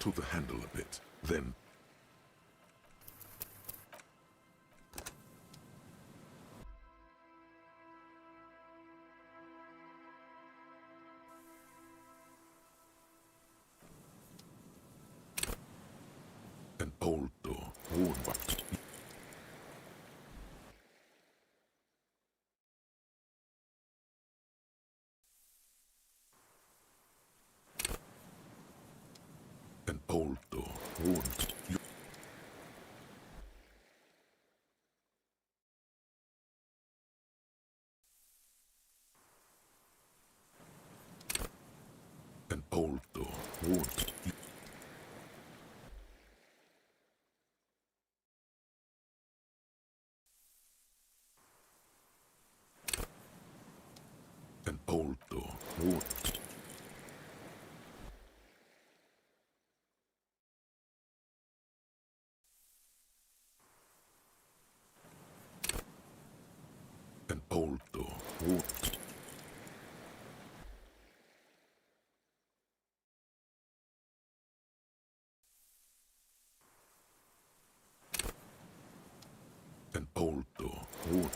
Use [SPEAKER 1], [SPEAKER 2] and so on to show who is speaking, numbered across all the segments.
[SPEAKER 1] rattle the handle a bit, then an old door worn by an old door worn an old door worn an old door worn an old door worn an old door worn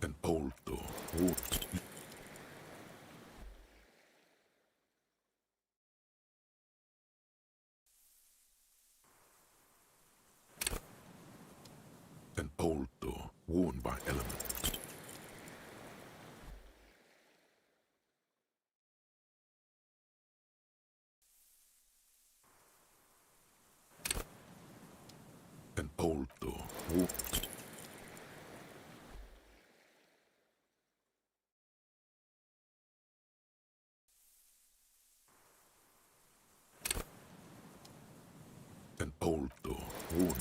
[SPEAKER 1] an old door worn an old door worn by elements. An old door worn an old door worn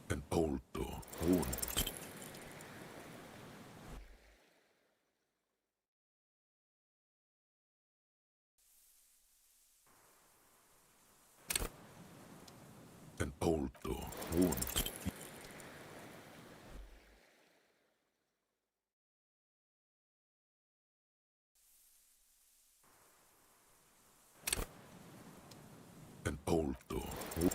[SPEAKER 1] an old door worn an old door worn an old door worn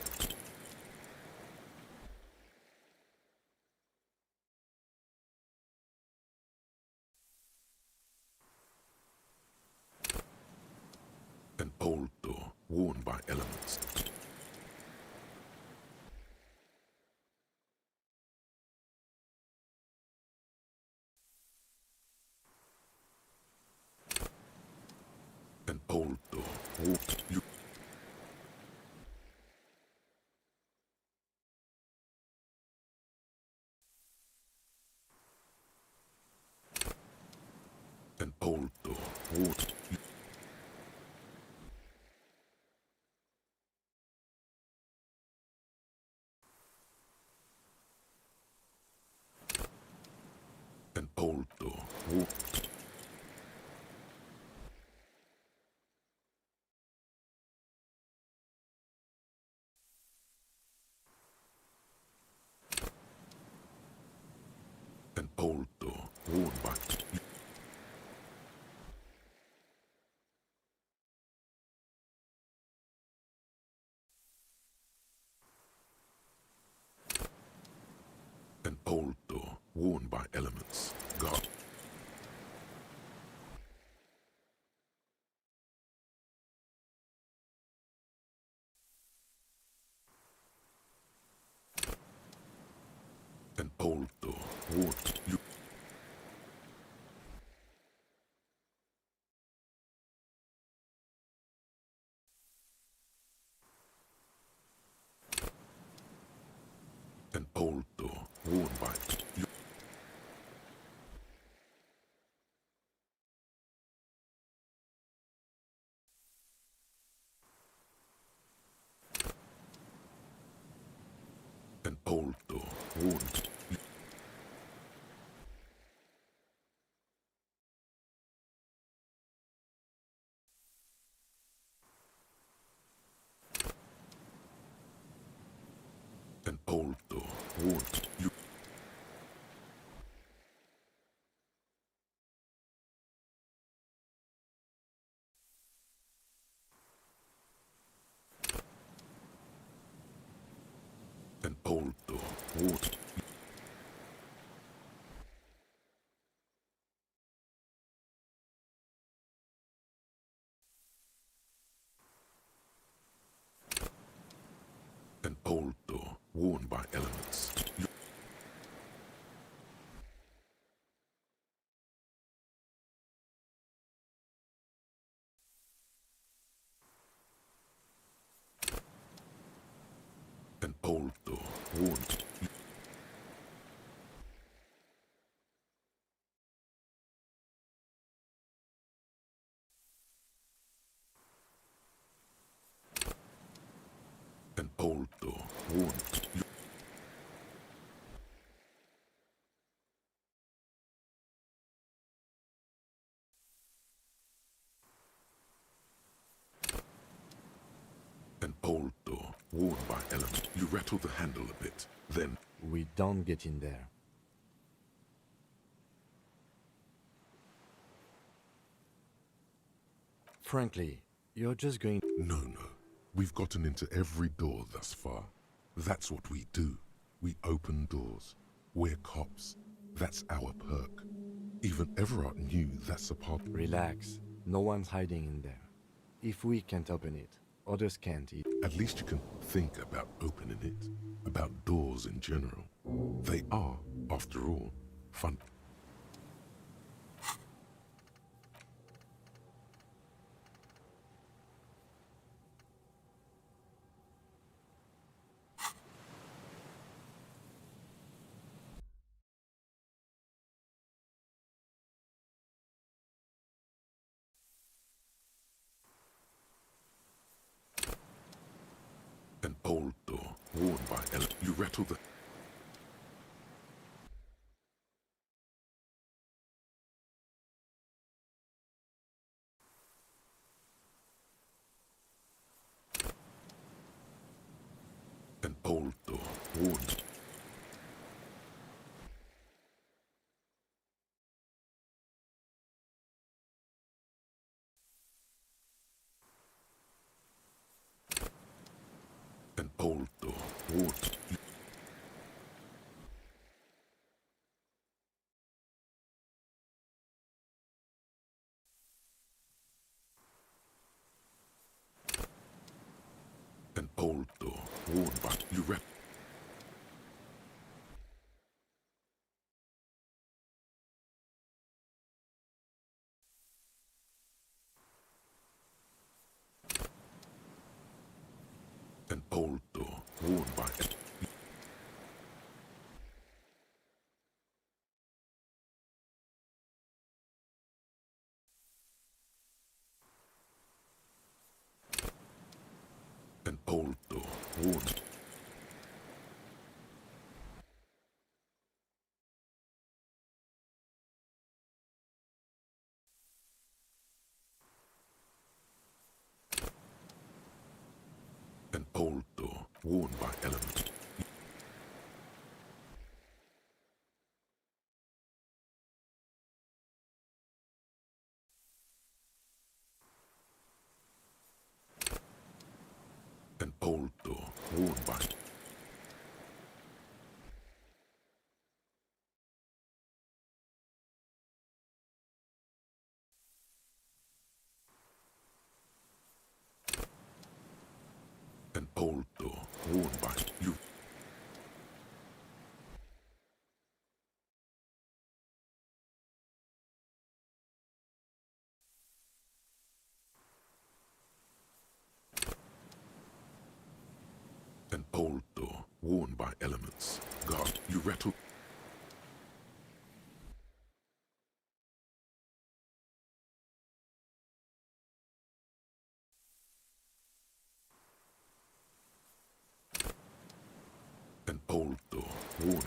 [SPEAKER 1] an old door worn by elements. An old door worn an old door worn an old door worn an old door worn by an old door worn by elements. God. An old door worn an old door worn by an old door worn warned you. An old door warned you. An old door worn by elements. You. An old door warned you. An old door warned you. An old door worn by elements. You rattle the handle a bit, then
[SPEAKER 2] We don't get in there. Frankly, you're just going...
[SPEAKER 1] no. We've gotten into every door thus far. That's what we do. We open doors. We're cops. That's our perk. Even Everard knew that's a part.
[SPEAKER 2] Relax. No one's hiding in there. If we can't open it, others can't either.
[SPEAKER 1] At least you can think about opening it. About doors in general. They are, after all, fun. An old door worn by Ella. You rattle the. An old door worn. An old door worn. You. An old door worn by you. An old door worn by. An old door worn. An old door worn by elements. An old door worn by. An old door worn by you. An old door worn by elements. God, you rattle. An old door worn.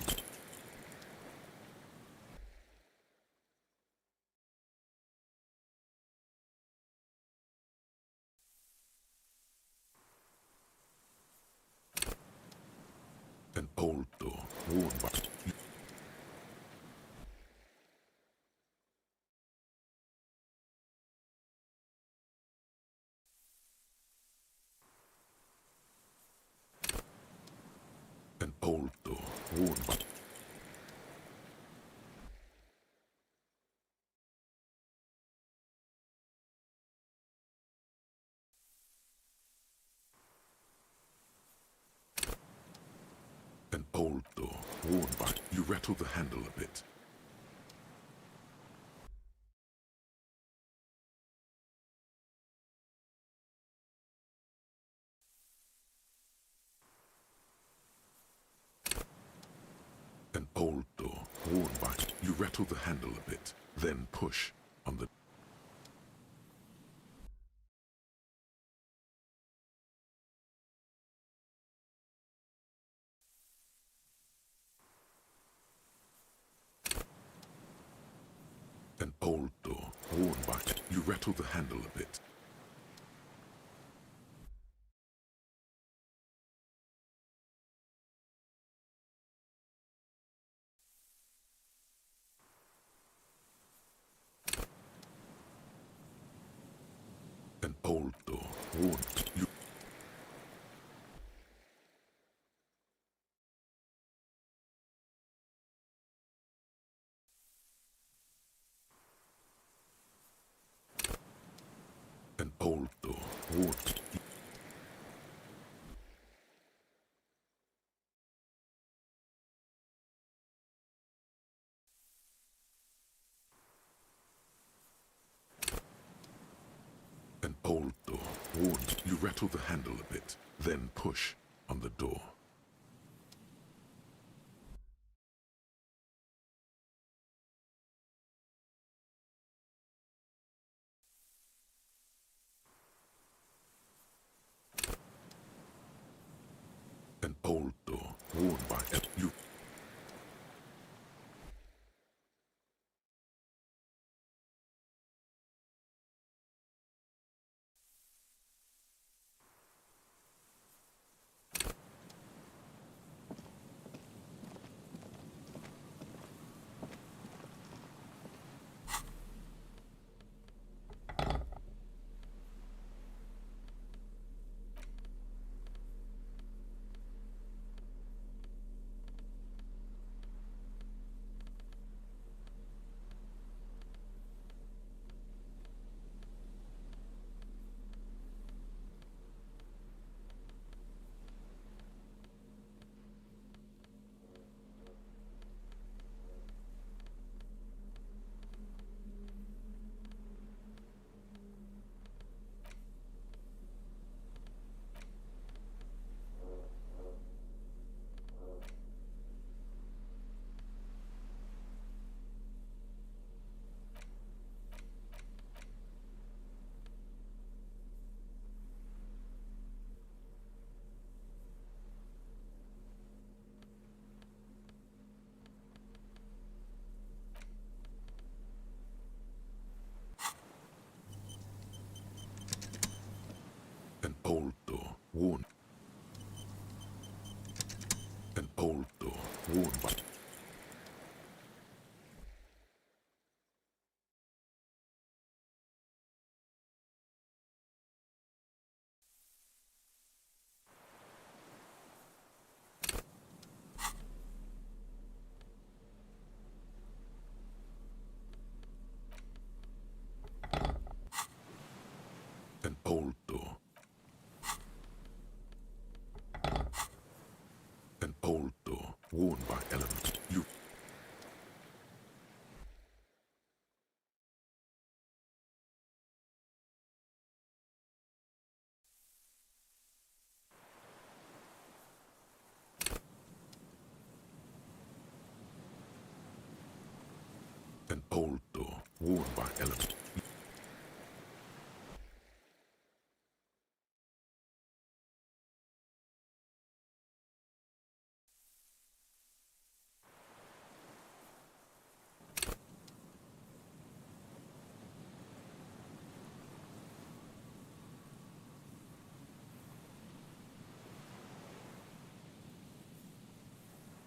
[SPEAKER 1] An old door worn by an old door worn by an old door worn by. You rattle the handle a bit. An old door worn by. You rattle the handle a bit, then push on the an old door worn by. You rattle the handle a bit. An old door worn. You an old door worn. An old door worn. You rattle the handle a bit, then push on the door. An old door worn by you. An old door worn. An old door worn by. An old door. An old door worn by element. You. An old door worn by element.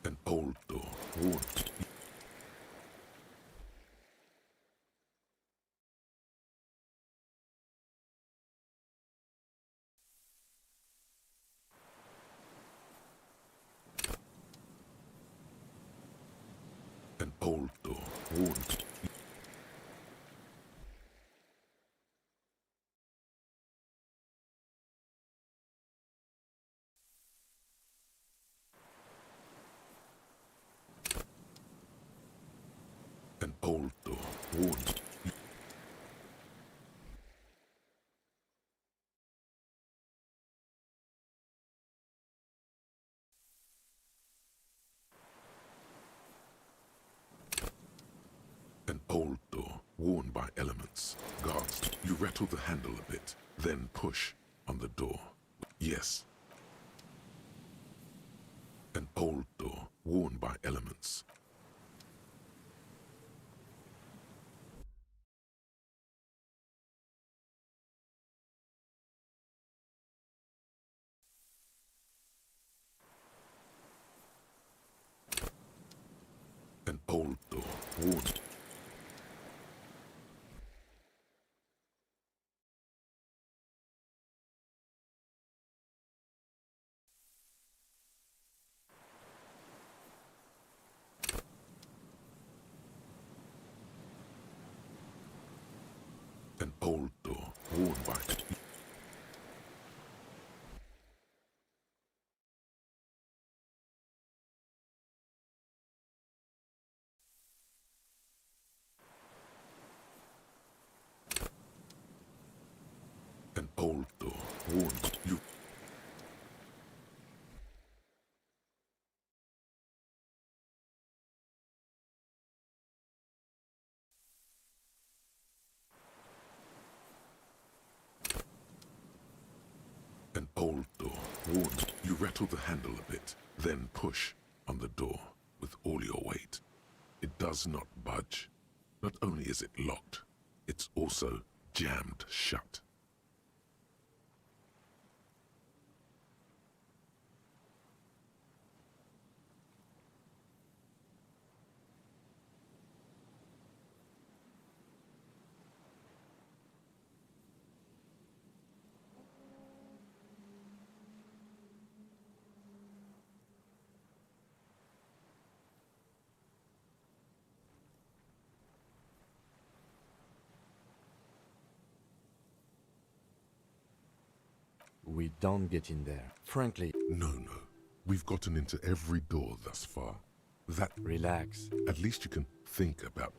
[SPEAKER 1] An old door warned. An old door warned. An old door warned. An old door worn by elements. Guards, you rattle the handle a bit, then push on the door. Yes. An old door worn by elements. An old door worn. An old door worn by. An old door worn. You. An old door worn. You rattle the handle a bit, then push on the door with all your weight. It does not budge. Not only is it locked, it's also jammed shut.
[SPEAKER 2] We don't get in there. Frankly,
[SPEAKER 1] No, no. We've gotten into every door thus far. That,
[SPEAKER 2] relax.
[SPEAKER 1] at least you can think about.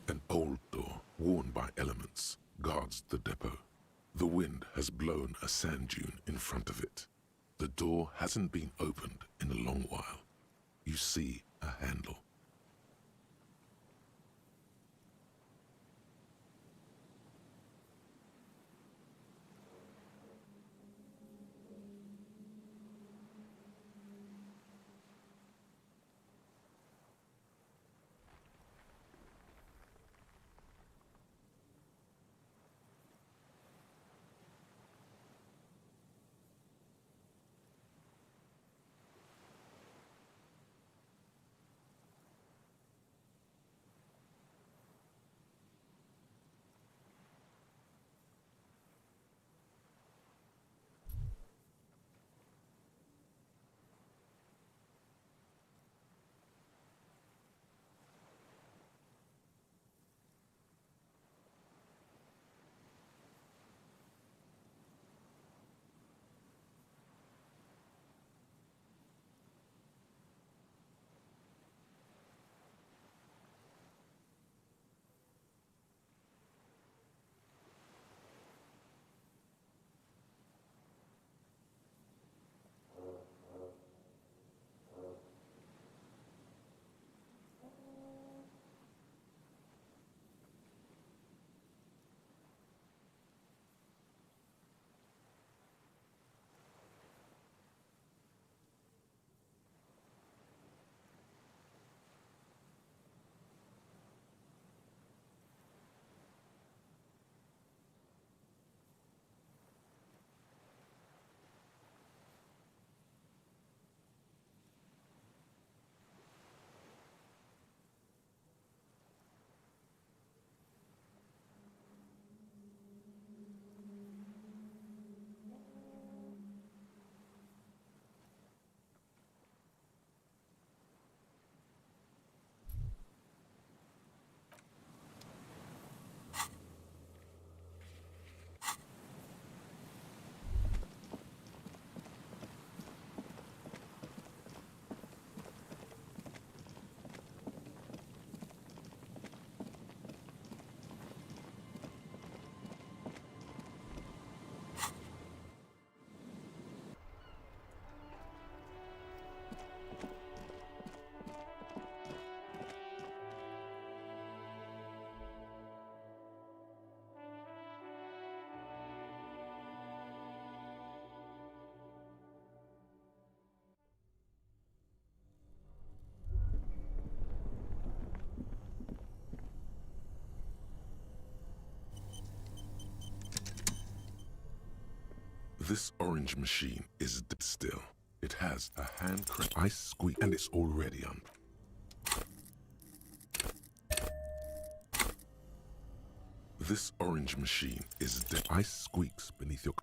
[SPEAKER 1] An old door, worn by elements, guards the depot. The wind has blown a sand dune in front of it. The door hasn't been opened in a long while. You see a handle. This orange machine is dead still. It has a hand crank. I squeak and it's already on. This orange machine is dead. Ice squeaks beneath your...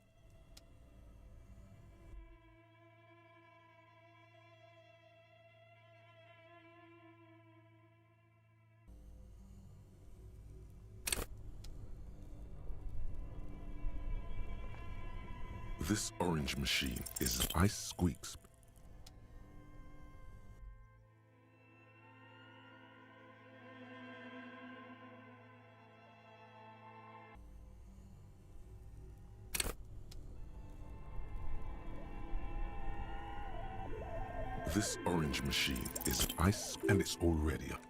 [SPEAKER 1] This orange machine is ice squeaks. This orange machine is ice and it's already up.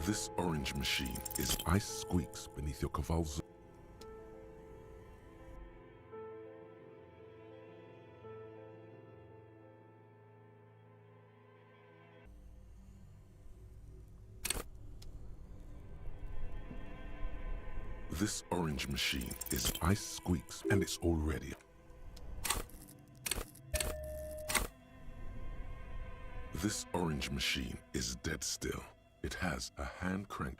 [SPEAKER 1] This orange machine is ice squeaks beneath your caval's. This orange machine is ice squeaks and it's already. This orange machine is dead still. It has a hand crank.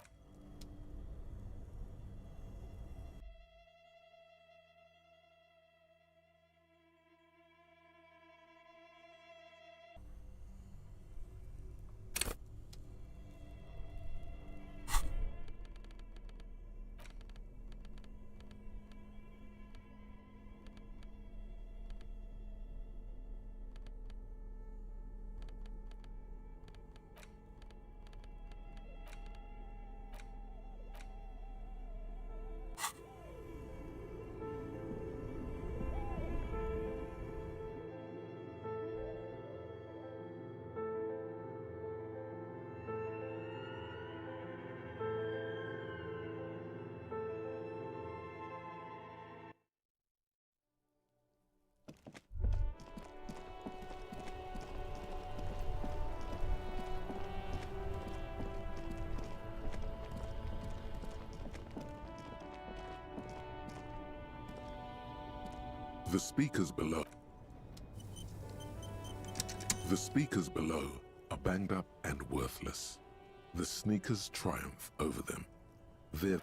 [SPEAKER 1] The speakers below. The speakers below are banged up and worthless. The sneakers triumph over them. They're...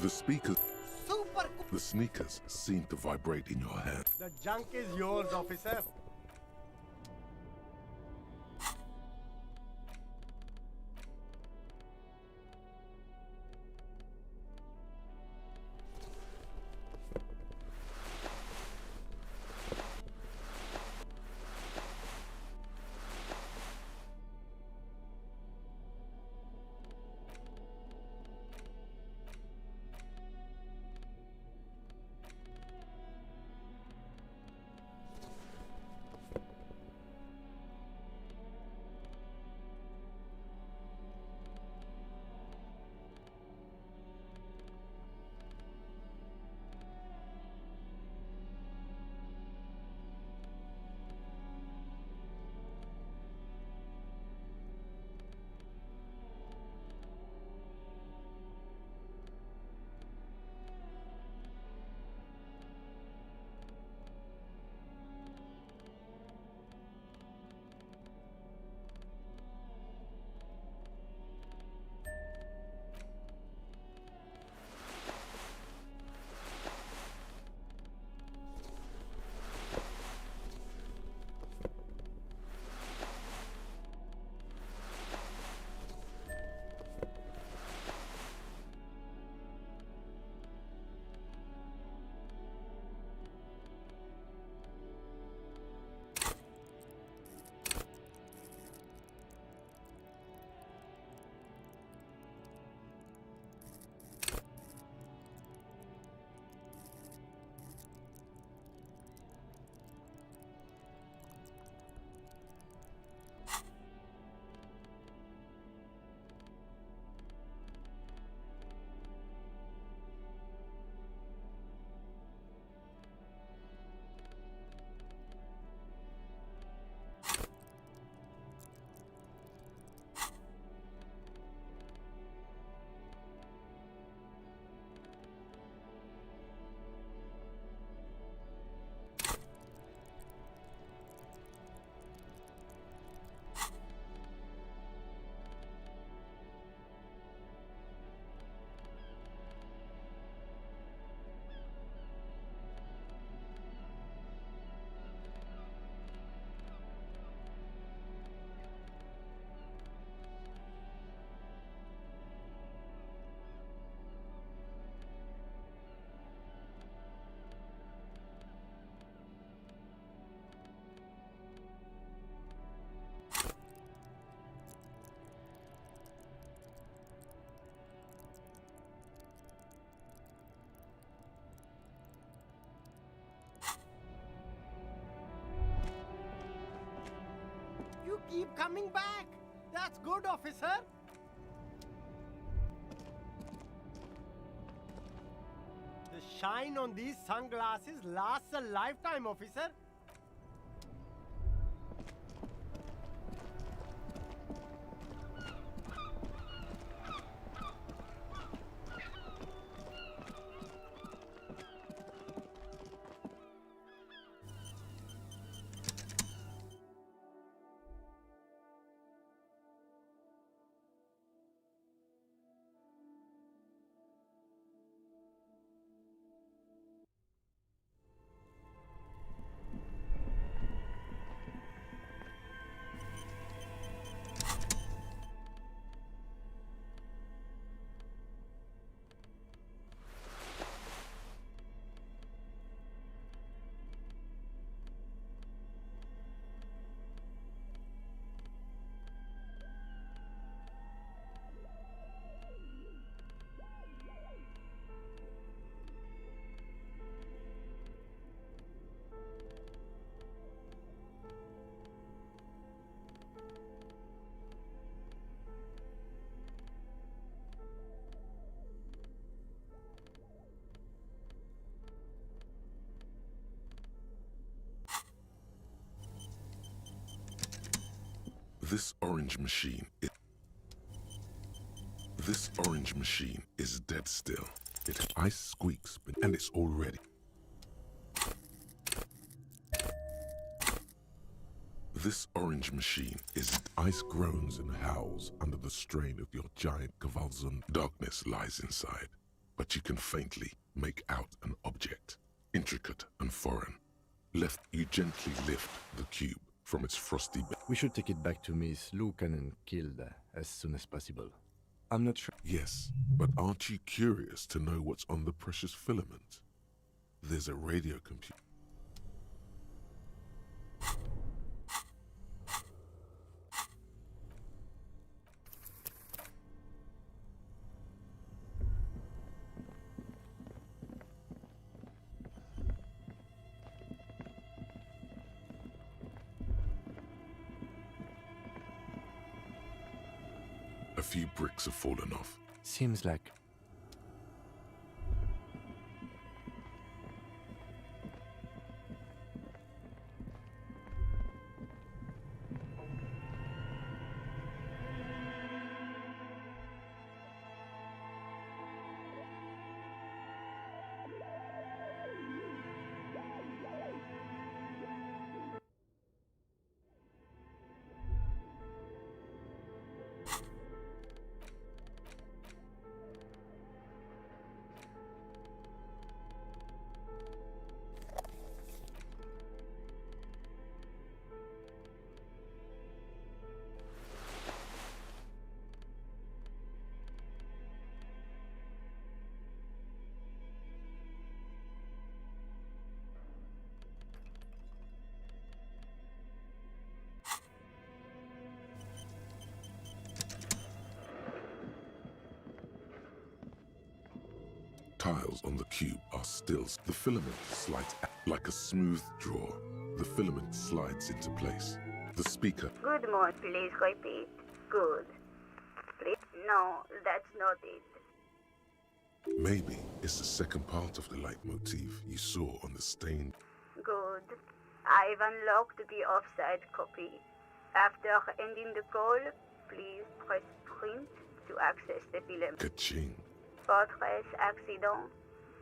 [SPEAKER 1] The speakers...
[SPEAKER 3] Super.
[SPEAKER 1] The sneakers seem to vibrate in your hand.
[SPEAKER 3] The junk is yours, officer. keep coming back. That's good, officer. The shine on these sunglasses lasts a lifetime, officer.
[SPEAKER 1] This orange machine is dead still. Its ice squeaks, and it's already. This orange machine is ice groans and howls under the strain of your giant Gewaltsam. Darkness lies inside, but you can faintly make out an object, intricate and foreign. You gently lift the cube from its frosty bed.
[SPEAKER 2] We should take it back to Miss Lucan killed as soon as possible. I'm not sure.
[SPEAKER 1] Yes, but aren't you curious to know what's on the precious filament? There's a radio computer. A few bricks have fallen off.
[SPEAKER 2] Seems like
[SPEAKER 1] tiles on the cube are still. The filament slides like a smooth draw. The filament slides into place. The speaker.
[SPEAKER 4] Good morning, please repeat. Good. Please. No, that's not it.
[SPEAKER 1] Maybe it's the second part of the leitmotif you saw on the stained.
[SPEAKER 4] Good. I've unlocked the offside copy. After ending the call, please press print to access the film.
[SPEAKER 1] Ka-ching.
[SPEAKER 4] Fortress accident.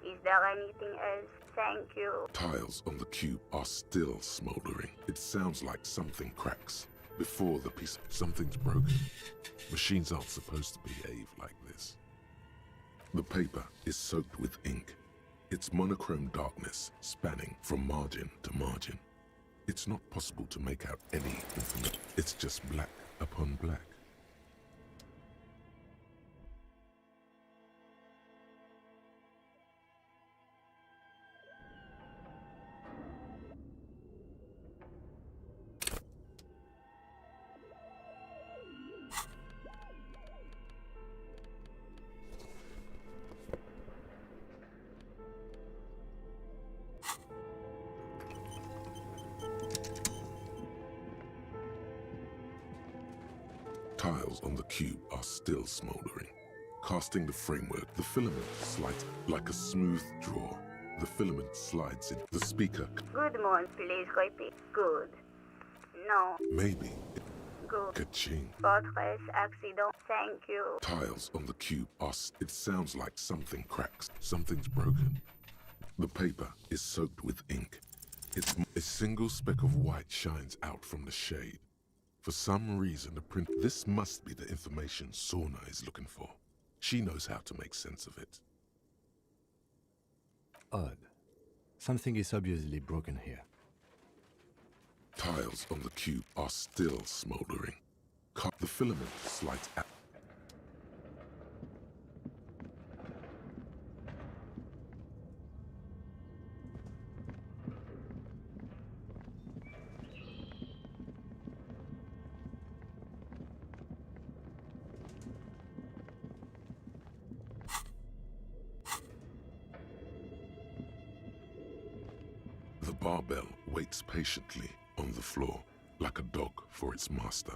[SPEAKER 4] Is there anything else? Thank you.
[SPEAKER 1] Tiles on the cube are still smoldering. It sounds like something cracks. Before the piece, something's broken. Machines aren't supposed to behave like this. The paper is soaked with ink. It's monochrome darkness spanning from margin to margin. It's not possible to make out any information. It's just black upon black. tiles on the cube are still smoldering. Casting the framework, the filament slides like a smooth draw. The filament slides in the speaker.
[SPEAKER 4] Good morning, please repeat. Good. No.
[SPEAKER 1] Maybe.
[SPEAKER 4] Good.
[SPEAKER 1] Ka-ching.
[SPEAKER 4] Fortress accident. Thank you.
[SPEAKER 1] Tiles on the cube are. It sounds like something cracks. Something's broken. The paper is soaked with ink. A single speck of white shines out from the shade. For some reason, the print. This must be the information Sorna is looking for. She knows how to make sense of it.
[SPEAKER 2] Odd. Something is obviously broken here.
[SPEAKER 1] Tiles on the cube are still smoldering. The filament slides out. The barbell waits patiently on the floor, like a dog for its master.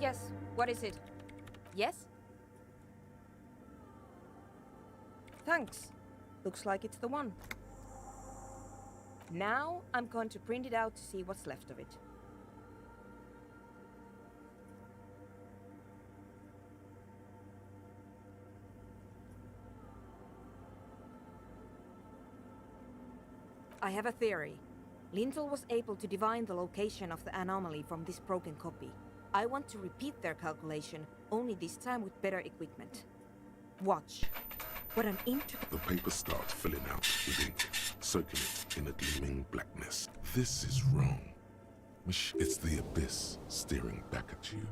[SPEAKER 5] Yes, what is it? Yes? Thanks. Looks like it's the one. Now I'm going to print it out to see what's left of it. I have a theory. Lintel was able to divine the location of the anomaly from this broken copy. I want to repeat their calculation, only this time with better equipment. Watch. What an intricate...
[SPEAKER 1] The paper starts filling out with ink, soaking it in a gleaming blackness. This is wrong. It's the abyss staring back at you.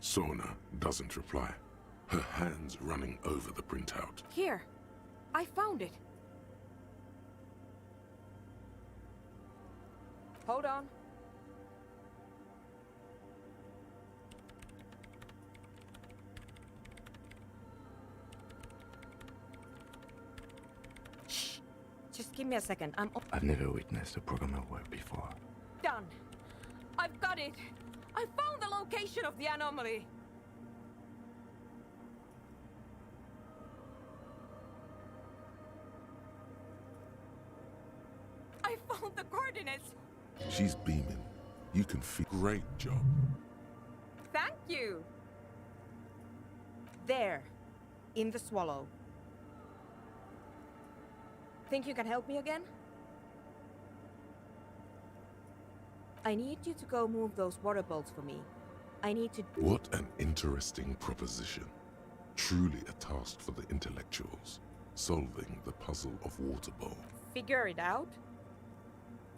[SPEAKER 1] Sorna doesn't reply, her hands running over the printout.
[SPEAKER 5] Here. I found it. Hold on. Shh. Just give me a second.
[SPEAKER 2] I've never witnessed a programmer work before.
[SPEAKER 5] Done. I've got it. I found the location of the anomaly. I found the coordinates.
[SPEAKER 1] She's beaming. You can feel. Great job.
[SPEAKER 5] Thank you. There. In the swallow. Think you can help me again? I need you to go move those water bolts for me. I need to...
[SPEAKER 1] What an interesting proposition. Truly a task for the intellectuals. Solving the puzzle of water bowl.
[SPEAKER 5] Figure it out?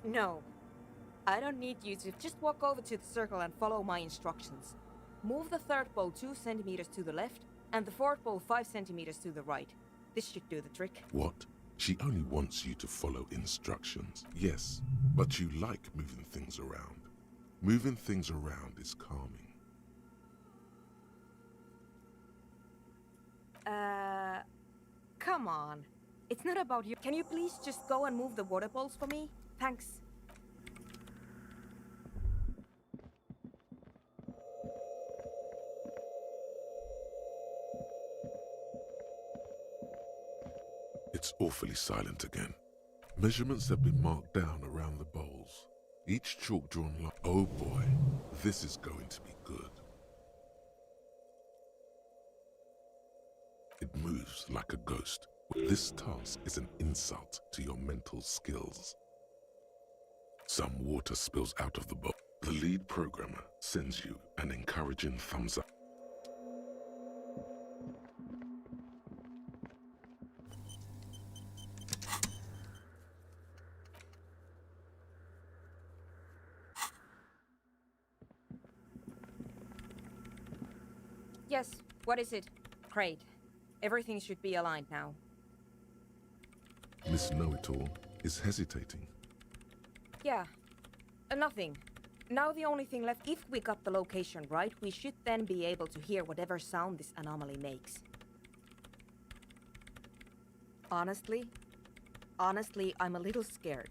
[SPEAKER 5] No. I don't need you to just walk over to the circle and follow my instructions. Move the third bowl 2 centimeters to the left and the fourth bowl 5 centimeters to the right. This should do the trick.
[SPEAKER 1] What? She only wants you to follow instructions. Yes, but you like moving things around. Moving things around is calming.
[SPEAKER 5] Come on. It's not about you. Can you please just go and move the water bowls for me? Thanks.
[SPEAKER 1] It's awfully silent again. Measurements have been marked down around the bowls. Each chalk drawn line. Oh boy, this is going to be good. It moves like a ghost. This task is an insult to your mental skills. Some water spills out of the bowl. The lead programmer sends you an encouraging thumbs up.
[SPEAKER 5] Yes, what is it? Great. Everything should be aligned now.
[SPEAKER 1] Miss Know-It-All is hesitating.
[SPEAKER 5] Yeah, nothing. Now the only thing left, if we got the location right, we should then be able to hear whatever sound this anomaly makes. Honestly, I'm a little scared.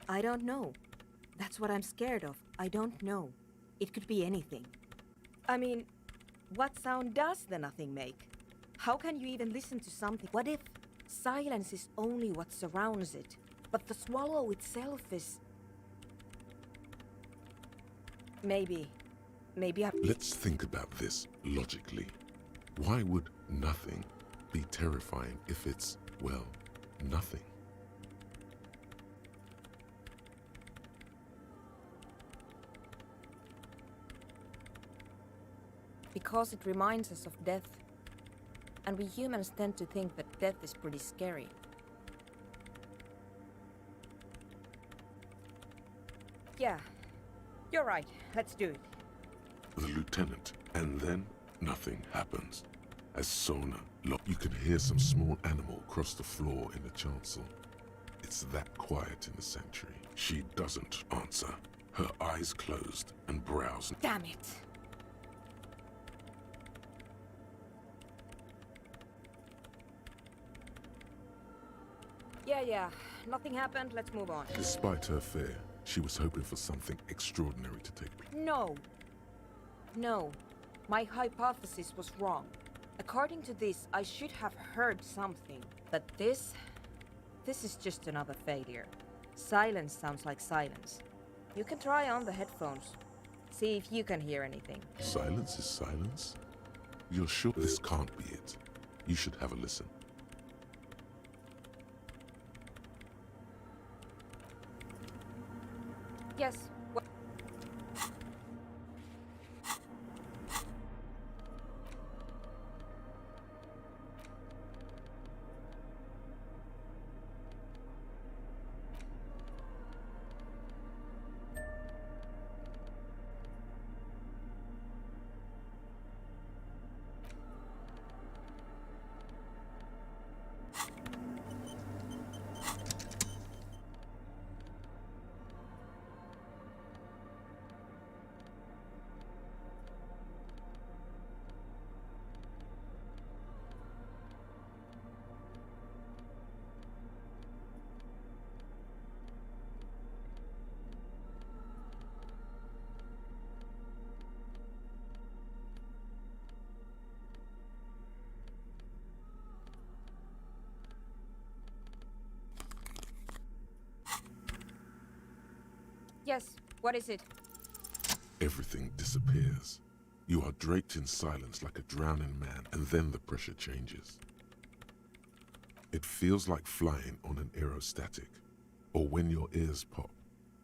[SPEAKER 5] I don't know. That's what I'm scared of. I don't know. It could be anything. I mean, what sound does the nothing make? How can you even listen to something? What if silence is only what surrounds it, but the swallow itself is... Maybe I...
[SPEAKER 1] Let's think about this logically. Why would nothing be terrifying if it's, well, nothing?
[SPEAKER 5] Because it reminds us of death. And we humans tend to think that death is pretty scary. Yeah, you're right. Let's do it.
[SPEAKER 1] The lieutenant, and then nothing happens. As Sona you can hear some small animal cross the floor in the chancel. It's that quiet in the sanctuary. She doesn't answer. Her eyes closed and brows.
[SPEAKER 5] Damn it! Yeah, nothing happened. Let's move on.
[SPEAKER 1] Despite her fear, she was hoping for something extraordinary to take place.
[SPEAKER 5] No. My hypothesis was wrong. According to this, I should have heard something. But this is just another failure. Silence sounds like silence. You can try on the headphones. See if you can hear anything.
[SPEAKER 1] Silence is silence? You're sure this can't be it? You should have a listen.
[SPEAKER 5] Yes. Yes, what is it?
[SPEAKER 1] Everything disappears. You are draped in silence like a drowning man, and then the pressure changes. It feels like flying on an aerostatic, or when your ears pop,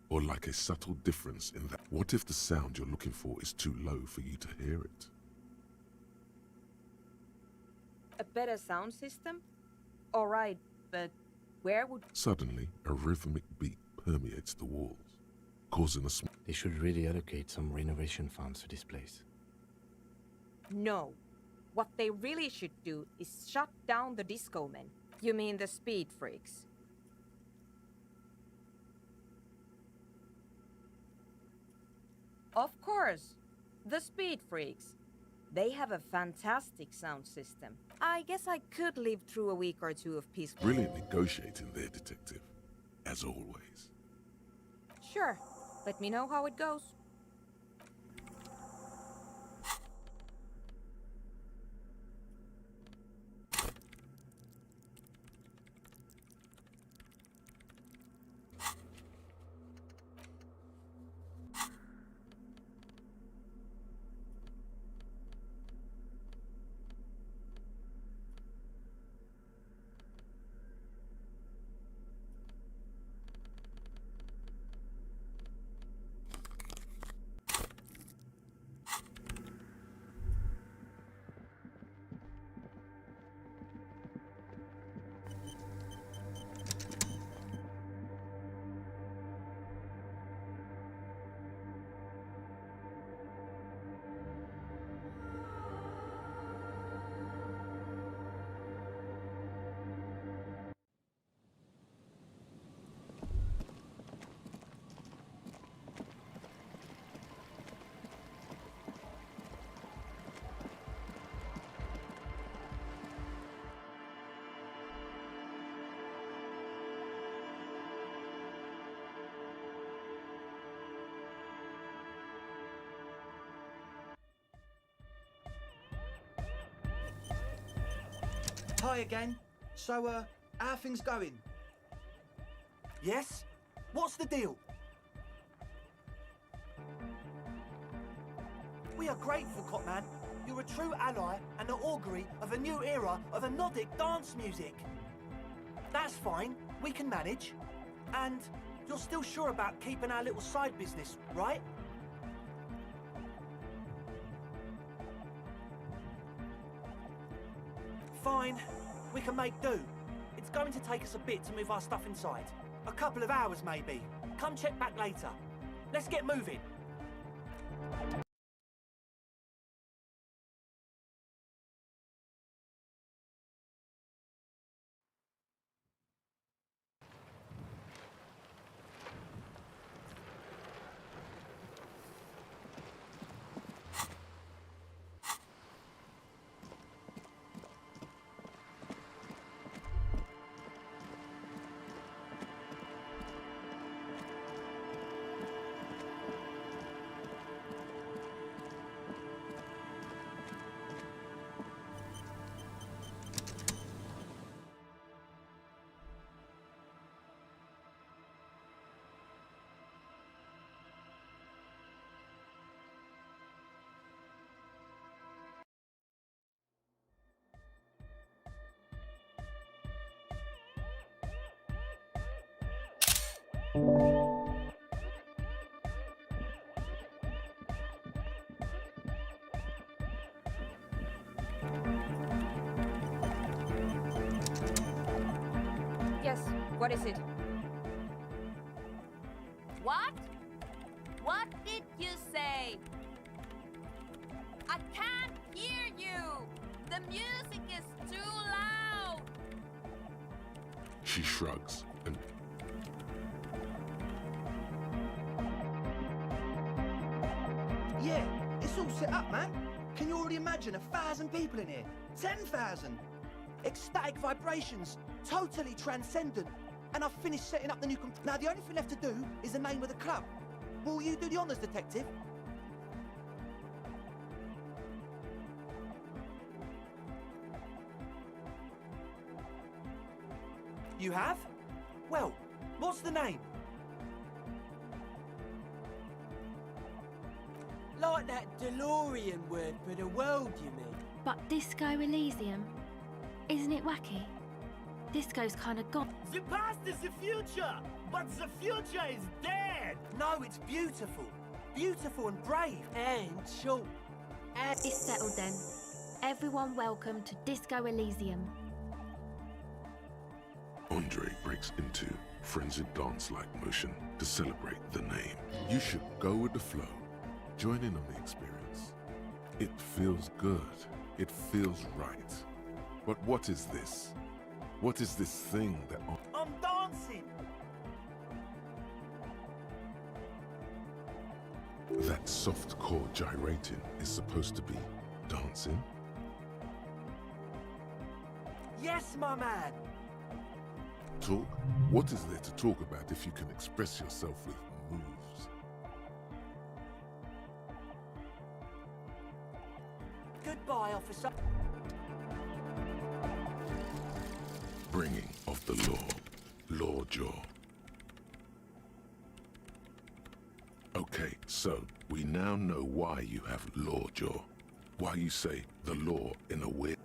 [SPEAKER 1] or like a subtle difference in that. What if the sound you're looking for is too low for you to hear it?
[SPEAKER 5] A better sound system? Alright, but where would...
[SPEAKER 1] Suddenly, a rhythmic beat permeates the walls, causing a small...
[SPEAKER 2] They should really allocate some renovation funds to this place.
[SPEAKER 5] No. What they really should do is shut down the disco men. You mean the speed freaks? Of course. The speed freaks. They have a fantastic sound system. I guess I could live through a week or two of peaceful...
[SPEAKER 1] Brilliant negotiating there, detective. As always.
[SPEAKER 5] Sure. Let me know how it goes.
[SPEAKER 6] Hi again. So, how are things going? Yes? What's the deal? We are grateful, Copman. You're a true ally and the augury of a new era of Nordic dance music. That's fine. We can manage. And you're still sure about keeping our little side business, right? Fine, we can make do. It's going to take us a bit to move our stuff inside. A couple of hours, maybe. Come check back later. Let's get moving.
[SPEAKER 5] Yes, what is it?
[SPEAKER 7] What? What did you say? I can't hear you! The music is too loud!
[SPEAKER 1] She shrugs and...
[SPEAKER 6] Yeah, it's all set up, man. Can you already imagine 1,000 people in here? 10,000! Ecstatic vibrations, totally transcendent. And I've finished setting up the new Now the only thing left to do is the name of the club. Will you do the honours, detective? You have? Well, what's the name?
[SPEAKER 8] Like that DeLorean word for the world, you mean?
[SPEAKER 9] But Disco Elysium, isn't it wacky? Disco's kind of gone.
[SPEAKER 3] The past is the future, but the future is dead.
[SPEAKER 6] No, it's beautiful. Beautiful and brave.
[SPEAKER 8] And short. And
[SPEAKER 9] It's settled then. Everyone welcome to Disco Elysium.
[SPEAKER 1] Andre breaks into frenzied dance-like motion to celebrate the name. You should go with the flow. Join in on the experience. It feels good. It feels right. But what is this? What is this thing that...
[SPEAKER 6] I'm dancing.
[SPEAKER 1] That soft core gyrating is supposed to be dancing?
[SPEAKER 6] Yes, my man.
[SPEAKER 1] Talk? What is there to talk about if you can express yourself with moves?
[SPEAKER 6] Goodbye, officer.
[SPEAKER 1] Bringing of the law. Law jaw. Okay, so we now know why you have law jaw. Why you say the law in a weird...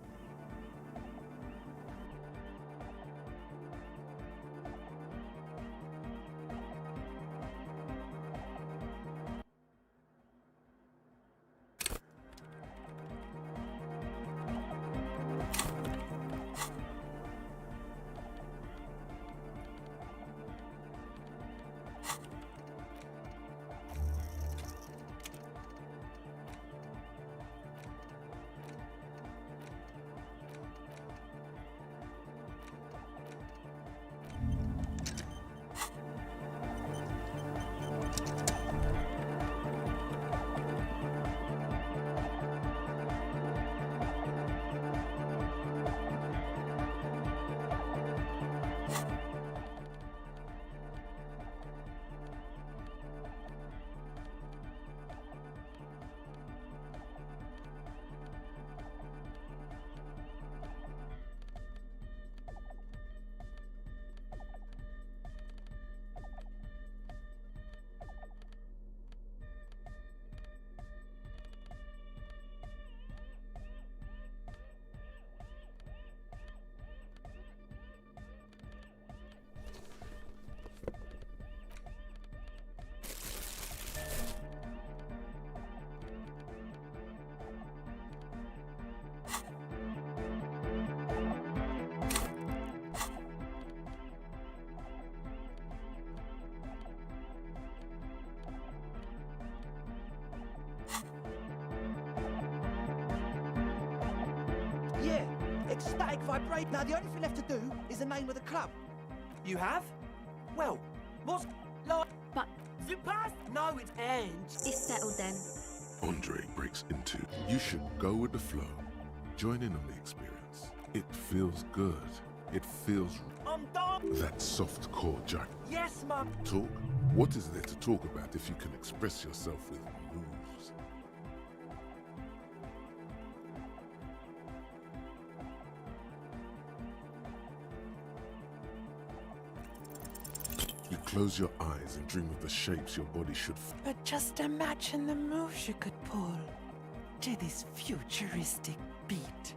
[SPEAKER 6] Yeah, ecstatic vibrate. Now, the only thing left to do is the name of the club. You have? Well, what's like...
[SPEAKER 9] But
[SPEAKER 6] The past? No, it's...
[SPEAKER 8] And
[SPEAKER 9] it's settled then.
[SPEAKER 1] Andre breaks into. You should go with the flow. Join in on the experience. It feels good. It feels...
[SPEAKER 6] I'm done.
[SPEAKER 1] That soft core jack.
[SPEAKER 6] Yes, mum.
[SPEAKER 1] Talk? What is there to talk about if you can express yourself with moves? You close your eyes and dream of the shapes your body should
[SPEAKER 8] but just imagine the moves you could pull to this futuristic beat.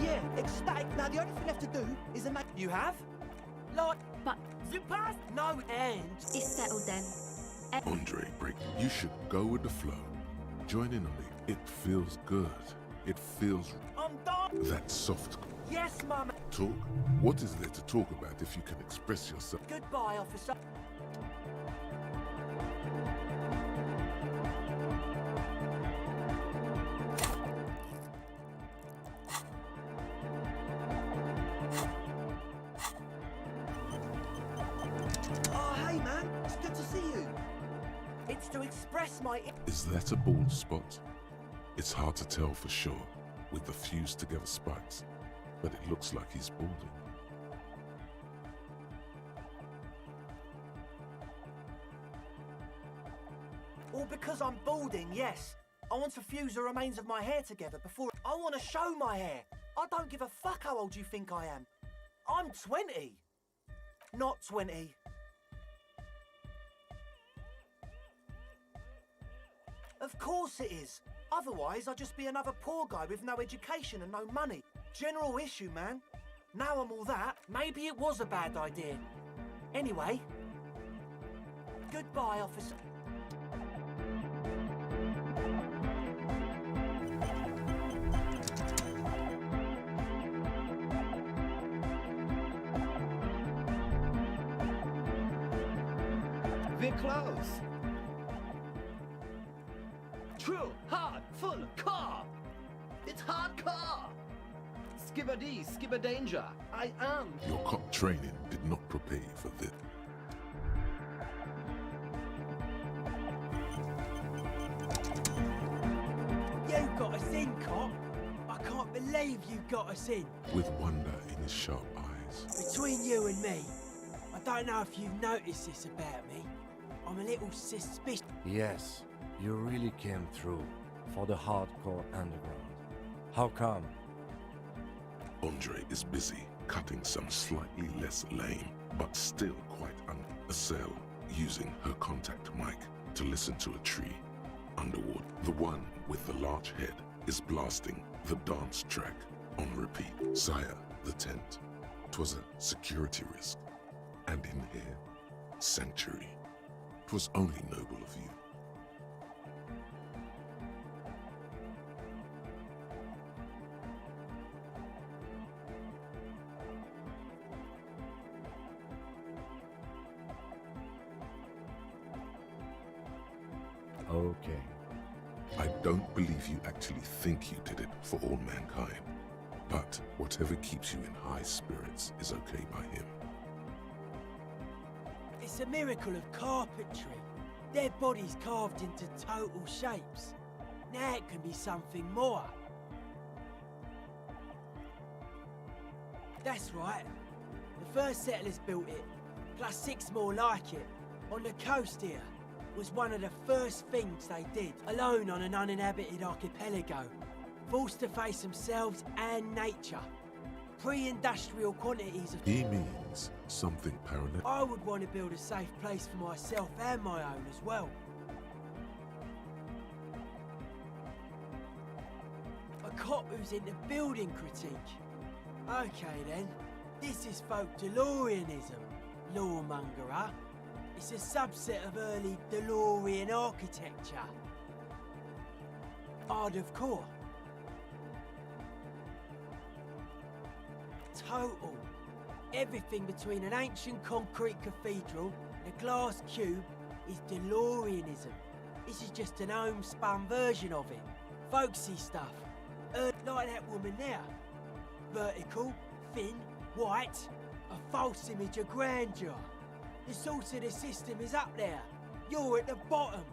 [SPEAKER 6] Yeah, ecstatic. Now, the only thing left to do is the name... You have? Like...
[SPEAKER 9] But
[SPEAKER 6] The past? No, and...
[SPEAKER 9] it's settled then.
[SPEAKER 1] Andre break. You should go with the flow. Join in on it. It feels good. It feels...
[SPEAKER 6] I'm done.
[SPEAKER 1] That soft...
[SPEAKER 6] Yes, mum.
[SPEAKER 1] Talk? What is there to talk about if you can express yourself?
[SPEAKER 6] Goodbye, officer. Oh, hey, man. It's good to see you. It's to express my...
[SPEAKER 1] Is that a bald spot? It's hard to tell for sure with the fused together spikes, but it looks like he's balding.
[SPEAKER 6] All because I'm balding, yes. I want to fuse the remains of my hair together before... I want to show my hair. I don't give a fuck how old you think I am. I'm 20. Not 20. Of course it is. Otherwise, I'd just be another poor guy with no education and no money. General issue, man. Now I'm all that, maybe it was a bad idea. Anyway, goodbye, officer.
[SPEAKER 10] We're close. True, hard, full, car. It's hardcore. Skibbity, skibber danger. I am.
[SPEAKER 1] Your cop training did not prepare you for this.
[SPEAKER 3] You got us in, cop. I can't believe you got us in.
[SPEAKER 1] With wonder in his sharp eyes.
[SPEAKER 3] Between you and me, I don't know if you've noticed this about me. I'm a little suspicious.
[SPEAKER 2] Yes, you really came through for the hardcore underground. How come?
[SPEAKER 1] Andre is busy cutting some slightly less lame, but still quite a cell, using her contact mic to listen to a tree underwater. The one with the large head is blasting the dance track on repeat. Sire, the tent. 'Twas a security risk. And in here, sanctuary. 'Twas only noble of you.
[SPEAKER 2] Okay.
[SPEAKER 1] I don't believe you actually think you did it for all mankind. But whatever keeps you in high spirits is okay by him.
[SPEAKER 3] It's a miracle of carpentry. Their bodies carved into total shapes. Now it can be something more. That's right. The first settlers built it, plus 6 more like it, on the coast here. Was one of the first things they did, alone on an uninhabited archipelago, forced to face themselves and nature. Pre-industrial quantities of...
[SPEAKER 1] He means something parallel.
[SPEAKER 3] I would want to build a safe place for myself and my own as well. A cop who's into building critique. Okay then, this is folk DeLoreanism, lawmonger. It's a subset of early DeLorean architecture. Art of core. Total. Everything between an ancient concrete cathedral and a glass cube is DeLoreanism. This is just an homespun version of it. Folksy stuff. Like that woman there. Vertical, thin, white, a false image of grandeur. The source of the system is up there. You're at the bottom.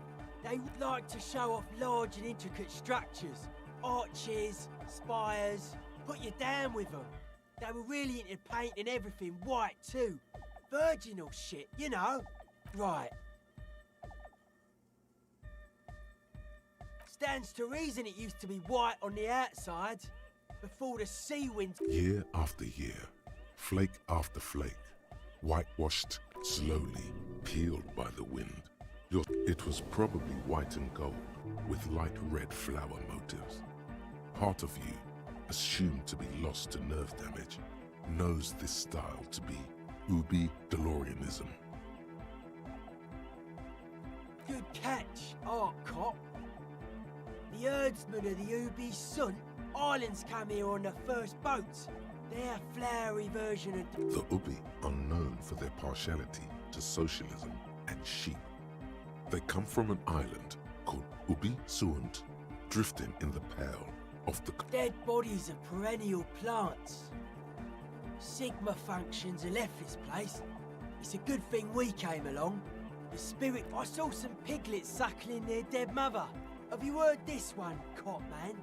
[SPEAKER 3] They would like to show off large and intricate structures. Arches, spires. Put you down with them. They were really into painting everything white too. Virginal shit, you know. Right. Stands to reason it used to be white on the outside. Before the sea winds...
[SPEAKER 1] Year after year, flake after flake, whitewashed slowly, peeled by the wind. It was probably white and gold, with light red flower motives. Part of you, assumed to be lost to nerve damage, knows this style to be Ubi DeLoreanism.
[SPEAKER 3] Good catch, art cop. The herdsmen of the Ubi Sun Islands come here on the first boats. Their flowery version of...
[SPEAKER 1] The Ubi are known for their partiality to socialism and sheep. They come from an island called Ubi Suant, drifting in the pale of the...
[SPEAKER 3] Dead bodies of perennial plants. Sigma functions have left this place. It's a good thing we came along. The spirit... I saw some piglets suckling their dead mother. Have you heard this one, cop man?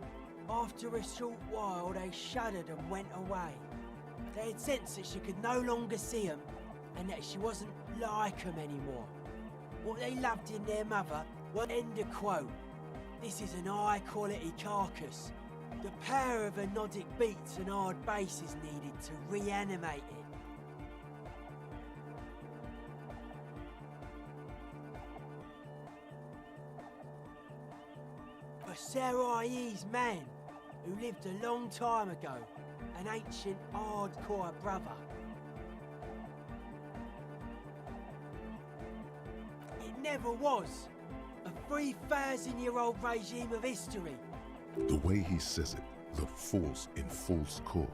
[SPEAKER 3] After a short while, they shuddered and went away. They had sensed that she could no longer see them, and that she wasn't like them anymore. What they loved in their mother was end of quote. This is an high-quality carcass. The power of anodic beats and hard bass is needed to reanimate it. A Sarai's man who lived a long time ago, an ancient hardcore brother. It never was. A 3,000-year-old regime of history.
[SPEAKER 1] The way he says it, the force in false core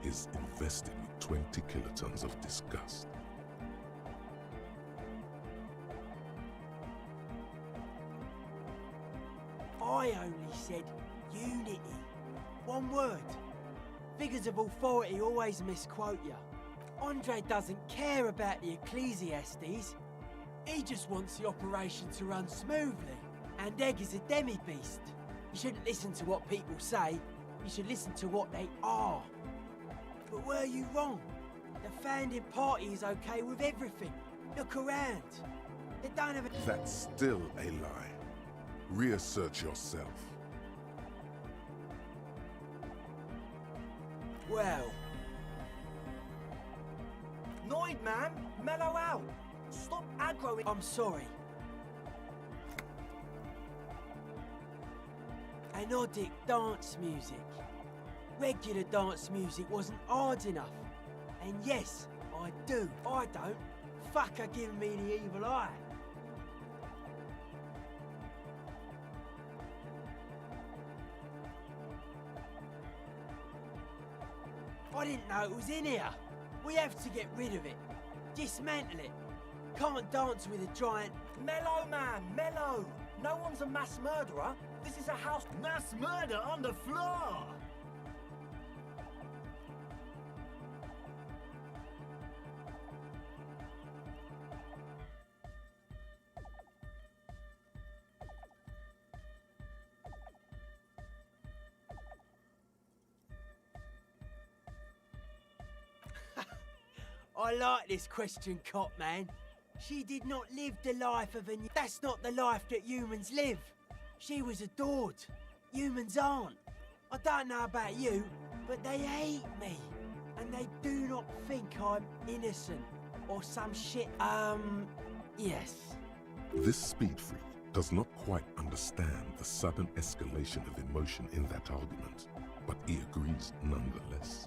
[SPEAKER 1] is invested with 20 kilotons of disgust.
[SPEAKER 3] I only said unity. One word. Figures of authority always misquote you. Andre doesn't care about the Ecclesiastes. He just wants the operation to run smoothly. And Egg is a demi-beast. You shouldn't listen to what people say. You should listen to what they are. But were you wrong? The founding party is okay with everything. Look around. They don't have a...
[SPEAKER 1] That's still a lie. Reassert yourself.
[SPEAKER 3] Well...
[SPEAKER 6] Noid, man! Mellow out! Stop aggroing.
[SPEAKER 3] I'm sorry. Anodic dance music. Regular dance music wasn't hard enough. And yes, I do. I don't. Fuck are giving me the evil eye. I didn't know it was in here. We have to get rid of it. Dismantle it. Can't dance with a giant...
[SPEAKER 6] Mellow, man! Mellow! No one's a mass murderer. This is a house...
[SPEAKER 10] Mass murder on the floor!
[SPEAKER 3] I like this question, cop man. She did not live the life of a... That's not the life that humans live. She was adored. Humans aren't. I don't know about you, but they hate me. And they do not think I'm innocent. Or some shit, yes.
[SPEAKER 1] This speed freak does not quite understand the sudden escalation of emotion in that argument, but he agrees nonetheless.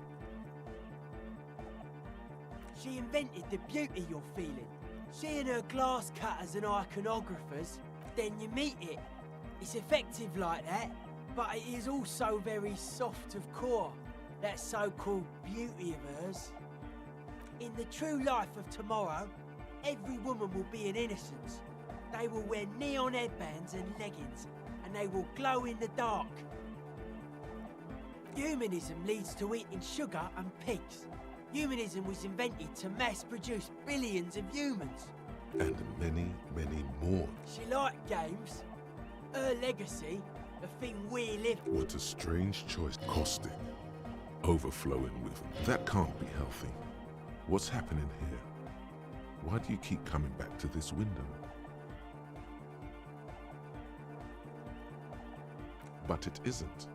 [SPEAKER 3] She invented the beauty you're feeling. Seeing her glass cutters and iconographers, then you meet it. It's effective like that, but it is also very soft of core, that so-called beauty of hers. In the true life of tomorrow, every woman will be an innocence. They will wear neon headbands and leggings, and they will glow in the dark. Humanism leads to eating sugar and pigs. Humanism was invented to mass-produce billions of humans.
[SPEAKER 1] And many, many more.
[SPEAKER 3] She liked games. Her legacy, the thing we live...
[SPEAKER 1] What a strange choice. Caustic. Overflowing with them. That can't be healthy. What's happening here? Why do you keep coming back to this window? But it isn't.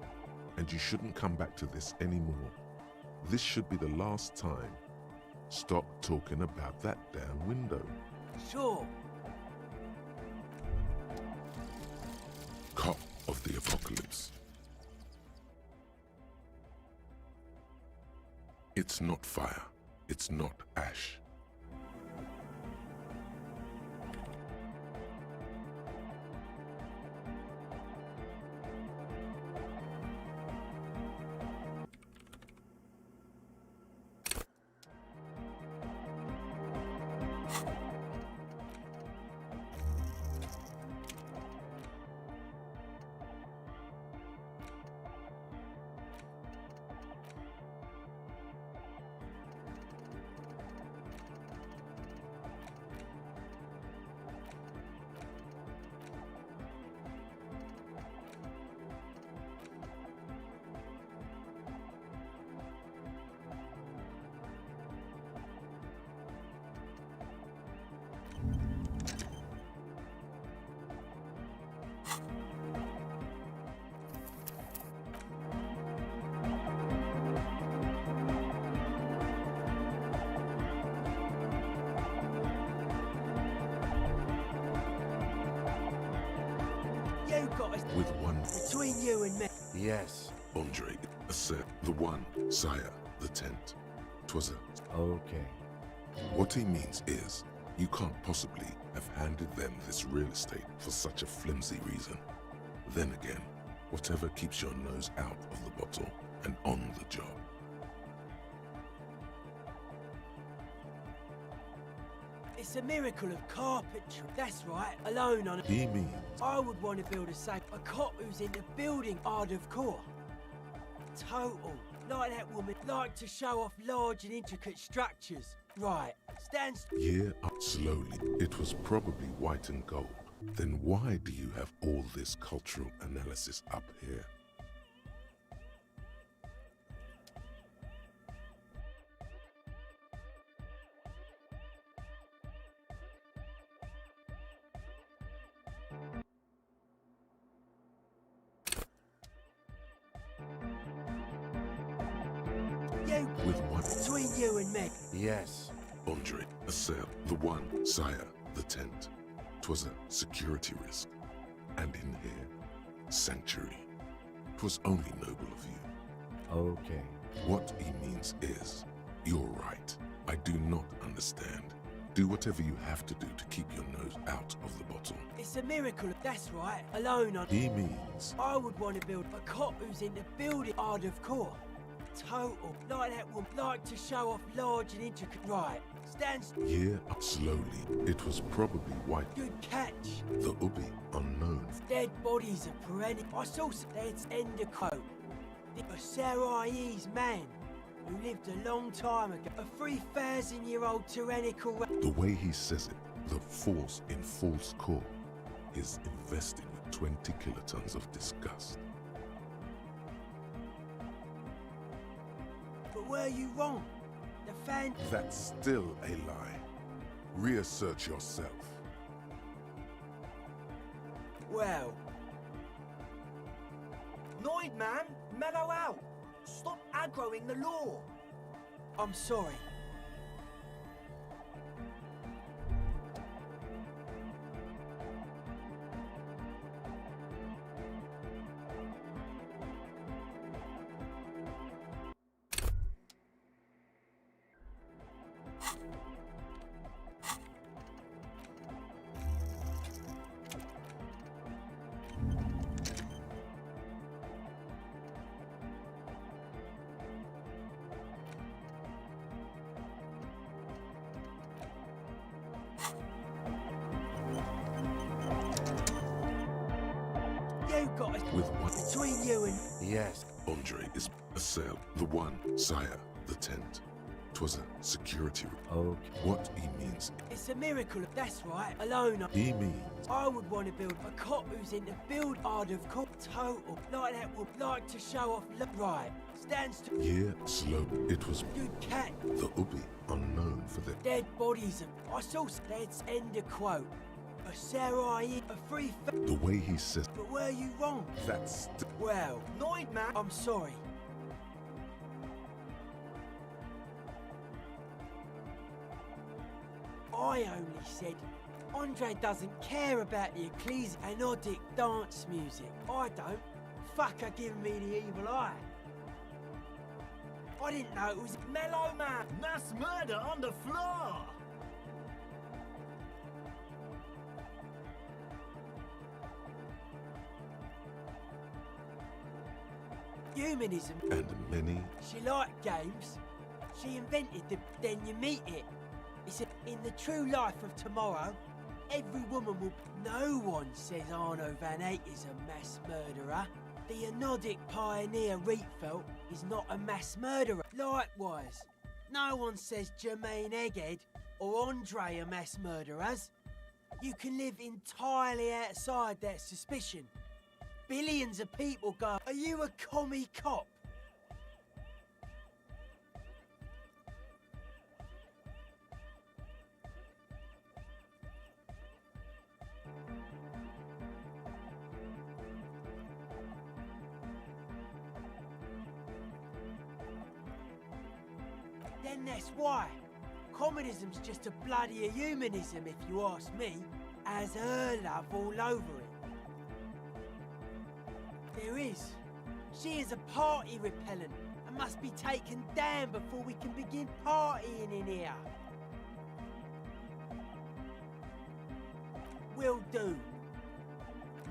[SPEAKER 1] And you shouldn't come back to this anymore. This should be the last time. Stop talking about that damn window.
[SPEAKER 3] Sure.
[SPEAKER 1] Cop of the apocalypse. It's not fire. It's not ash.
[SPEAKER 3] got us
[SPEAKER 1] with one
[SPEAKER 3] between you and me.
[SPEAKER 2] Yes.
[SPEAKER 1] Andre, said the one, sire, the tent. 'Twas a.
[SPEAKER 2] Okay.
[SPEAKER 1] What he means is, you can't possibly have handed them this real estate for such a flimsy reason. Then again, whatever keeps your nose out of the bottle and on the job.
[SPEAKER 3] It's a miracle of carpentry. That's right, alone on a...
[SPEAKER 1] He means
[SPEAKER 3] I would want to build a safe. A cop who's into building art of core. Total. Like that woman, like to show off large and intricate structures. Right, stands...
[SPEAKER 1] year up slowly. It was probably white and gold. Then why do you have all this cultural analysis up here?
[SPEAKER 3] You,
[SPEAKER 1] With one
[SPEAKER 3] between you and me.
[SPEAKER 2] Yes.
[SPEAKER 1] Andre, a sale, the one, sire, the tent. 'Twas a security risk. And in here, sanctuary. 'Twas only noble of you.
[SPEAKER 2] Okay.
[SPEAKER 1] What he means is, you're right. I do not understand. Do whatever you have to do to keep your nose out of the bottle.
[SPEAKER 3] It's a miracle. That's right, alone on...
[SPEAKER 1] He means
[SPEAKER 3] I would want to build a cop who's into building art of core. Total. Like that woman, like to show off large and intricate... Right, stands...
[SPEAKER 1] year up slowly. It was probably white.
[SPEAKER 3] Good catch.
[SPEAKER 1] The Ubi, unknown.
[SPEAKER 3] Dead bodies are perennial. I saw some dead end a quote. A Sarais man who lived a long time ago. A 3,000-year-old tyrannical...
[SPEAKER 1] The way he says it, the force in false core is investing with 20 kilotons of disgust.
[SPEAKER 3] But were you wrong? The fan...
[SPEAKER 1] That's still a lie. Reassert yourself.
[SPEAKER 3] Well,
[SPEAKER 6] Noid, man! Mellow out! Stop aggroing the law!
[SPEAKER 3] I'm sorry. You got us
[SPEAKER 1] With what?
[SPEAKER 3] between you and...
[SPEAKER 2] Yes.
[SPEAKER 1] Andre is a sale, the one, sire, the tent. 'Twas a security.
[SPEAKER 2] Okay.
[SPEAKER 1] What he means,
[SPEAKER 3] It's a miracle. That's right, alone on...
[SPEAKER 1] he means
[SPEAKER 3] I would want to build a cop who's into build art of core. Total. Like that would like to show off... Right, stands to...
[SPEAKER 1] year slow. It was
[SPEAKER 3] Good cat.
[SPEAKER 1] the Ubi, unknown for the...
[SPEAKER 3] Dead bodies of... I saw some dead end a quote. A Sarai, a 3,000...
[SPEAKER 1] The way he says,
[SPEAKER 3] But were you wrong?
[SPEAKER 1] that's
[SPEAKER 3] Well,
[SPEAKER 6] Noid, man!
[SPEAKER 3] I'm sorry. I only said Andre doesn't care about the ecclesiastic dance music. I don't. Fuck her giving me the evil eye. I didn't know it was...
[SPEAKER 6] Mellow, man!
[SPEAKER 10] Mass murder on the floor!
[SPEAKER 3] Humanism.
[SPEAKER 1] and many.
[SPEAKER 3] She liked games. She invented the then you meet it. It's in the true life of tomorrow, every woman will... No one says Arno van Eyck is a mass murderer. The anodic pioneer Rietveld is not a mass murderer. Likewise, no one says Jermaine Egghead or Andre are mass murderers. You can live entirely outside that suspicion. Billions of people go, are you a commie cop? Then that's why. Communism's just a bloodier humanism, if you ask me, has her love all over it. There is. She is a party repellent and must be taken down before we can begin partying in here. Will do.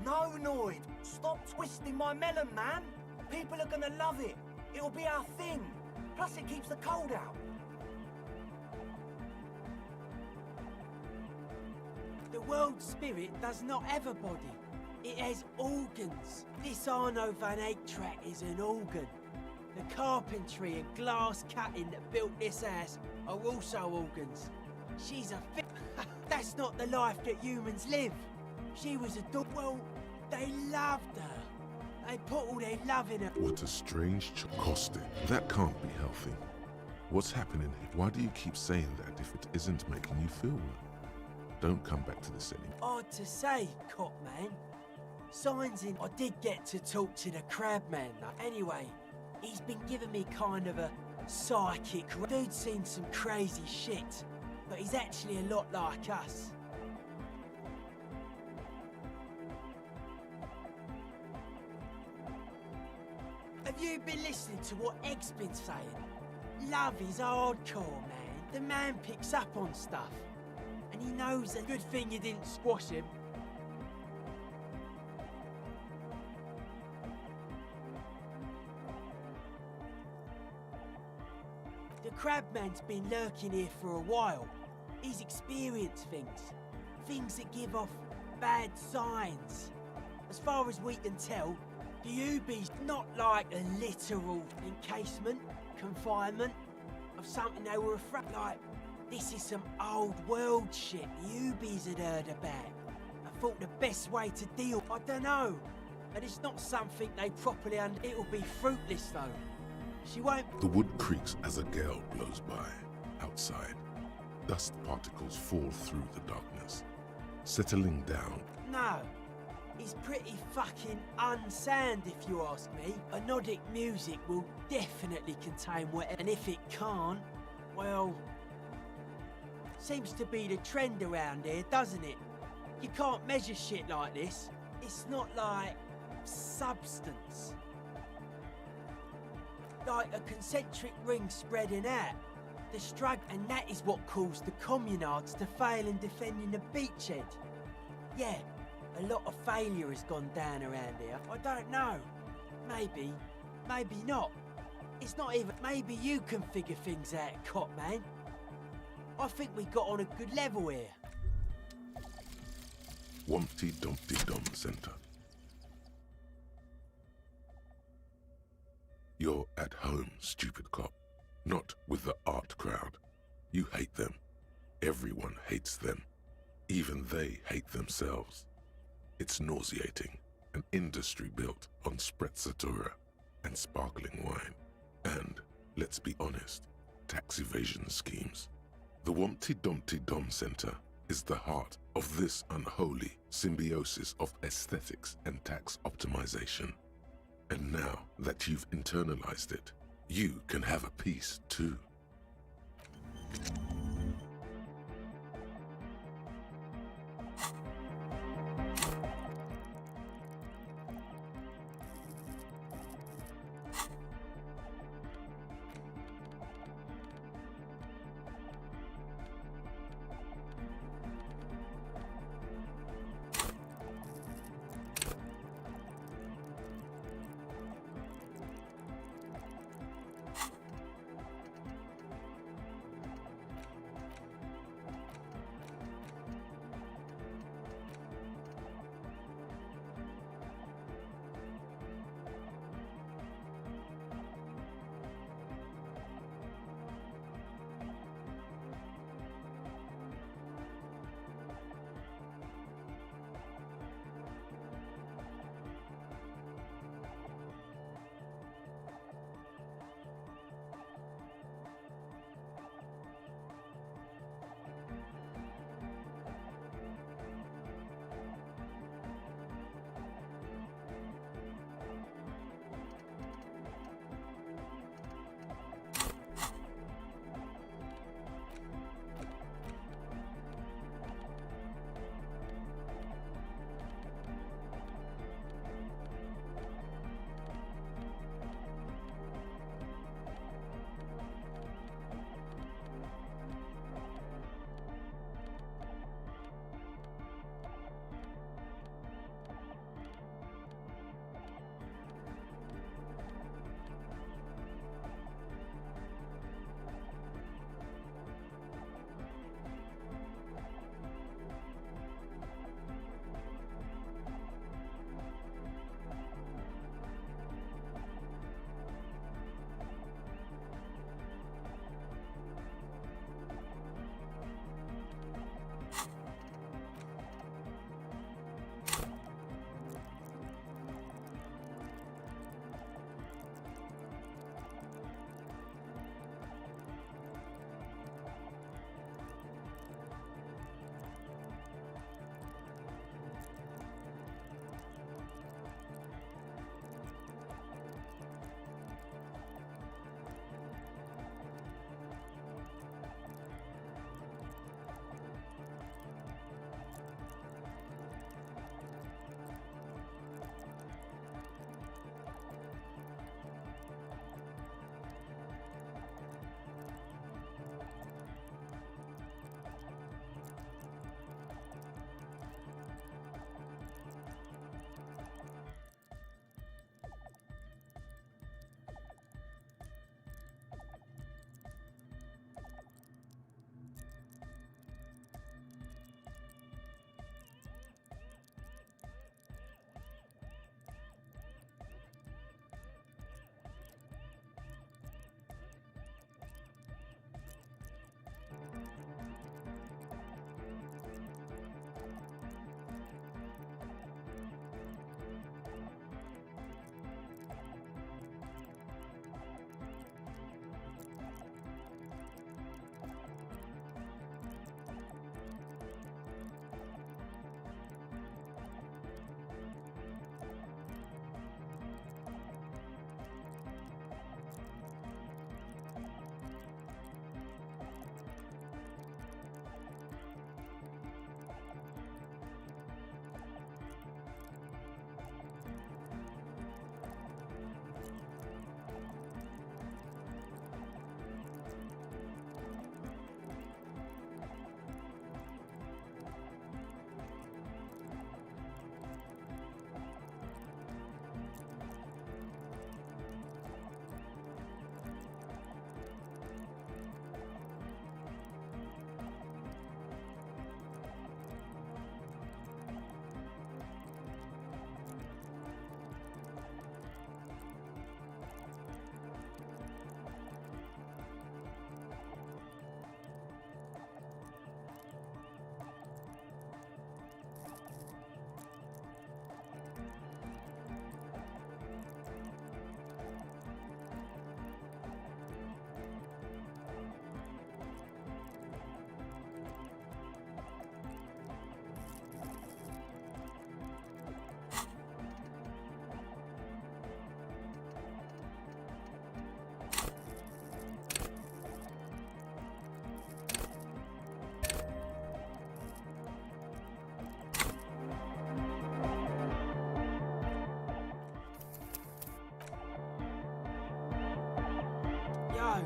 [SPEAKER 10] No, Noid. Stop twisting my melon, man. People are gonna love it. It'll be our thing. Plus, it keeps the cold out.
[SPEAKER 3] The world spirit does not have a body. It has organs. This Arno van Eyck track is an organ. The carpentry and glass cutting that built this house are also organs. She's a That's not the life that humans live. She was a dog. Well, they loved her. They put all their love in her.
[SPEAKER 1] What a strange caustic. That can't be healthy. What's happening here? Why do you keep saying that if it isn't making you feel well? Don't come back to this anymore.
[SPEAKER 3] Odd to say, cop man. Signs in. I did get to talk to the crab man though. Anyway, he's been giving me kind of a psychic. Dude's seen some crazy shit, but he's actually a lot like us. Have you been listening to what Egg's been saying? Love is hardcore, man. The man picks up on stuff. And he knows a good thing you didn't squash him. The crabman's been lurking here for a while. He's experienced things. Things that give off bad signs. As far as we can tell, the UB's not like a literal encasement, confinement of something they were afraid. Like, this is some old world shit the UB's had heard about. I thought the best way to deal, I don't know. And it's not something they properly it'll be fruitless though. She won't.
[SPEAKER 1] The wood creaks as a gale blows by. Outside, dust particles fall through the darkness, settling down.
[SPEAKER 3] No. It's pretty fucking unsound if you ask me. Anodic music will definitely contain whatever, and if it can't, well, seems to be the trend around here, doesn't it? You can't measure shit like this. It's not like substance. Like a concentric ring spreading out. The struggle, and that is what caused the communards to fail in defending the beachhead. Yeah. A lot of failure has gone down around here. I don't know. Maybe. Maybe not. It's not even... Maybe you can figure things out, cop man. I think we got on a good level here.
[SPEAKER 1] Wumpty Dumpty Dum Center. You're at home, stupid cop. Not with the art crowd. You hate them. Everyone hates them. Even they hate themselves. It's nauseating. An industry built on sprezzatura and sparkling wine. And, let's be honest, tax evasion schemes. The Wumpty Dumpty Dum Center is the heart of this unholy symbiosis of aesthetics and tax optimization. And now that you've internalized it, you can have a piece too.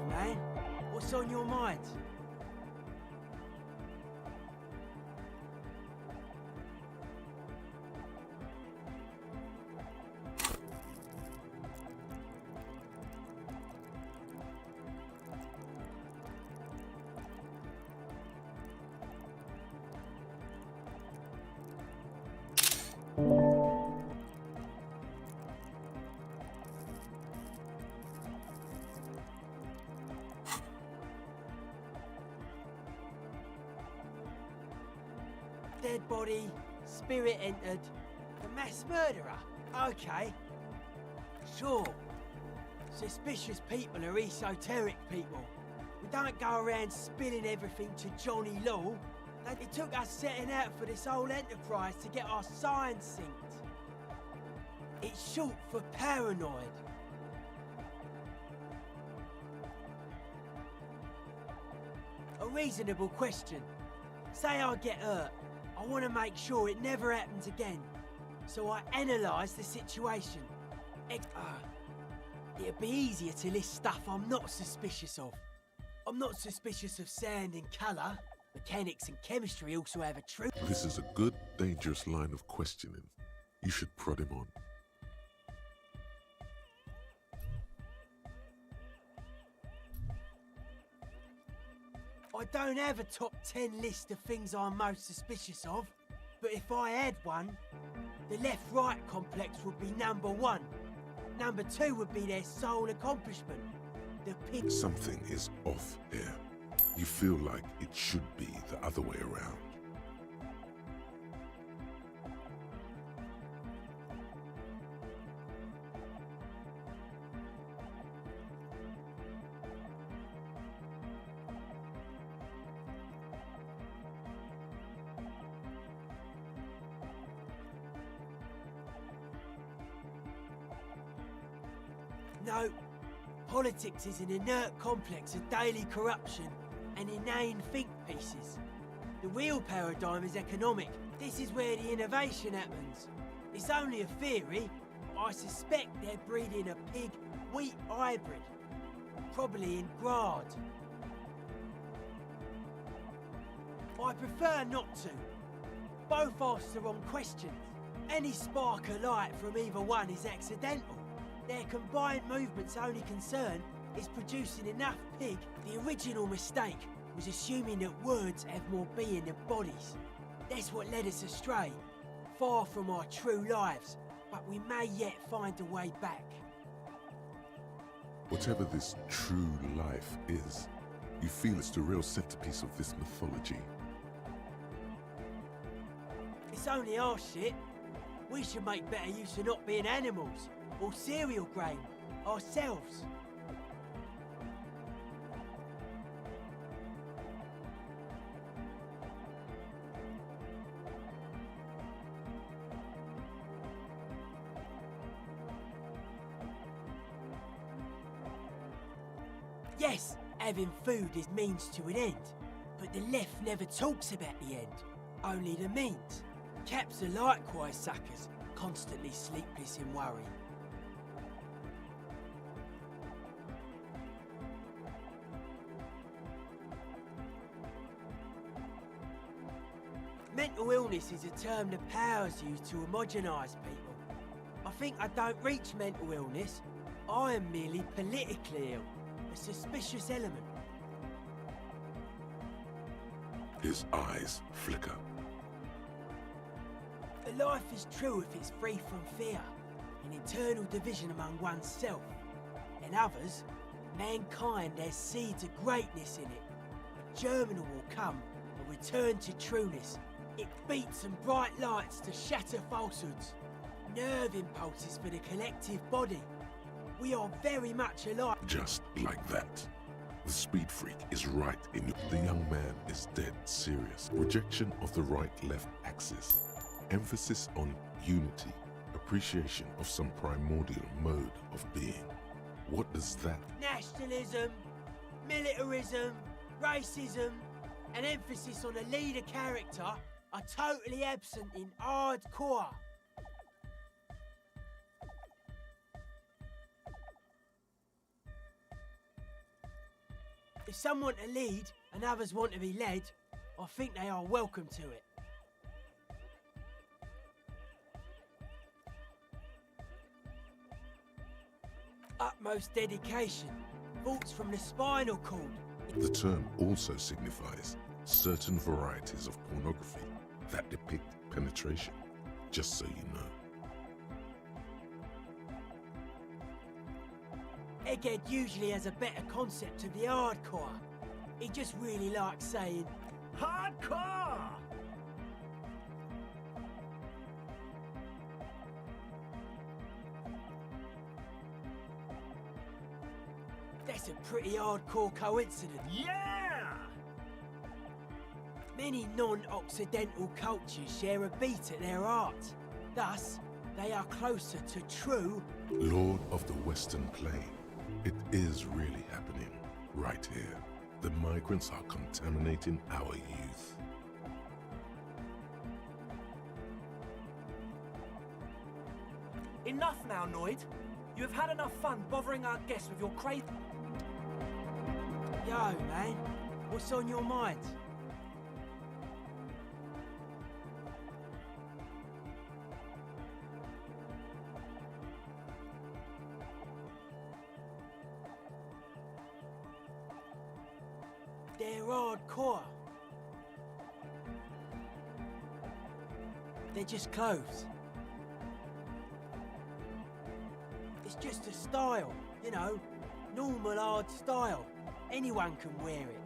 [SPEAKER 3] man. What's on your mind? Dead body, spirit entered. The mass murderer? Okay. Sure. Suspicious people are esoteric people. We don't go around spilling everything to Johnny Law. It took us setting out for this whole enterprise to get our signs synced. It's short for paranoid. A reasonable question. Say I get hurt. I want to make sure it never happens again. So I analyse the situation. It'd be easier to list stuff I'm not suspicious of. I'm not suspicious of sound and colour. Mechanics and chemistry also have a truth.
[SPEAKER 1] This is a good, dangerous line of questioning. You should prod him on.
[SPEAKER 3] I don't have a top 10 list of things I'm most suspicious of, but if I had one, the left-right complex would be number 1. Number 2 would be their sole accomplishment. The pig.
[SPEAKER 1] Something is off here. You feel like it should be the other way around.
[SPEAKER 3] No, politics is an inert complex of daily corruption and inane think pieces. The real paradigm is economic. This is where the innovation happens. It's only a theory, but I suspect they're breeding a pig-wheat hybrid. Probably in Grad. I prefer not to. Both ask the wrong questions. Any spark of light from either one is accidental. Their combined movement's only concern is producing enough pig. The original mistake was assuming that words have more being than bodies. That's what led us astray, far from our true lives, but we may yet find a way back.
[SPEAKER 1] Whatever this true life is, you feel it's the real centerpiece of this mythology.
[SPEAKER 3] It's only our shit. We should make better use of not being animals or cereal grain ourselves. Yes, having food is means to an end, but the left never talks about the end, only the means. Caps are likewise suckers, constantly sleepless in worry. Mental illness is a term the powers use to homogenise people. I think I don't reach mental illness. I am merely politically ill, a suspicious element.
[SPEAKER 1] His eyes flicker.
[SPEAKER 3] A life is true if it's free from fear, an internal division among oneself. In others, mankind has seeds of greatness in it. A germinal will come, a return to trueness. It beats and bright lights to shatter falsehoods. Nerve impulses for the collective body. We are very much alike.
[SPEAKER 1] Just like that. The speed freak is right in you. The young man is dead serious. Rejection of the right-left axis. Emphasis on unity. Appreciation of some primordial mode of being. What does that?
[SPEAKER 3] Nationalism, militarism, racism, an emphasis on a leader character are totally absent in hardcore. If some want to lead and others want to be led, I think they are welcome to it. Utmost dedication, thoughts from the spinal cord.
[SPEAKER 1] The term also signifies certain varieties of pornography that depict penetration, just so you know.
[SPEAKER 3] Egghead usually has a better concept of the hardcore. He just really likes saying,
[SPEAKER 10] Hardcore!
[SPEAKER 3] that's a pretty hardcore coincidence.
[SPEAKER 10] Yeah!
[SPEAKER 3] Many non-Occidental cultures share a beat at their art. Thus, they are closer to true.
[SPEAKER 1] Lord of the Western Plain, it is really happening right here. The migrants are contaminating our youth.
[SPEAKER 10] Enough now, Noid. You have had enough fun bothering our guests with your crazy...
[SPEAKER 3] Yo, man, what's on your mind? They're hardcore. They're just clothes. It's just a style, you know, normal hard style. Anyone can wear it.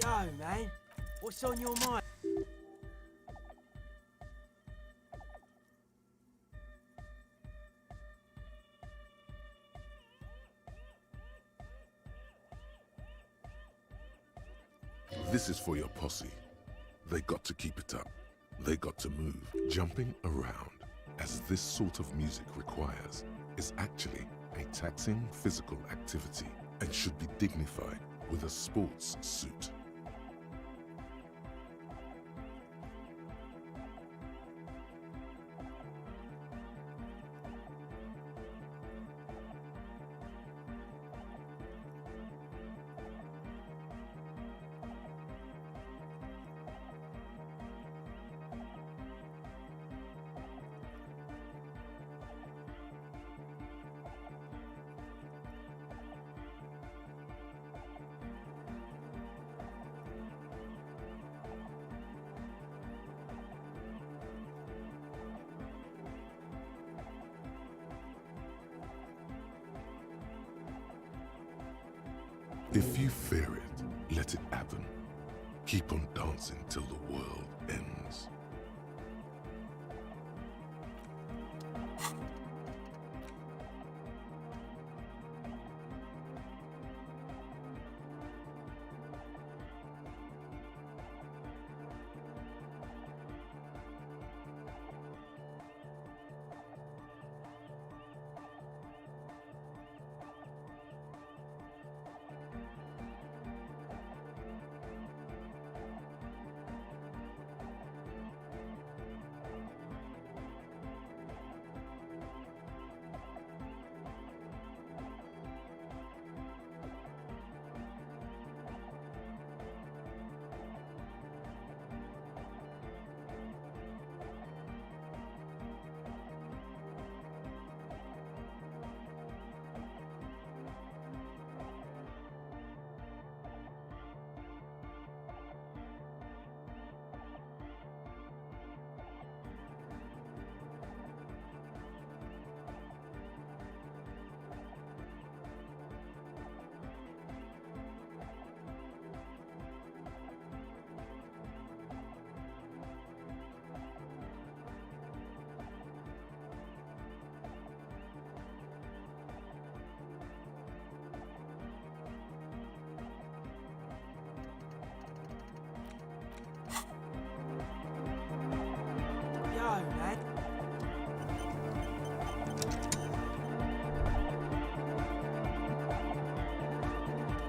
[SPEAKER 3] Yo, man, what's on your mind?
[SPEAKER 1] This is for your posse. They got to keep it up. They got to move. Jumping around, as this sort of music requires, is actually a taxing physical activity and should be dignified with a sports suit. If you fear it, let it happen. Keep on dancing till the world ends.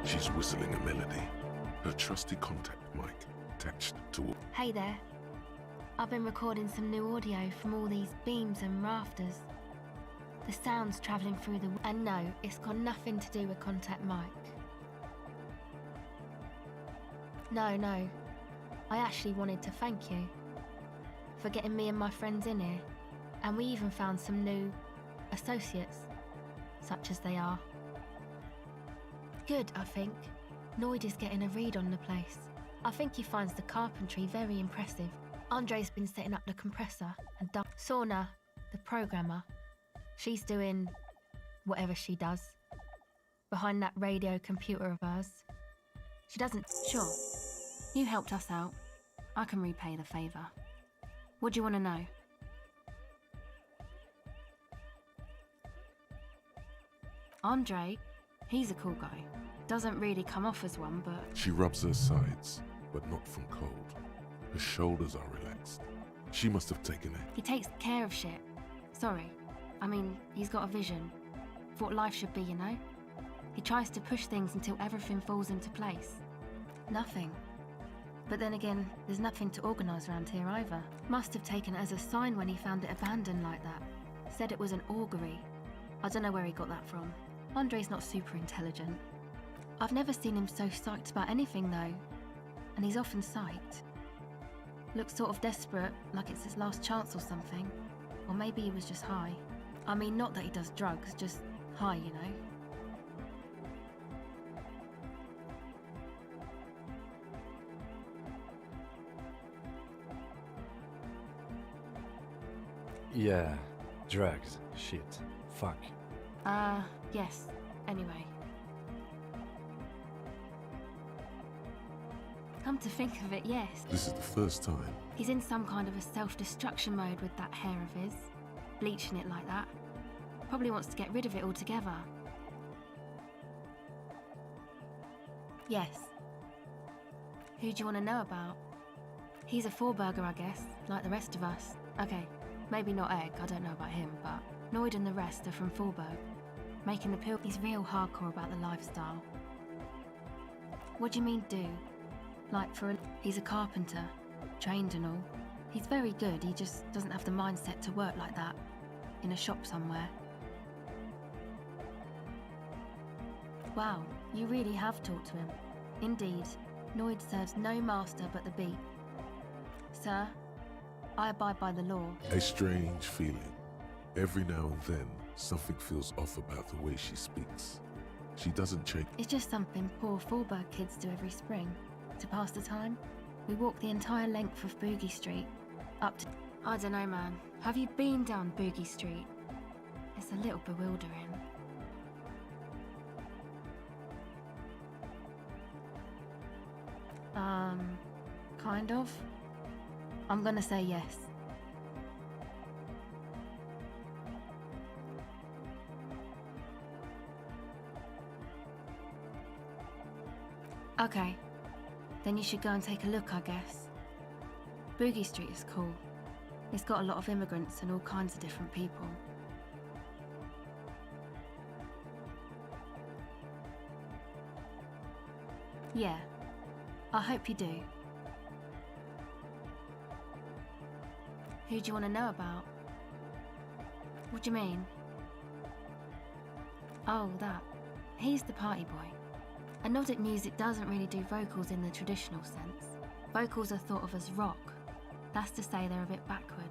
[SPEAKER 1] She's whistling a melody. Her trusty contact mic attached to...
[SPEAKER 9] Hey there. I've been recording some new audio from all these beams and rafters. The sound's travelling through the... And no, it's got nothing to do with contact mic. No. I actually wanted to thank you for getting me and my friends in here. And we even found some new associates, such as they are. Good, I think. Noid is getting a read on the place. I think he finds the carpentry very impressive. Andre's been setting up the compressor and Sauna, the programmer. She's doing whatever she does behind that radio computer of hers. She doesn't... Sure. You helped us out. I can repay the favour. What do you want to know? Andre, he's a cool guy. Doesn't really come off as one, but...
[SPEAKER 1] She rubs her sides, but not from cold. Her shoulders are relaxed. She must have taken it.
[SPEAKER 9] He takes care of shit. Sorry. I mean, he's got a vision. For what life should be, you know? He tries to push things until everything falls into place. Nothing. But then again, there's nothing to organise around here either. Must have taken it as a sign when he found it abandoned like that. Said it was an augury. I don't know where he got that from. Andre's not super intelligent. I've never seen him so psyched about anything though. And he's often psyched. Looks sort of desperate, like it's his last chance or something. Or maybe he was just high. I mean, not that he does drugs, just high, you know?
[SPEAKER 2] Yeah, drugs, shit, fuck.
[SPEAKER 9] Yes. Anyway. Come to think of it, yes.
[SPEAKER 1] This is the first time.
[SPEAKER 9] He's in some kind of a self-destruction mode with that hair of his. Bleaching it like that. Probably wants to get rid of it altogether. Yes. Who do you want to know about? He's a four-burger, I guess, like the rest of us. Okay, maybe not Egg, I don't know about him, but Noid and the rest are from Forberg. Making the pill. He's real hardcore about the lifestyle. What do you mean, do? Like for he's a carpenter, trained and all. He's very good, he just doesn't have the mindset to work like that. In a shop somewhere. Wow, you really have talked to him. Indeed, Noid serves no master but the beat. Sir, I abide by the law.
[SPEAKER 1] A strange feeling. Every now and then, something feels off about the way she speaks. She doesn't change.
[SPEAKER 9] It's just something poor Forberg kids do every spring. To pass the time, we walk the entire length of Boogie Street, up to... I don't know, man. Have you been down Boogie Street? It's a little bewildering. Kind of. I'm gonna say yes. Okay. Then you should go and take a look, I guess. Boogie Street is cool. It's got a lot of immigrants and all kinds of different people. Yeah. I hope you do. Who do you want to know about? What do you mean? Oh, that. He's the party boy. And Nordic music doesn't really do vocals in the traditional sense. Vocals are thought of as rock. That's to say they're a bit backward.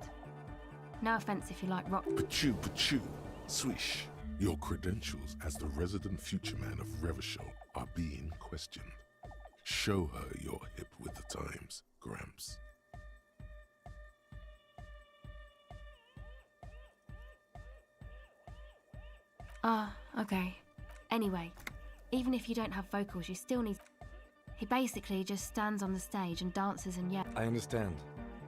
[SPEAKER 9] No offence if you like rock.
[SPEAKER 1] Pachoo, swish. Your credentials as the resident future man of Revachol are being questioned. Show her you're hip with the times, Gramps.
[SPEAKER 9] Okay. Anyway, even if you don't have vocals, you still need... He basically just stands on the stage and dances and yells.
[SPEAKER 2] I understand.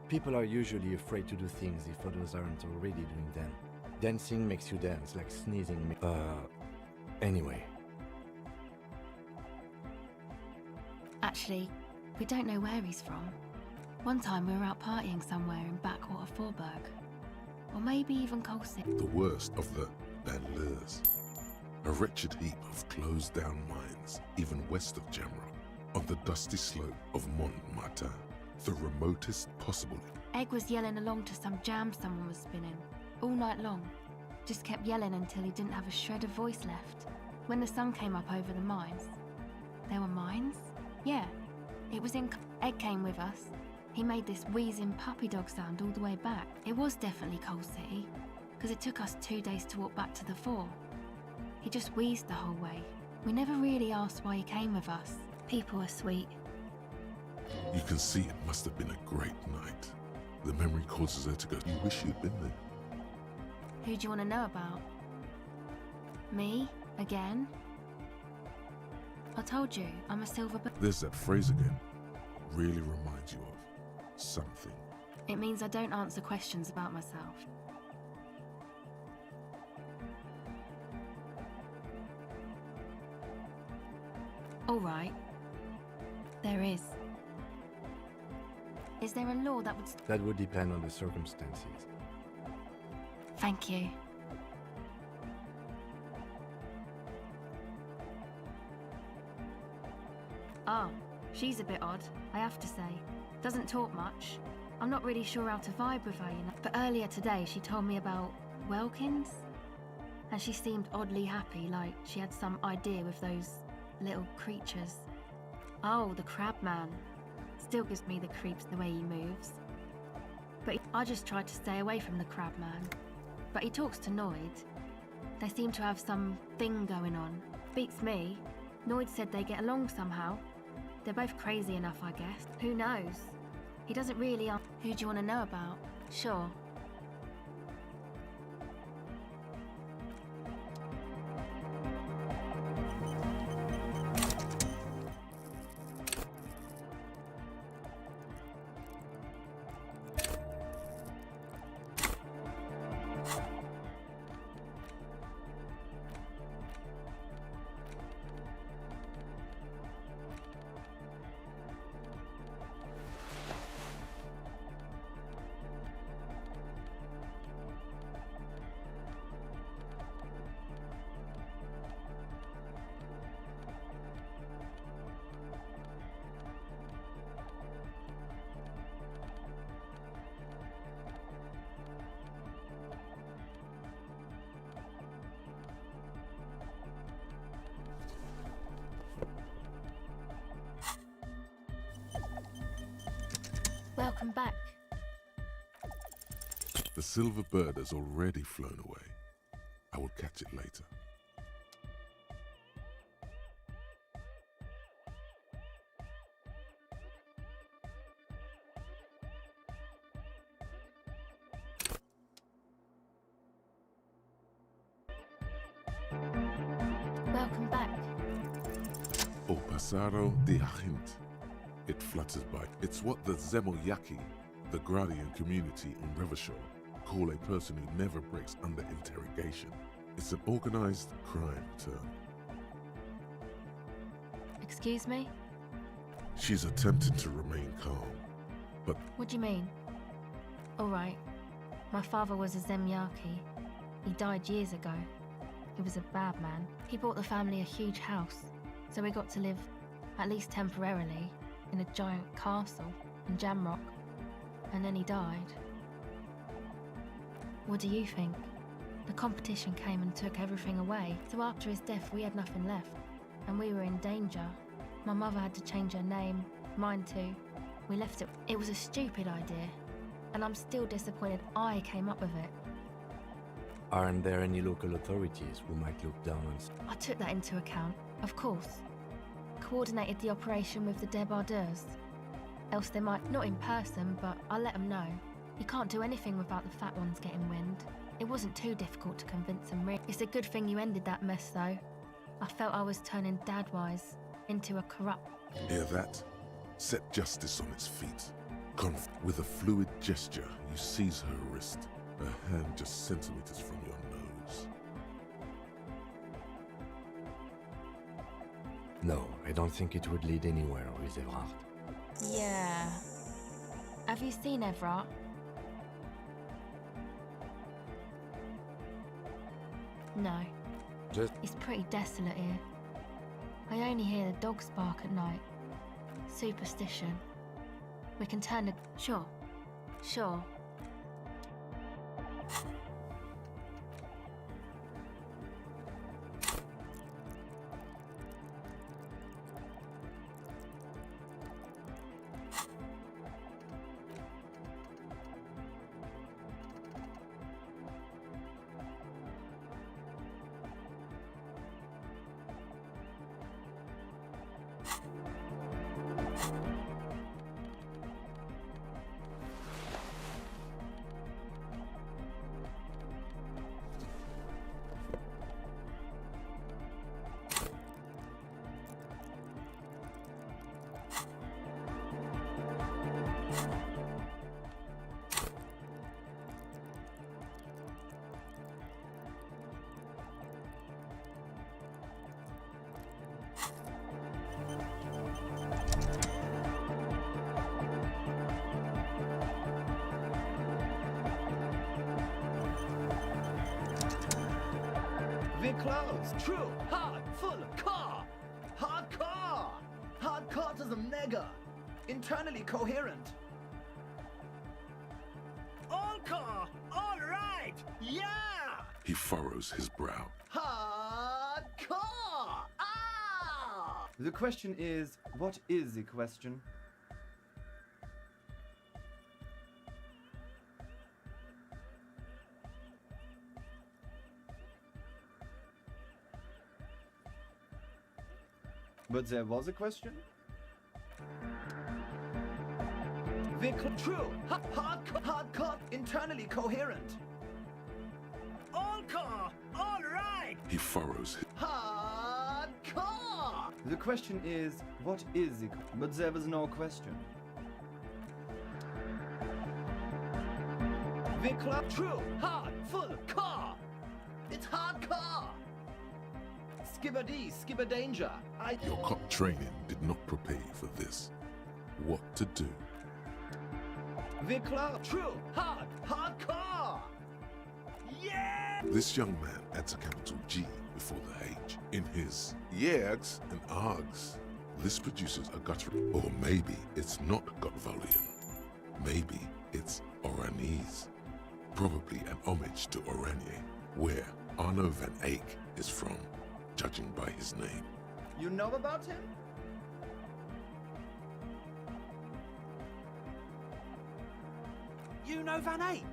[SPEAKER 2] People are usually afraid to do things if others aren't already doing them. Dancing makes you dance, like sneezing anyway.
[SPEAKER 9] Actually, we don't know where he's from. One time we were out partying somewhere in backwater Forberg. Or maybe even Colsing.
[SPEAKER 1] The worst of the bandlers. A wretched heap of closed-down mines, even west of Jamrock, on the dusty slope of Mont Martin, the remotest possible.
[SPEAKER 9] Egg was yelling along to some jam someone was spinning, all night long. Just kept yelling until he didn't have a shred of voice left. When the sun came up over the mines. There were mines? Yeah. It was in... Egg came with us. He made this wheezing puppy dog sound all the way back. It was definitely Coal City, because it took us 2 days to walk back to the fort. He just wheezed the whole way. We never really asked why he came with us. People are sweet.
[SPEAKER 1] You can see it must have been a great night. The memory causes her to go, you wish you'd been there.
[SPEAKER 9] Who do you want to know about? Me? Again? I told you, I'm a silver bird.
[SPEAKER 1] There's that phrase again. Really reminds you of something.
[SPEAKER 9] It means I don't answer questions about myself. All right. There is. Is there a law that would...
[SPEAKER 2] That would depend on the circumstances.
[SPEAKER 9] Thank you. Ah, she's a bit odd, I have to say. Doesn't talk much. I'm not really sure how to vibe with her, you know. But earlier today she told me about Welkins. And she seemed oddly happy, like she had some idea with those little creatures. Oh, the crab man. Still gives me the creeps the way he moves. But I just tried to stay away from the crab man. But he talks to Noid. They seem to have some thing going on. Beats me. Noid said they get along somehow. They're both crazy enough, I guess. Who knows? He doesn't really... Who do you want to know about? Sure. Welcome back.
[SPEAKER 1] The silver bird has already flown away. I will catch it later.
[SPEAKER 9] Welcome back.
[SPEAKER 1] O Pasaro de Agint. It flutters by. It's what the Zemoyaki, the Gradian community in Revachol, call a person who never breaks under interrogation. It's an organized crime term.
[SPEAKER 9] Excuse me?
[SPEAKER 1] She's attempting to remain calm, but...
[SPEAKER 9] What do you mean? All right. My father was a Zemyaki. He died years ago. He was a bad man. He bought the family a huge house, so we got to live, at least temporarily, in a giant castle in Jamrock. And then he died. What do you think? The competition came and took everything away, so after his death we had nothing left, and we were in danger. My mother had to change her name, mine too. We left it. It was a stupid idea, and I'm still disappointed I came up with it.
[SPEAKER 2] Aren't there any local authorities who might look down on...
[SPEAKER 9] I took that into account, of course. Coordinated the operation with the débardeurs. Else they might, not in person, but I'll let them know. You can't do anything without the fat ones getting wind. It wasn't too difficult to convince them, really. It's a good thing you ended that mess, though. I felt I was turning Dadwise into a corrupt...
[SPEAKER 1] Hear that? Set justice on its feet. With a fluid gesture, you seize her wrist, her hand just centimeters from your nose.
[SPEAKER 2] No, I don't think it would lead anywhere with Evrard.
[SPEAKER 7] Yeah.
[SPEAKER 9] Have you seen Evrard? No.
[SPEAKER 2] Just
[SPEAKER 9] It's pretty desolate here. I only hear the dogs bark at night. Superstition. We can turn the... Sure. Sure.
[SPEAKER 6] We're closed. True. Hard. Full. Car. Hardcore. Hardcore to the mega. Internally coherent. All car. All right. Yeah.
[SPEAKER 1] He furrows his brow.
[SPEAKER 6] Hardcore. Ah. The question is, what is the question? But there was a question? True. Hardcore. Internally coherent. All car. All right.
[SPEAKER 1] He furrows his...
[SPEAKER 6] Hardcore. The question is, what is the... But there was no question. True. Hard. Full. Car. It's hardcore. Skibber-dee, skibber danger.
[SPEAKER 1] Your cop training did not prepare you for this. What to do?
[SPEAKER 6] True. Hard. Hardcore. Yeah!
[SPEAKER 1] This young man adds a capital G before the H in his yegs and args. This produces a gutter, or maybe it's not gut volume. Maybe it's Oranese. Probably an homage to Oranje, where Arno van Eyck is from, judging by his name.
[SPEAKER 6] You know about him?
[SPEAKER 3] You know Van Eyck?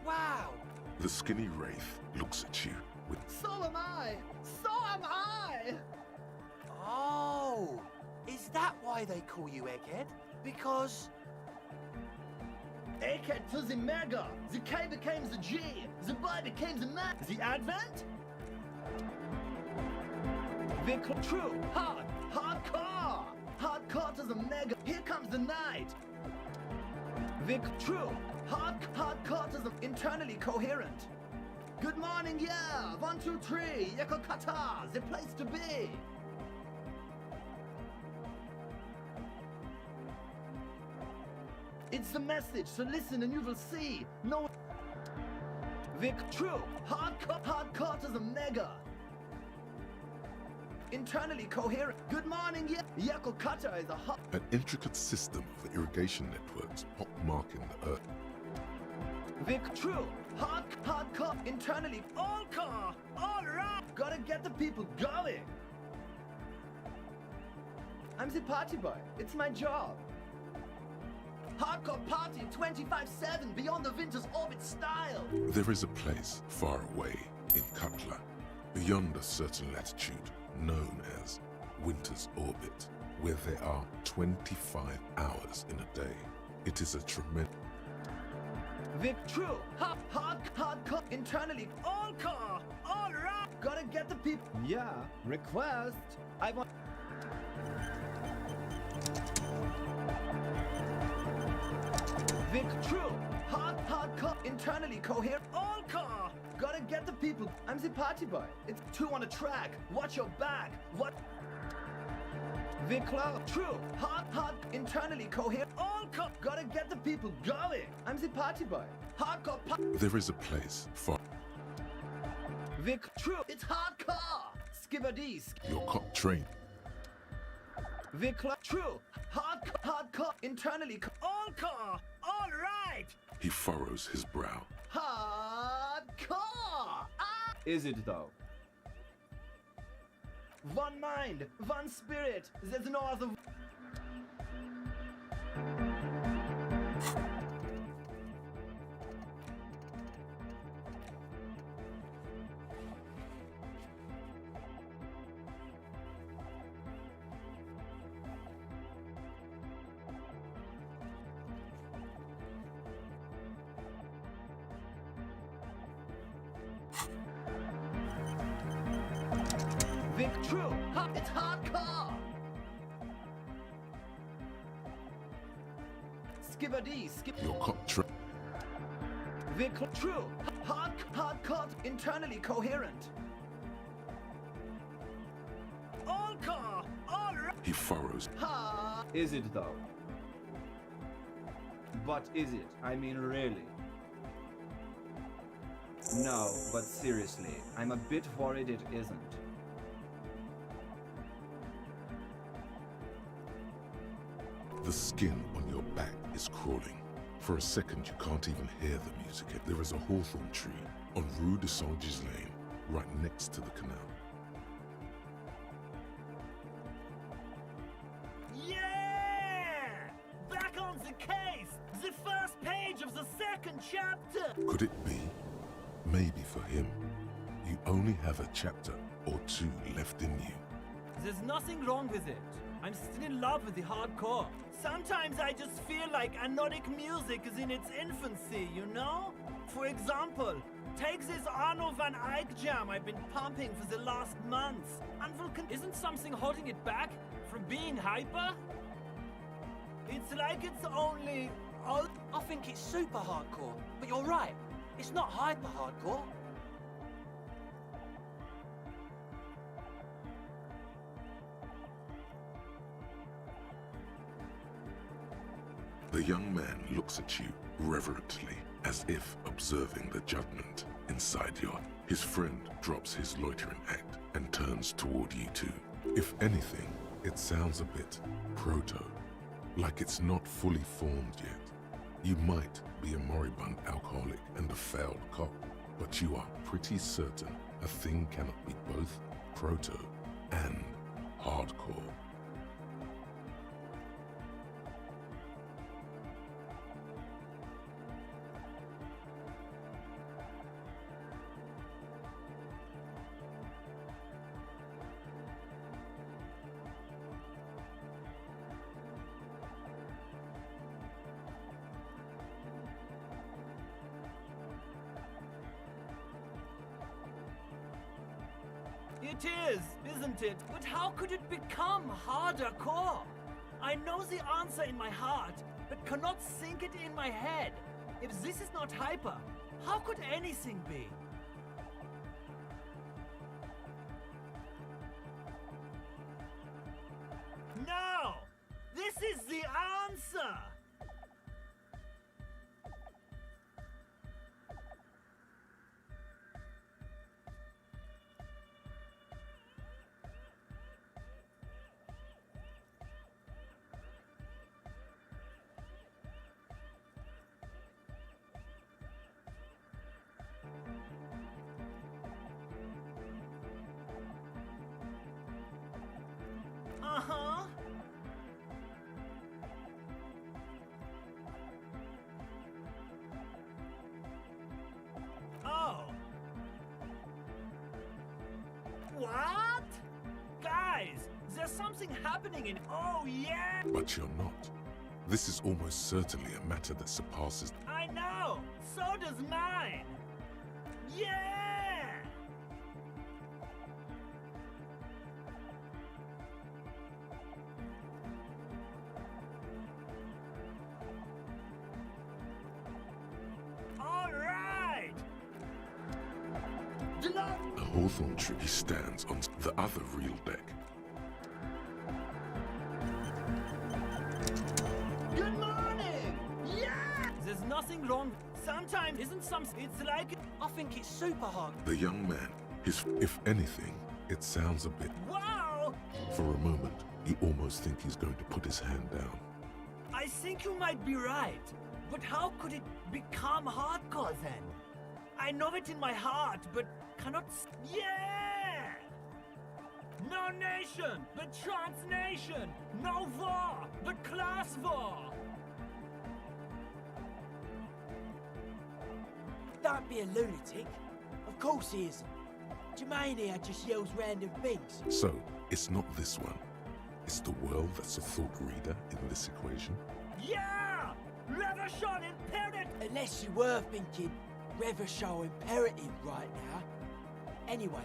[SPEAKER 3] Wow.
[SPEAKER 1] The skinny wraith looks at you with...
[SPEAKER 6] So am I! So am I!
[SPEAKER 3] Oh, is that why they call you Egghead? Because...
[SPEAKER 6] Egghead to the mega! The K became the G! The boy became the man! The advent? True! Hard! Hardcore! Hardcore to the mega! Here comes the night! True! Hardcore to the internally coherent! Good morning, yeah! 1, 2, 3! Yakokata! The place to be! It's the message, so listen and you will see. No. True. Hardcore to the mega. Internally coherent. Good morning, yeah. Yakokata is a hot.
[SPEAKER 1] An intricate system of irrigation networks pockmarking the earth.
[SPEAKER 6] True. Hardcore. Internally. All car. All right. Gotta get the people going. I'm the party boy. It's my job. Hardcore party 25/7 beyond the winter's orbit style.
[SPEAKER 1] There is a place far away in Cutler, beyond a certain latitude, known as Winter's Orbit, where there are 25 hours in a day. It is a tremendous...
[SPEAKER 6] True. Hardcore. Internally. All car. All right. Gotta get the people. Yeah. Request. I want... True. Hardcore. Internally coherent. All car. Gotta get the people. I'm the party boy. It's 2 on a track. Watch your back. What? True. Hard. Internally coherent. All car. Gotta get the people going. I'm the party boy. Hardcore.
[SPEAKER 1] There is a place for
[SPEAKER 6] Vic, true. It's hardcore. Skibadee.
[SPEAKER 1] your cop train.
[SPEAKER 6] Vic, true. Hardcore. Internally.
[SPEAKER 10] All car. All right.
[SPEAKER 1] He furrows his brow.
[SPEAKER 6] Hardcore. Is it though? One mind, one spirit. There's no other. Vic, true. It's hardcore. Skibadee.
[SPEAKER 1] Your cop train.
[SPEAKER 6] Vic, true. Hardcore. Internally coherent.
[SPEAKER 10] All car. All right.
[SPEAKER 1] He furrows.
[SPEAKER 6] Is it though? But is it? I mean, really? No, but seriously, I'm a bit worried it isn't.
[SPEAKER 1] The skin on your back is crawling. For a second, you can't even hear the music. There is a hawthorn tree on Rue de Saint-Gislain, right next to the canal.
[SPEAKER 10] Yeah! Back on the case. The first page of the second chapter.
[SPEAKER 1] Could it be? Maybe for him, you only have a chapter or two left in you.
[SPEAKER 10] There's nothing wrong with it. I'm still in love with the hardcore. Sometimes I just feel like anodic music is in its infancy, you know? For example, take this Arno van Eyck jam I've been pumping for the last months. Isn't something holding it back from being hyper? It's like it's only...
[SPEAKER 3] I think it's super hardcore, but you're right. It's not hyper hardcore.
[SPEAKER 1] The young man looks at you reverently, as if observing the judgment inside your... His friend drops his loitering act and turns toward you two. If anything, it sounds a bit proto, like it's not fully formed yet. You might be a moribund alcoholic and a failed cop, but you are pretty certain a thing cannot be both proto and hardcore.
[SPEAKER 10] It is, isn't it? But how could it become harder core? I know the answer in my heart, but cannot think it in my head. If this is not hyper, how could anything be? No! This is the answer! Uh-huh. Oh. What? Guys, there's something happening in... Oh, yeah!
[SPEAKER 1] But you're not. This is almost certainly a matter that surpasses...
[SPEAKER 10] I know! So does mine! Yeah! All right!
[SPEAKER 1] A hawthorn tree stands on the other real deck.
[SPEAKER 10] Good morning! Yeah! There's nothing wrong. Sometimes isn't some. It's like
[SPEAKER 6] I think it's super hard.
[SPEAKER 1] The young man, if anything, it sounds a bit.
[SPEAKER 10] wow.
[SPEAKER 1] For a moment, you almost think he's going to put his hand down.
[SPEAKER 10] I think you might be right, but how could it become hardcore then? I know it in my heart, but cannot. Yeah. No nation, but transnation. No war, but class war.
[SPEAKER 3] Don't be a lunatic. Of course he isn't. Jermaine here just yells random things.
[SPEAKER 1] So, it's not this one. It's the world that's a thought reader in this equation.
[SPEAKER 10] Yeah! Revolution imperative!
[SPEAKER 3] Unless you were thinking Revolution imperative right now. Anyway,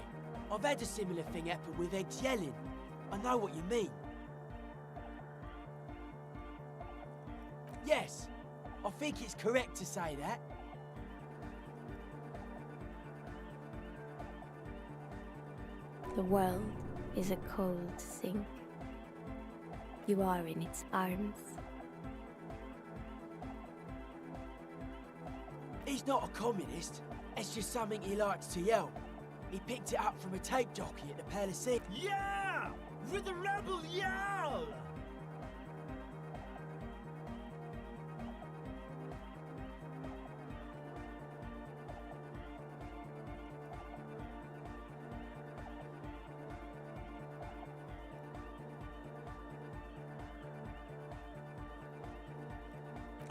[SPEAKER 3] I've had a similar thing happen with eggs yelling. I know what you mean. Yes, I think it's correct to say that.
[SPEAKER 11] The world is a cold sink. You are in its arms.
[SPEAKER 3] He's not a communist. It's just something he likes to yell. He picked it up from a tape jockey at the Palisade.
[SPEAKER 10] Yeah! With a rebel yell!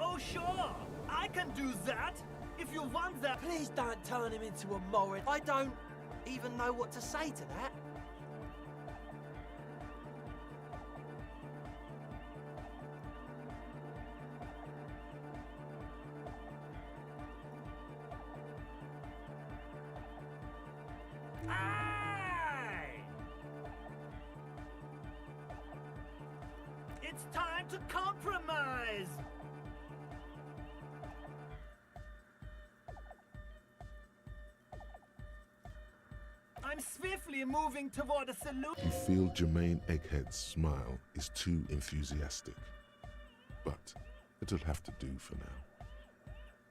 [SPEAKER 10] Oh sure, I can do that! If you want that!
[SPEAKER 3] Please don't turn him into a moron.
[SPEAKER 6] I don't even know what to say to that.
[SPEAKER 10] Aye! It's time to compromise! I'm swiftly moving toward a solution.
[SPEAKER 1] You feel Jermaine Egghead's smile is too enthusiastic. But it'll have to do for now.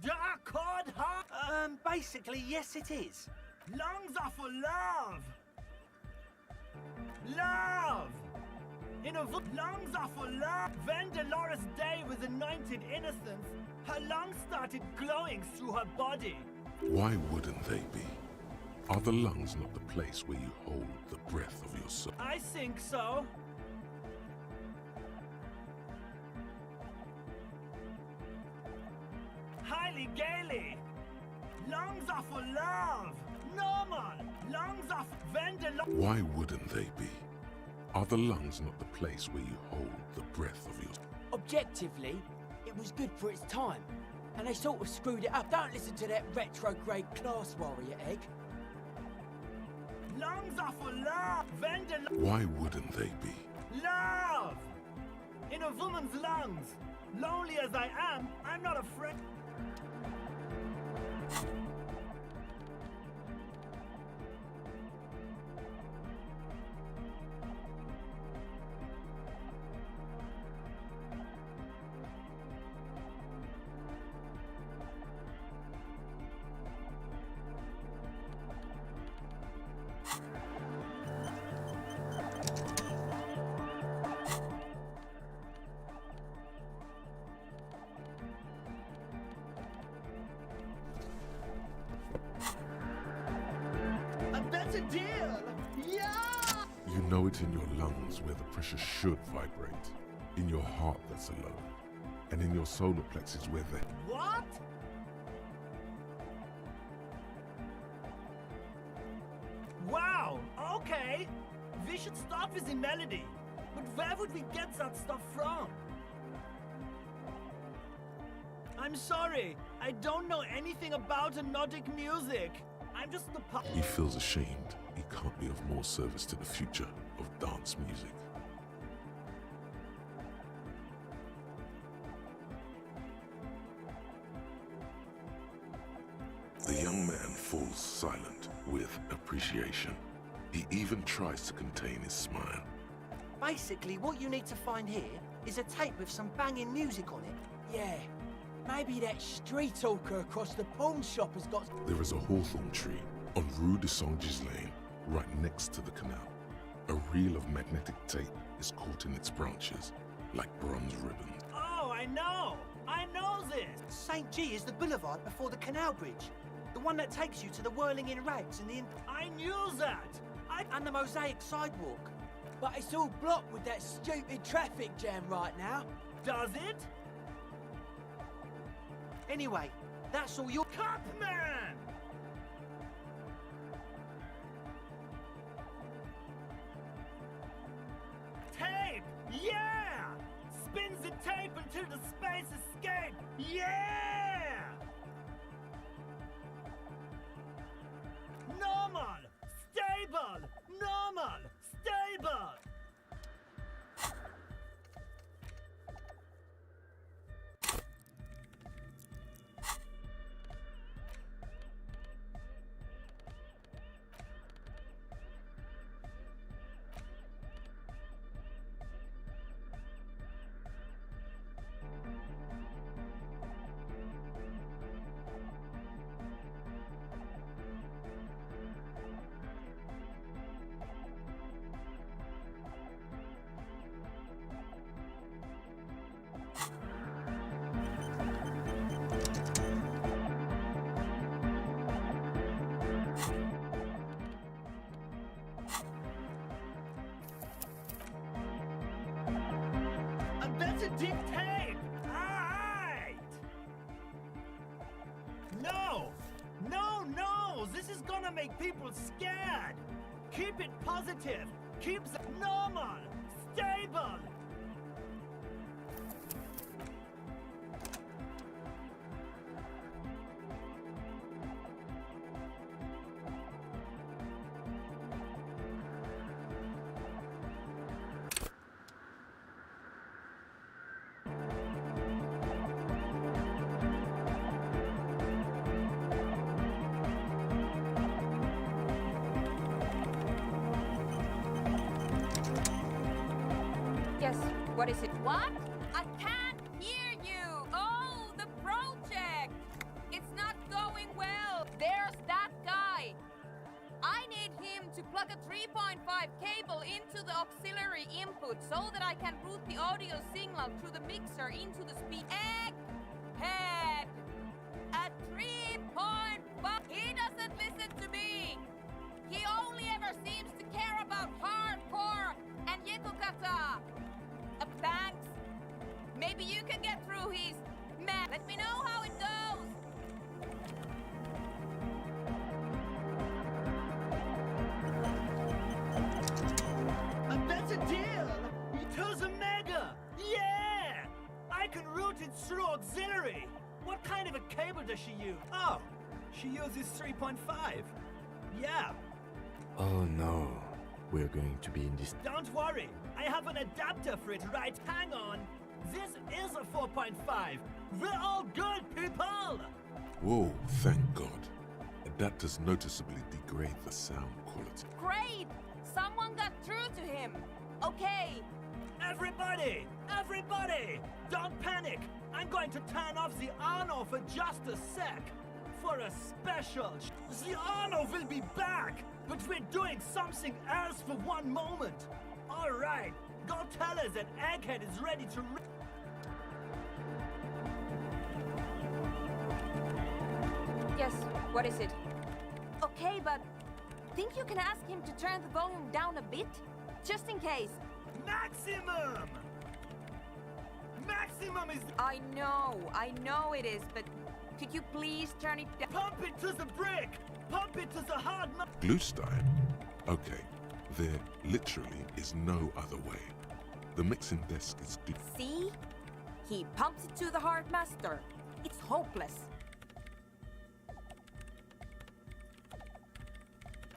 [SPEAKER 10] Dark cord heart!
[SPEAKER 6] Basically, yes it is.
[SPEAKER 10] Lungs are for love! Love! Lungs are for love! When Dolores Day was anointed innocence, her lungs started glowing through her body.
[SPEAKER 1] Why wouldn't they be? Are the lungs not the place where you hold the breath of your soul?
[SPEAKER 10] I think so. Highly gaily. Lungs are for love. Normal. Lungs are for
[SPEAKER 1] Why wouldn't they be? Are the lungs not the place where you hold the breath of your...
[SPEAKER 3] Objectively, it was good for its time. And they sort of screwed it up. Don't listen to that retrograde class warrior, Egg.
[SPEAKER 10] Lungs are for love.
[SPEAKER 1] Why wouldn't they be?
[SPEAKER 10] Love! In a woman's lungs. Lonely as I am, I'm not afraid. That's a deal! Yeah!
[SPEAKER 1] You know it in your lungs where the pressure should vibrate. In your heart that's alone. And in your solar plexus where they...
[SPEAKER 10] What? Wow, okay. We should start with the melody. But where would we get that stuff from? I'm sorry, I don't know anything about Nordic music. I'm just the
[SPEAKER 1] He feels ashamed he can't be of more service to the future of dance music. The young man falls silent with appreciation. He even tries to contain his smile.
[SPEAKER 6] Basically, what you need to find here is a tape with some banging music on it.
[SPEAKER 3] Yeah, Maybe that street hawker across the pawn shop has got...
[SPEAKER 1] There is a hawthorn tree on Rue de Saint-Gislain, right next to the canal. A reel of magnetic tape is caught in its branches, like bronze ribbons.
[SPEAKER 10] Oh, I know! I know this!
[SPEAKER 6] St. G is the boulevard before the canal bridge. The one that takes you to the whirling in rags and the...
[SPEAKER 10] I knew that!
[SPEAKER 6] And the mosaic sidewalk.
[SPEAKER 3] But it's all blocked with that stupid traffic jam right now.
[SPEAKER 10] Does it?
[SPEAKER 6] Anyway, that's all your...
[SPEAKER 10] Copman! Tape! Yeah! Spins the tape until the space escape! Yeah! Normal! Stable! Normal! Stable! That's a deep tape! Alright! No! No, no! This is gonna make people scared! Keep it positive! Keep it normal! Stable!
[SPEAKER 5] Yes, what is it?
[SPEAKER 7] What? I can't hear you! Oh, the project! It's not going well! There's that guy! I need him to plug a 3.5 cable into the auxiliary input so that I can route the audio signal through the mixer into the Egghead! At 3.5! He doesn't listen to me! He only ever seems to care about hardcore and Yekukata! Thanks. Maybe you can get through his map. Let me know how it goes.
[SPEAKER 10] And that's a deal! To the mega! Yeah! I can route it through auxiliary. What kind of a cable does she use? Oh, she uses 3.5. Yeah.
[SPEAKER 2] Oh no, we're going to be in this.
[SPEAKER 10] Don't worry, I have an adapter for it right. Hang on. This is a 4.5. We're all good, people!
[SPEAKER 1] Whoa, thank God. Adapters noticeably degrade the sound quality.
[SPEAKER 7] Great! Someone got through to him. Okay.
[SPEAKER 10] Everybody! Everybody! Don't panic! I'm going to turn off the Arno for just a sec. For a special. The Arno will be back, but we're doing something else for one moment. All right, go tell her that Egghead is ready to...
[SPEAKER 5] Yes, what is it?
[SPEAKER 7] Okay, but think you can ask him to turn the volume down a bit? Just in case.
[SPEAKER 10] Maximum! Maximum is...
[SPEAKER 5] I know it is, but could you please turn it down?
[SPEAKER 10] Pump it to the brick! Pump it to the hard...
[SPEAKER 1] Gluestein? Okay, there literally is no other way. The mixing desk is...
[SPEAKER 5] See? He pumps it to the hard master. It's hopeless.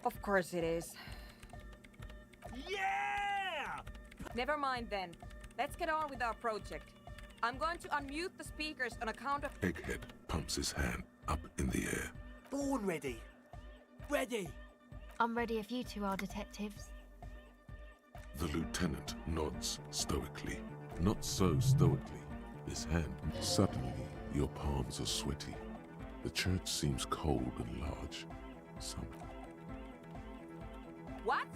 [SPEAKER 5] Of course it is.
[SPEAKER 10] Yeah!
[SPEAKER 5] Never mind then. Let's get on with our project. I'm going to unmute the speakers on account of...
[SPEAKER 1] Egghead pumps his hand up in the air.
[SPEAKER 6] Born ready.
[SPEAKER 3] Ready.
[SPEAKER 9] I'm ready if you two are detectives.
[SPEAKER 1] The lieutenant nods stoically. Not so stoically. His hand suddenly Your palms are sweaty. The church seems cold and large.
[SPEAKER 7] What?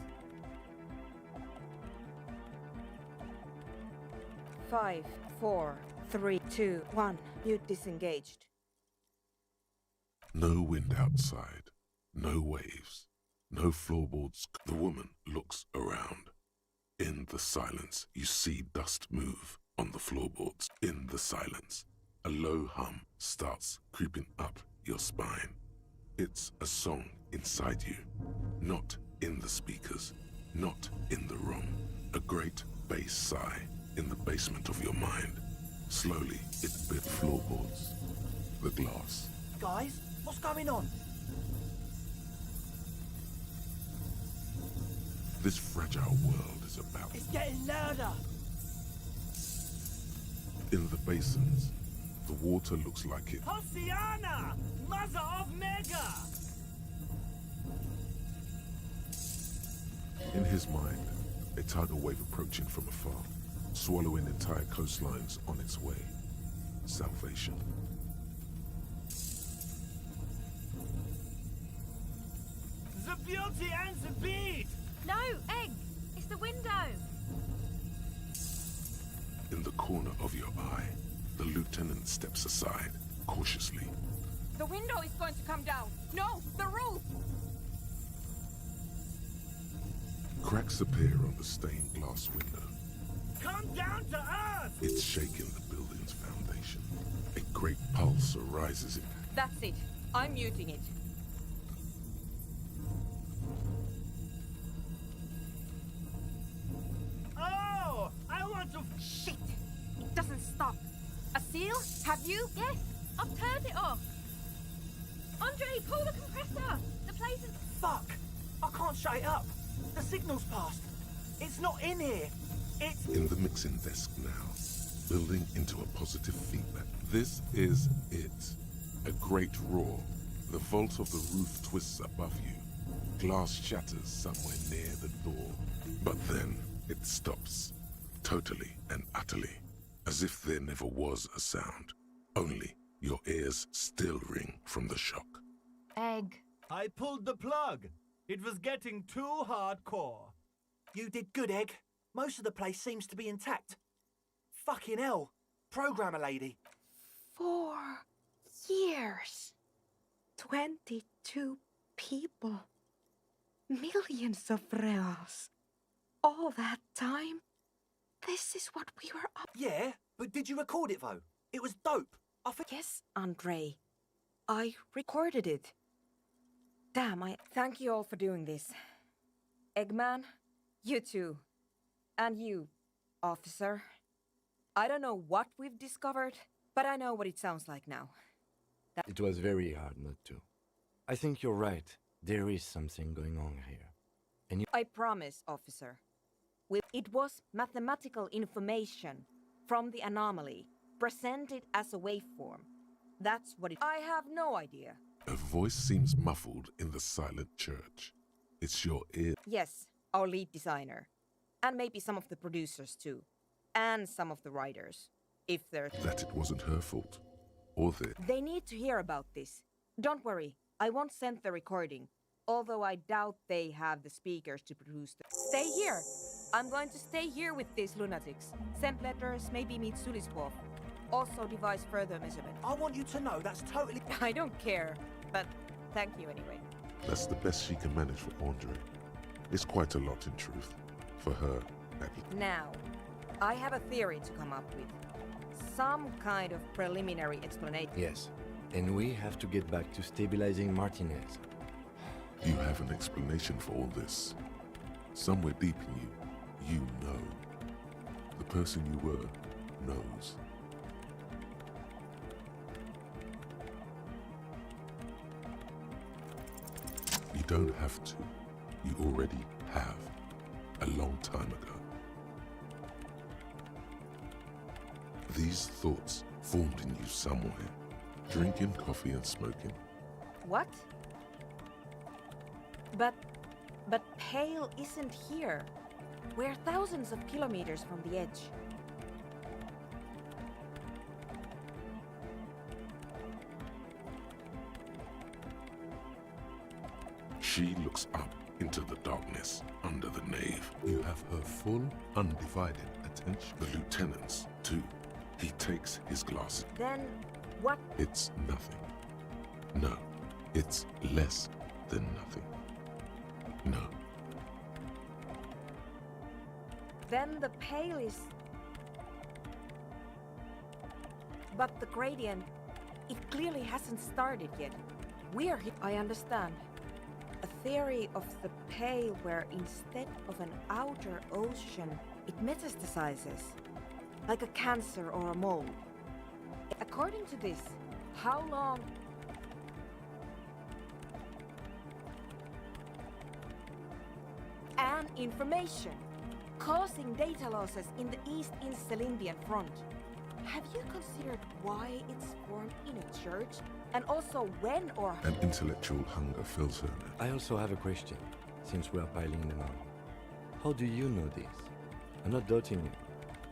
[SPEAKER 5] 5, 4, 3, 2, 1. Mute disengaged.
[SPEAKER 1] No wind outside, no waves, no floorboards. The woman looks around. In the silence, you see dust move on the floorboards. In the silence, a low hum starts creeping up your spine. It's a song inside you, not in the speakers, not in the room. A great bass sigh in the basement of your mind. Slowly, it bit floorboards, the glass.
[SPEAKER 6] Guys, what's going on?
[SPEAKER 1] This fragile world is about.
[SPEAKER 3] It's getting louder.
[SPEAKER 1] In the basins, the water looks like it.
[SPEAKER 10] Hosiana! Mother of Mega!
[SPEAKER 1] In his mind, a tidal wave approaching from afar, swallowing entire coastlines on its way. Salvation.
[SPEAKER 10] The beauty and the beat!
[SPEAKER 5] No, Egg! It's the window!
[SPEAKER 1] In the corner of your eye, the lieutenant steps aside, cautiously.
[SPEAKER 7] The window is going to come down. No, the roof!
[SPEAKER 1] Cracks appear on the stained glass window.
[SPEAKER 10] Come down to earth!
[SPEAKER 1] It's shaking the building's foundation. A great pulse arises in.
[SPEAKER 7] That's it. I'm muting it.
[SPEAKER 10] Oh! I want to...
[SPEAKER 7] Shit! It doesn't stop. A seal? Have you?
[SPEAKER 5] Yes, I've turned it off. Andre, pull the compressor. The place is...
[SPEAKER 6] Fuck! I can't shut it up. The signal's passed. It's not in here. It's...
[SPEAKER 1] In the mixing desk now, building into a positive feedback. This is it. A great roar. The vault of the roof twists above you. Glass shatters somewhere near the door. But then it stops. Totally and utterly. As if there never was a sound. Only your ears still ring from the shock.
[SPEAKER 9] Egg.
[SPEAKER 10] I pulled the plug. It was getting too hardcore.
[SPEAKER 6] You did good, Egg. Most of the place seems to be intact. Fucking hell. Programmer lady.
[SPEAKER 5] 4 years. 22 people. Millions of reals. All that time? This is what we were up...
[SPEAKER 6] Yeah, but did you record it, though? It was dope. I think...
[SPEAKER 5] Yes, Andre. I recorded it. Damn, I... Thank you all for doing this. Eggman, you too. And you, officer. I don't know what we've discovered, but I know what it sounds like now.
[SPEAKER 2] It was very hard not to. I think you're right. There is something going on here. And you...
[SPEAKER 5] I promise, officer. It was mathematical information from the anomaly, presented as a waveform. That's what it... I have no idea.
[SPEAKER 1] A voice seems muffled in the silent church. It's your ear.
[SPEAKER 5] Yes, our lead designer. And maybe some of the producers too. And some of the writers. If they're...
[SPEAKER 1] That it wasn't her fault. Or their...
[SPEAKER 5] They need to hear about this. Don't worry, I won't send the recording. Although I doubt they have the speakers to produce the... Stay here! I'm going to stay here with these lunatics. Send letters, maybe meet Suliswolf. Also devise further measurement.
[SPEAKER 6] I want you to know that's totally...
[SPEAKER 5] I don't care, but thank you anyway.
[SPEAKER 1] That's the best she can manage for Andre. It's quite a lot in truth. For her,
[SPEAKER 5] Now, I have a theory to come up with. Some kind of preliminary explanation.
[SPEAKER 2] Yes, and we have to get back to stabilizing Martinez.
[SPEAKER 1] You have an explanation for all this. Somewhere deep in you, you know. The person you were knows. You don't have to. You already have. A long time ago. These thoughts formed in you somewhere. Drinking coffee and smoking.
[SPEAKER 5] What? But Pale isn't here. We're thousands of kilometers from the edge.
[SPEAKER 1] She looks up into the darkness under the nave. You have her full, undivided attention. The lieutenant's, too. He takes his glasses.
[SPEAKER 5] Then, what?
[SPEAKER 1] It's nothing. No, it's less than nothing. No.
[SPEAKER 5] Then the pale is... But the gradient, it clearly hasn't started yet. We're here. I understand. A theory of the pale where instead of an outer ocean, it metastasizes, like a cancer or a mole. According to this, how long... And information, causing data losses in the East Insulindian front. Have you considered why it's formed in a church? And also when or...
[SPEAKER 1] An intellectual hunger fills her.
[SPEAKER 2] I also have a question, since we are piling them on. How do you know this? I'm not doubting you.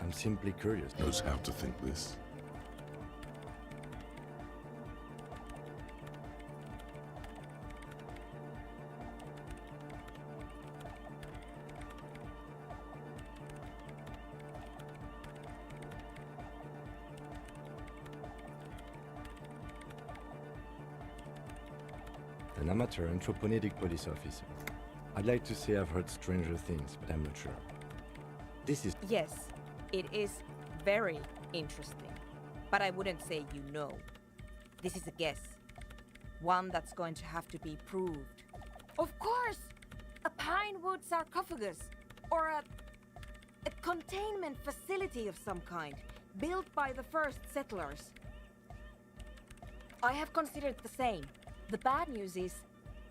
[SPEAKER 2] I'm simply curious.
[SPEAKER 1] Knows how to think this.
[SPEAKER 2] An amateur anthropomedic police officer. I'd like to say I've heard stranger things, but I'm not sure. This is...
[SPEAKER 5] Yes, it is very interesting. But I wouldn't say you know. This is a guess. One that's going to have to be proved. Of course! A pine wood sarcophagus! Or a containment facility of some kind, built by the first settlers. I have considered the same. The bad news is,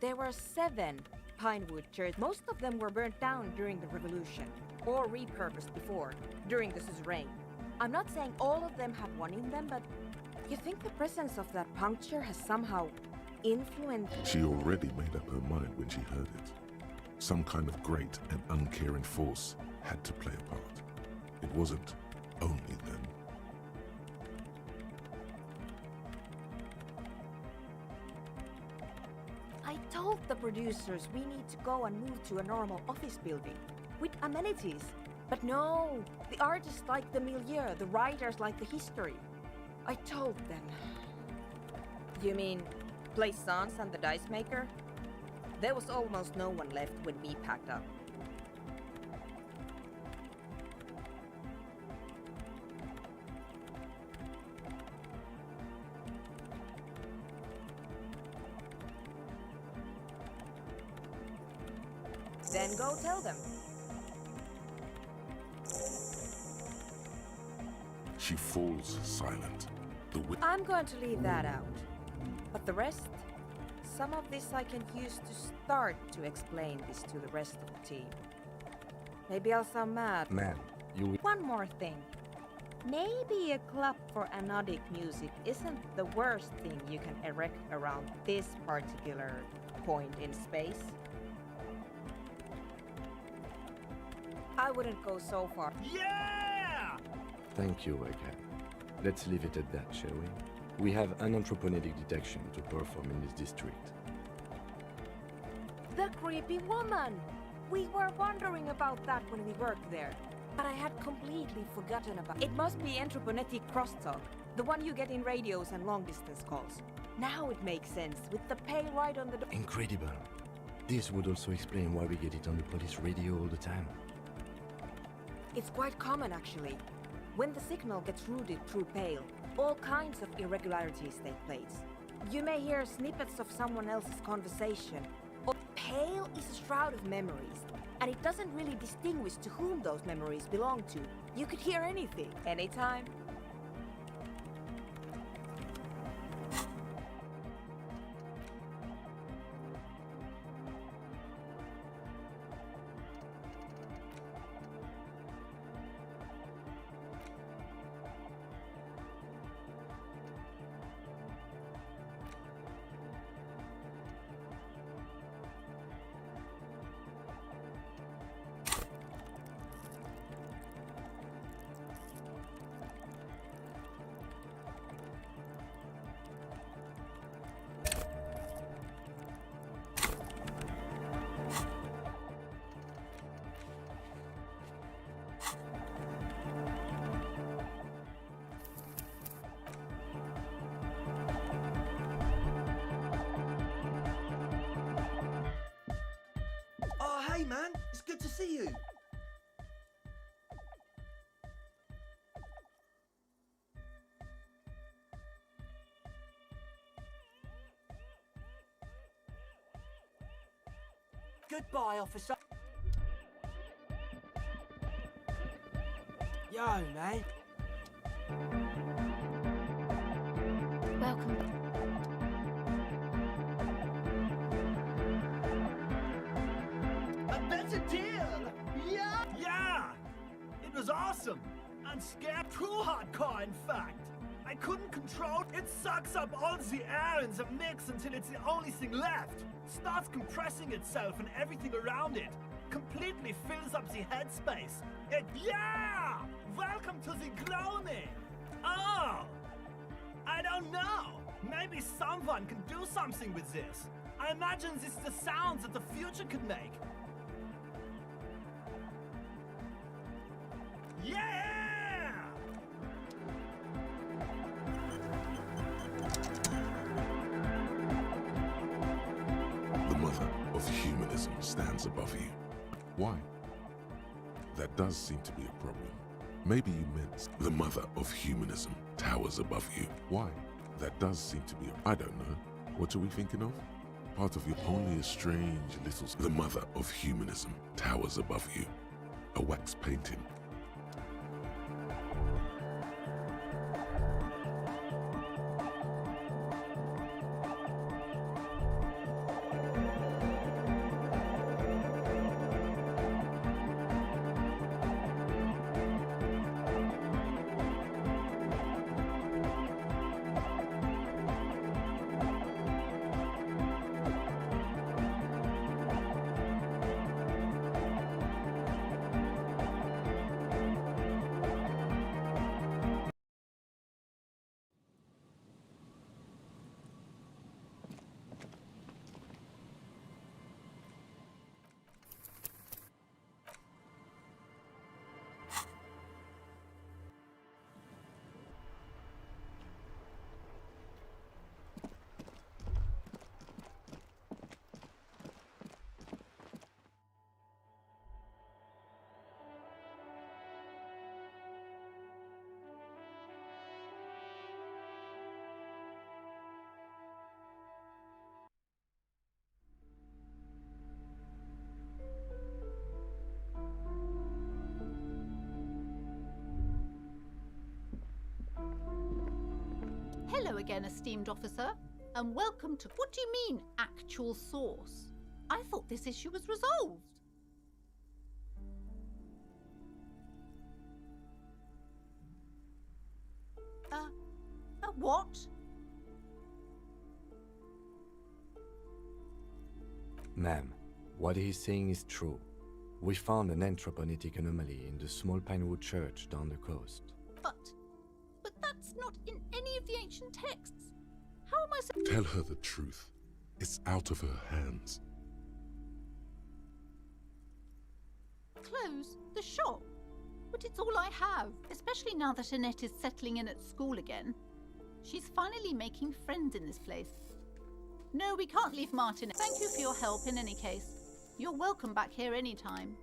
[SPEAKER 5] there were 7 pinewood churches. Most of them were burnt down during the revolution, or repurposed before, during the suzerain. I'm not saying all of them have one in them, but you think the presence of that puncture has somehow influenced...
[SPEAKER 1] She already made up her mind when she heard it. Some kind of great and uncaring force had to play a part. It wasn't only them.
[SPEAKER 5] I told the producers we need to go and move to a normal office building with amenities. But no, the artists like the milieu, the writers like the history. I told them. You mean Plaisance and the dice maker? There was almost no one left when we packed up. Then go tell them.
[SPEAKER 1] She falls silent.
[SPEAKER 5] I'm going to leave that out. But the rest? Some of this I can use to start to explain this to the rest of the team. Maybe I'll sound mad.
[SPEAKER 2] Man, you...
[SPEAKER 5] One more thing. Maybe a club for anodic music isn't the worst thing you can erect around this particular point in space. I wouldn't go so far.
[SPEAKER 10] Yeah!
[SPEAKER 2] Thank you, again. Let's leave it at that, shall we? We have an anthropomedic detection to perform in this district.
[SPEAKER 5] The creepy woman! We were wondering about that when we worked there. But I had completely forgotten about it. It must be anthroponetic crosstalk, the one you get in radios and long-distance calls. Now it makes sense, with the pale right on the door.
[SPEAKER 2] Incredible. This would also explain why we get it on the police radio all the time.
[SPEAKER 5] It's quite common, actually. When the signal gets routed through pale, all kinds of irregularities take place. You may hear snippets of someone else's conversation. Or pale is a shroud of memories, and it doesn't really distinguish to whom those memories belong to. You could hear anything, anytime.
[SPEAKER 6] Hey man, it's good to see you.
[SPEAKER 3] Goodbye, officer. Yo, man.
[SPEAKER 9] Welcome.
[SPEAKER 10] A better deal! Yeah! Yeah! It was awesome! And scared too hardcore, in fact. I couldn't control it. Sucks up all the air in the mix until it's the only thing left. Starts compressing itself and everything around it. Completely fills up the headspace. Yeah! Welcome to the gloaming! Oh! I don't know. Maybe someone can do something with this. I imagine this is the sounds that the future could make. Yeah!
[SPEAKER 1] The mother of humanism stands above you. Why? That does seem to be a problem. Maybe you meant the mother of humanism towers above you. Why? That does seem to be I don't know. What are we thinking of? Part of your only a strange little... The mother of humanism towers above you. A wax painting.
[SPEAKER 12] Hello again, esteemed officer, and welcome to... What do you mean, actual source? I thought this issue was resolved. What?
[SPEAKER 2] Ma'am, what he's saying is true. We found an anthroponetic anomaly in the small Pinewood church down the coast.
[SPEAKER 12] But that's not in any of the ancient texts. How am I
[SPEAKER 1] Tell her the truth. It's out of her hands.
[SPEAKER 12] Close the shop? But it's all I have, especially now that Annette is settling in at school again. She's finally making friends in this place. No, we can't leave Martin. Thank you for your help in any case. You're welcome back here anytime.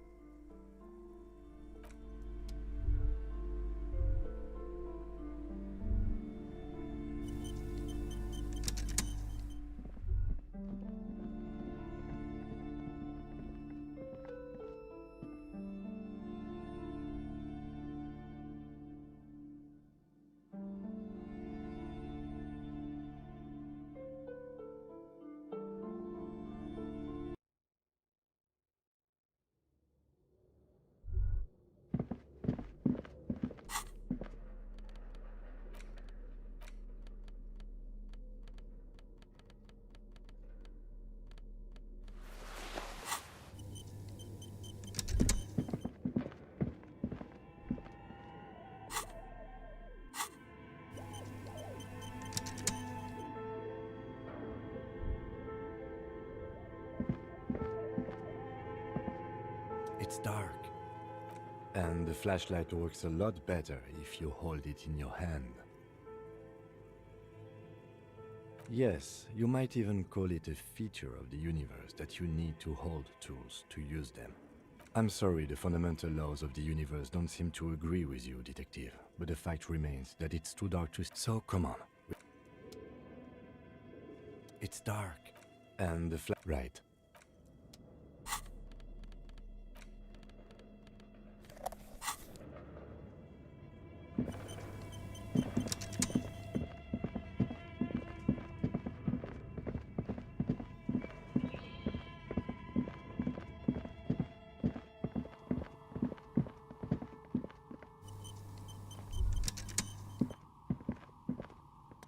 [SPEAKER 2] It's dark. And the flashlight works a lot better if you hold it in your hand. Yes, you might even call it a feature of the universe that you need to hold tools to use them. I'm sorry, the fundamental laws of the universe don't seem to agree with you, detective, but the fact remains that it's too dark to... So, come on. It's dark. And the right.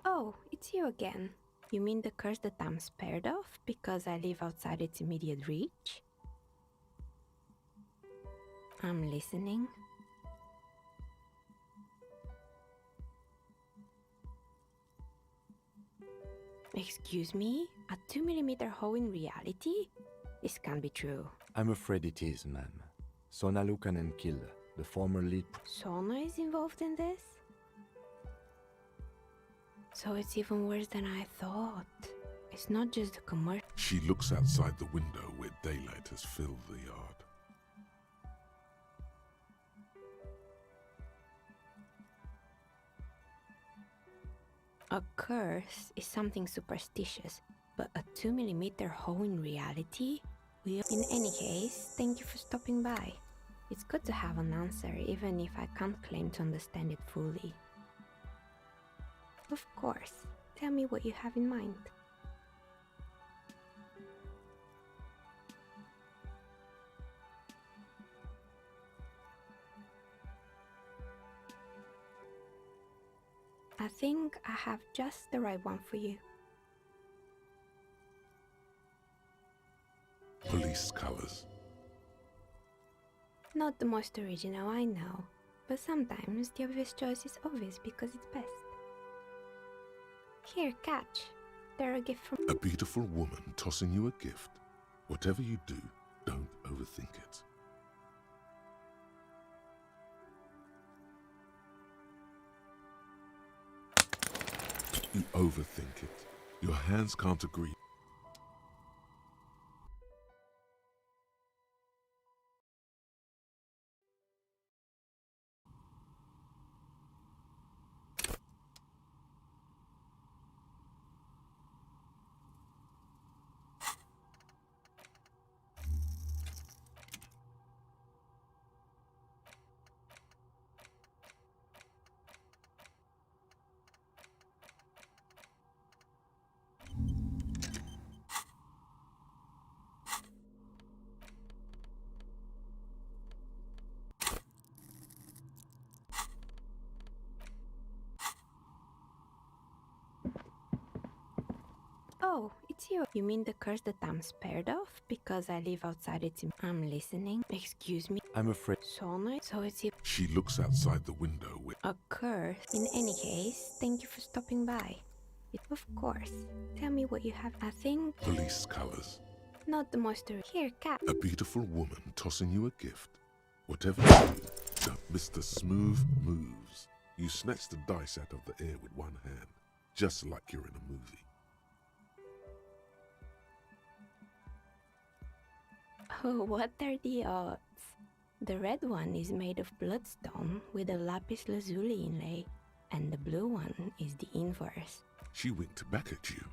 [SPEAKER 11] Oh, it's you again. You mean the curse that I'm spared of because I live outside its immediate reach? I'm listening. Excuse me? A 2mm hole in reality? This can't be true.
[SPEAKER 2] I'm afraid it is, ma'am. Sona Lukanen killed the former lead...
[SPEAKER 11] Sona is involved in this? So it's even worse than I thought. It's not just the commercial...
[SPEAKER 1] She looks outside the window where daylight has filled the yard.
[SPEAKER 11] A curse is something superstitious, but a 2mm hole in reality? In any case, thank you for stopping by. It's good to have an answer, even if I can't claim to understand it fully. Of course. Tell me what you have in mind. I think I have just the right one for you.
[SPEAKER 1] Police colours.
[SPEAKER 11] Not the most original, I know, but sometimes the obvious choice is obvious because it's best. Here, catch. They're a gift from...
[SPEAKER 1] A beautiful woman tossing you a gift. Whatever you do, don't overthink it. You overthink it. Your hands can't agree.
[SPEAKER 11] Oh, it's you. You mean the curse that I'm spared of because I live outside its... I'm listening. Excuse me.
[SPEAKER 2] I'm afraid...
[SPEAKER 11] Sona? So it's you.
[SPEAKER 1] She looks outside the window with...
[SPEAKER 11] A curse? In any case, thank you for stopping by. Of course. Tell me what you have. I think...
[SPEAKER 1] Police colours.
[SPEAKER 11] Not the most... Here, cat.
[SPEAKER 1] A beautiful woman tossing you a gift. Whatever you do, don't miss the smooth moves. You snatch the dice out of the air with one hand, just like you're in a movie.
[SPEAKER 11] Oh, what are the odds? The red one is made of bloodstone with a lapis lazuli inlay, and the blue one is the inverse.
[SPEAKER 1] She winked back at you.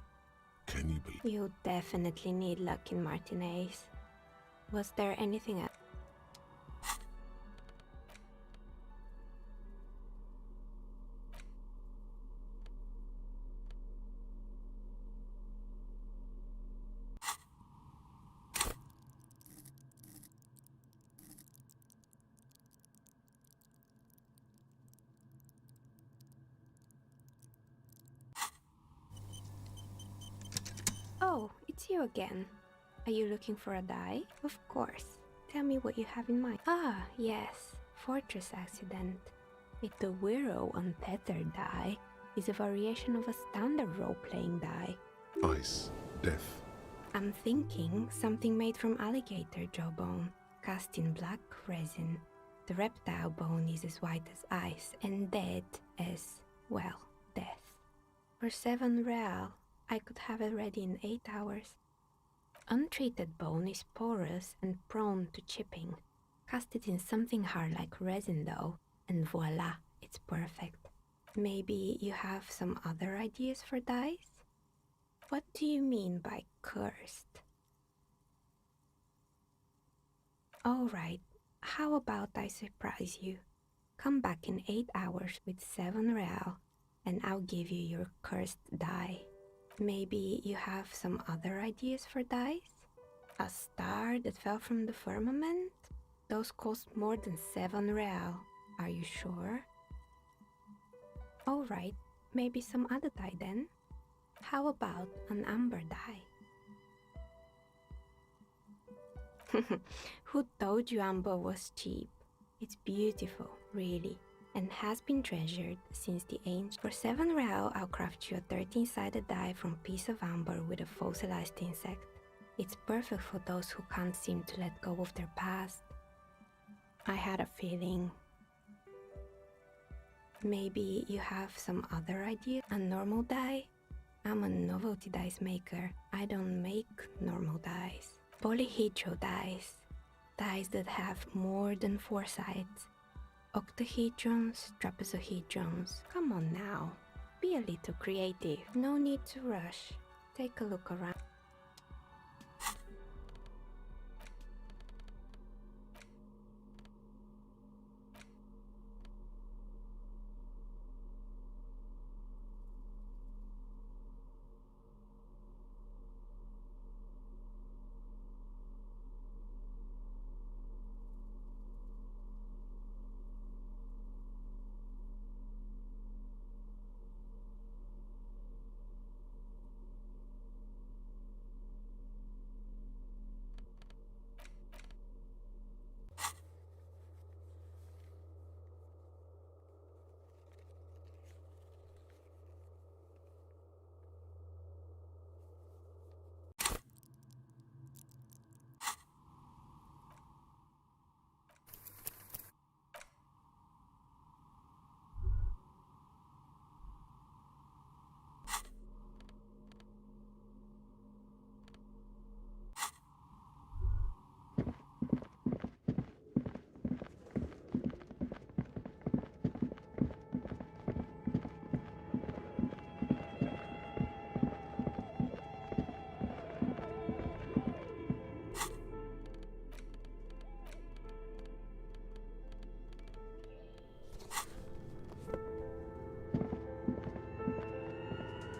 [SPEAKER 1] Can you believe?
[SPEAKER 11] You definitely need luck in Martinez. Was there anything else? Oh, it's you again. Are you looking for a die? Of course. Tell me what you have in mind. Ah, yes. Fortress accident. The Wiro untethered die is a variation of a standard role-playing die.
[SPEAKER 1] Ice, death.
[SPEAKER 11] I'm thinking something made from alligator jawbone, cast in black resin. The reptile bone is as white as ice and dead as, well, death. For 7 real. I could have it ready in 8 hours. Untreated bone is porous and prone to chipping. Cast it in something hard like resin though, and voila, it's perfect. Maybe you have some other ideas for dice? What do you mean by cursed? Alright, how about I surprise you? Come back in 8 hours with 7 real, and I'll give you your cursed die. Maybe you have some other ideas for dice? A star that fell from the firmament? Those cost more than 7 real. Are you sure? Alright, maybe some other die then? How about an amber die? Who told you amber was cheap? It's beautiful, really, and has been treasured since the ancient. For 7 real, I'll craft you a 13-sided die from piece of amber with a fossilized insect. It's perfect for those who can't seem to let go of their past. I had a feeling. Maybe you have some other idea? A normal die? I'm a novelty dice maker. I don't make normal dice. Polyhedral dice. Dice that have more than 4 sides. Octahedrons, trapezohedrons. Come on now. Be a little creative. No need to rush. Take a look around.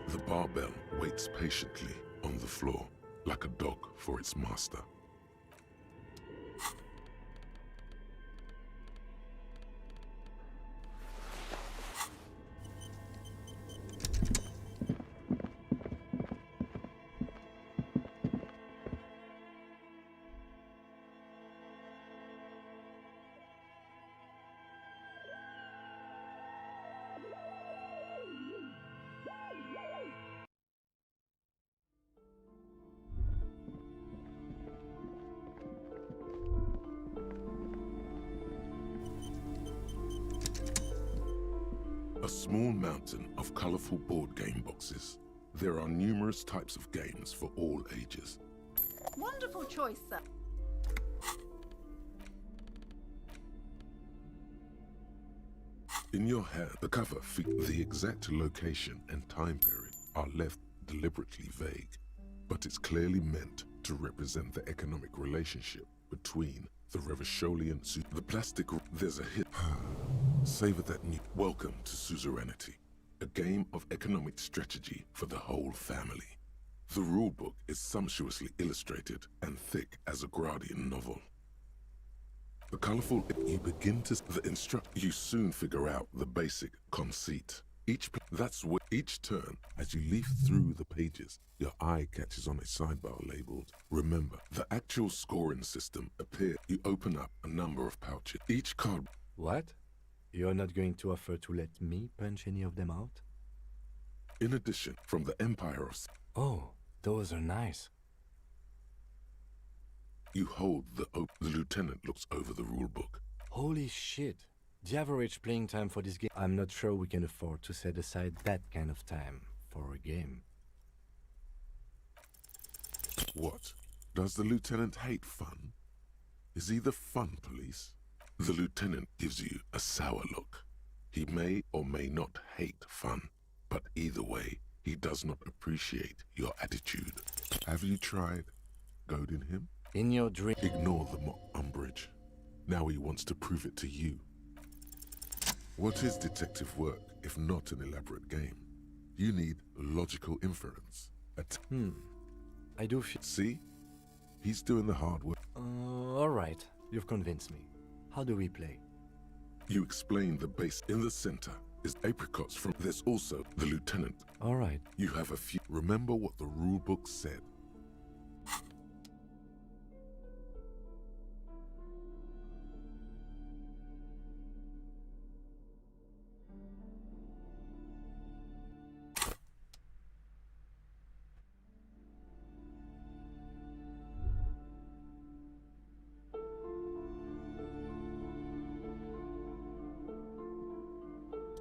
[SPEAKER 1] The barbell waits patiently on the floor, like a dog for its master. A small mountain of colorful board game boxes. There are numerous types of games for all ages.
[SPEAKER 12] Wonderful choice, sir.
[SPEAKER 1] In your hand, the cover, the exact location and time period are left deliberately vague, but it's clearly meant to represent the economic relationship between the Revacholian, the plastic. There's a hit. Savor that new. Welcome to Suzerainty, a game of economic strategy for the whole family. The rulebook is sumptuously illustrated and thick as a Gradian novel. The colorful, you begin to you soon figure out the basic conceit. That's what each turn, as you leaf through the pages, your eye catches on a sidebar labeled, remember, the actual scoring system appears. You open up a number of pouches. Each card.
[SPEAKER 2] What? You're not going to offer to let me punch any of them out?
[SPEAKER 1] In addition, from the Empire of...
[SPEAKER 2] Oh, those are nice.
[SPEAKER 1] You hold the lieutenant looks over the rulebook.
[SPEAKER 2] Holy shit. The average playing time for this game... I'm not sure we can afford to set aside that kind of time for a game.
[SPEAKER 1] What? Does the lieutenant hate fun? Is he the fun police? The lieutenant gives you a sour look. He may or may not hate fun, but either way, he does not appreciate your attitude. Have you tried goading him?
[SPEAKER 2] In your dream...
[SPEAKER 1] Ignore the mock umbrage. Now he wants to prove it to you. What is detective work if not an elaborate game? You need logical inference.
[SPEAKER 2] I do feel...
[SPEAKER 1] See? He's doing the hard work.
[SPEAKER 2] All right. You've convinced me. How do we play?
[SPEAKER 1] You explain the base in the center is apricots from... There's also the lieutenant.
[SPEAKER 2] All right.
[SPEAKER 1] You have a few... Remember what the rule book said.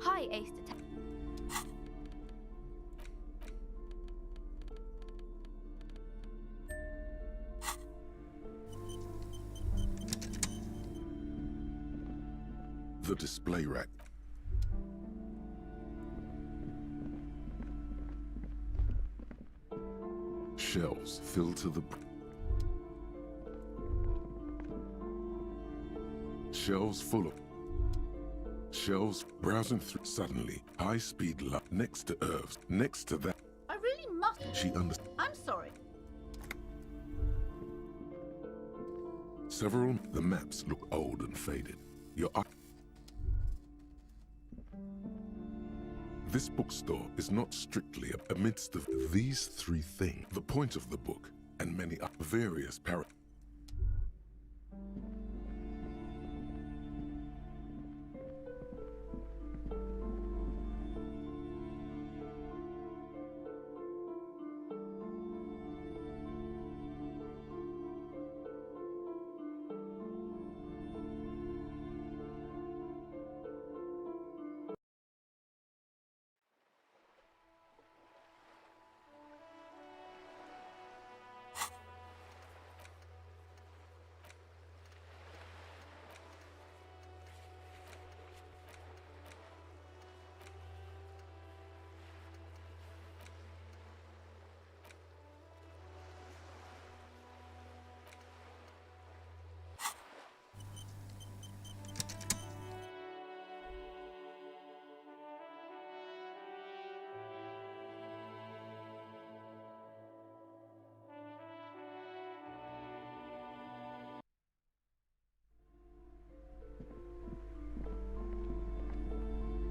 [SPEAKER 9] Hi, Ace Detective.
[SPEAKER 1] The display rack. Shelves filled to the... Shelves full of... Shelves browsing through. Suddenly, high-speed light next to Irv's. Next to that,
[SPEAKER 12] I really must.
[SPEAKER 1] she understands.
[SPEAKER 12] I'm sorry.
[SPEAKER 1] Several... The maps look old and faded. Your eye... This bookstore is not strictly amidst of these three things. The point of the book, and many various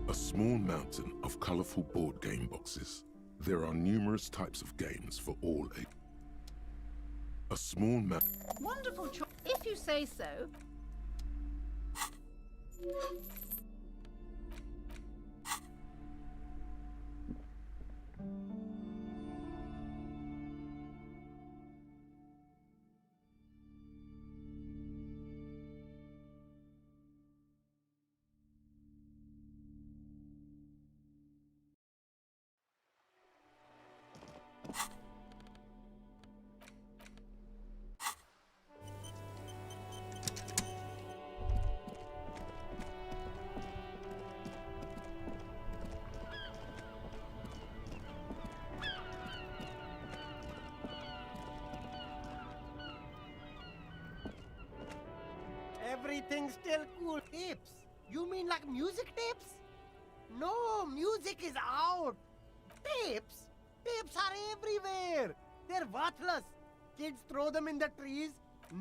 [SPEAKER 1] A small mountain of colorful board game boxes. There are numerous types of games for all ages. A small mountain.
[SPEAKER 12] Wonderful choice, if you say so.
[SPEAKER 3] Everything's still cool. Tapes? You mean like music tapes? No, music is out. Tapes? Tapes are everywhere. They're worthless. Kids throw them in the trees.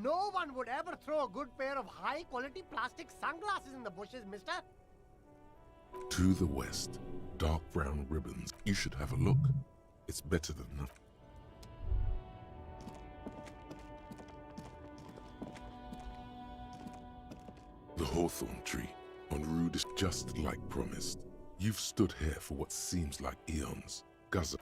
[SPEAKER 3] No one would ever throw a good pair of high-quality plastic sunglasses in the bushes, mister.
[SPEAKER 1] To the west, dark brown ribbons. You should have a look. It's better than nothing. The hawthorn tree on Rue is just like promised. You've stood here for what seems like eons. Gaza.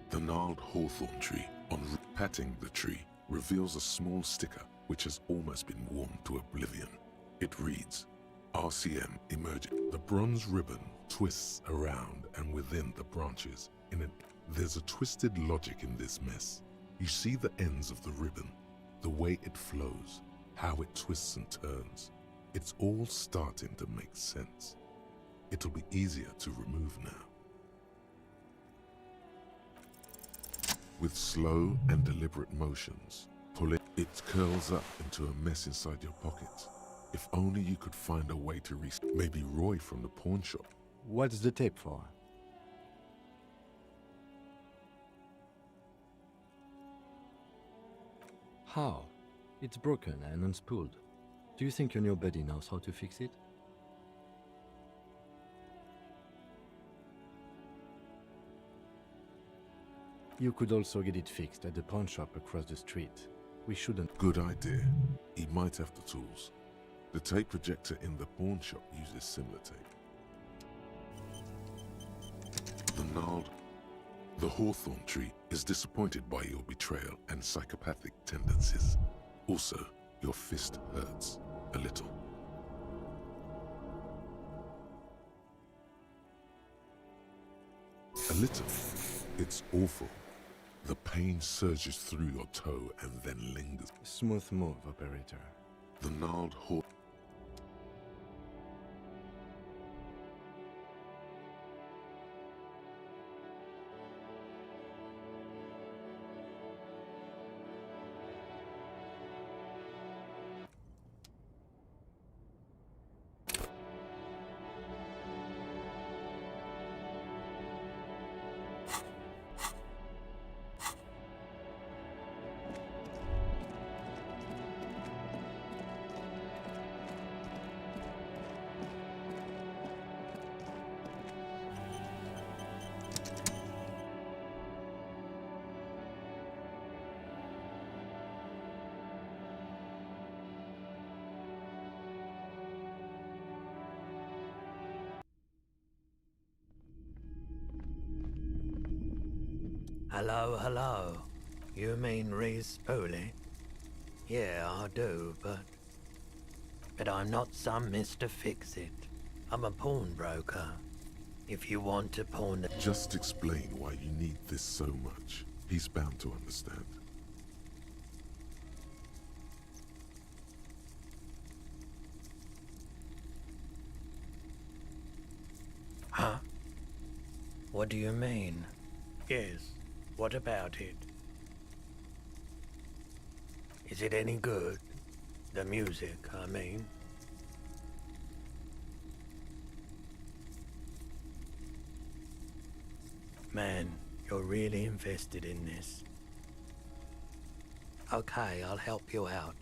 [SPEAKER 1] The gnarled hawthorn tree on patting the tree reveals a small sticker which has almost been warmed to oblivion. It reads, RCM emerging. The bronze ribbon twists around and within the branches. There's a twisted logic in this mess. You see the ends of the ribbon, the way it flows, how it twists and turns. It's all starting to make sense. It'll be easier to remove now. With slow and deliberate motions, pull it. It curls up into a mess inside your pocket. If only you could find a way to maybe Roy from the pawn shop.
[SPEAKER 2] What's the tape for? How? It's spooled and unspooled. Do you think your new buddy knows how to fix it? You could also get it fixed at the pawn shop across the street. We shouldn't.
[SPEAKER 1] Good idea. He might have the tools. The tape projector in the pawn shop uses similar tape. The hawthorn tree is disappointed by your betrayal and psychopathic tendencies. Also, your fist hurts a little. A little. It's awful. The pain surges through your toe and then lingers.
[SPEAKER 2] Smooth move, operator.
[SPEAKER 1] The gnarled hawthorn.
[SPEAKER 13] Hello, hello. You mean re-spooling? Yeah, I do, but I'm not some Mr. Fix-It. I'm a pawnbroker. If you want to pawn...
[SPEAKER 1] Just explain why you need this so much. He's bound to understand.
[SPEAKER 13] Huh? What do you mean? Yes, what about it? Is it any good? The music, I mean. Man, you're really invested in this. Okay, I'll help you out.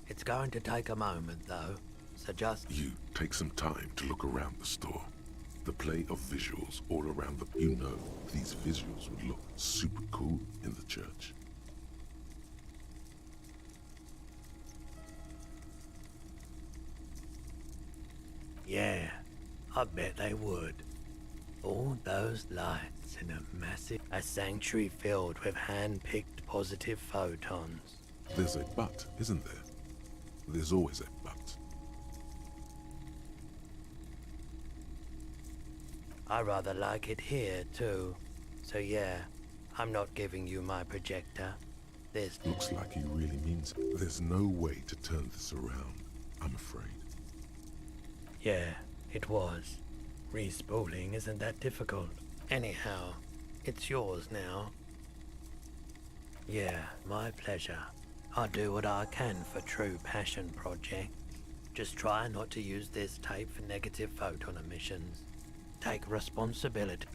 [SPEAKER 13] It's going to take a moment, though, so just...
[SPEAKER 1] You take some time to look around the store. The play of visuals all around the... You know, these visuals would look super cool in the church.
[SPEAKER 13] Yeah, I bet they would. All those lights in a massive... A sanctuary filled with hand-picked positive photons.
[SPEAKER 1] There's a but, isn't there? There's always a but.
[SPEAKER 13] I rather like it here, too. So yeah, I'm not giving you my projector. This...
[SPEAKER 1] Looks like he really means it. There's no way to turn this around, I'm afraid.
[SPEAKER 13] Yeah, it was. Respooling isn't that difficult. Anyhow, it's yours now. Yeah, my pleasure. I'll do what I can for true passion projects. Just try not to use this tape for negative photon emissions. Take responsibility.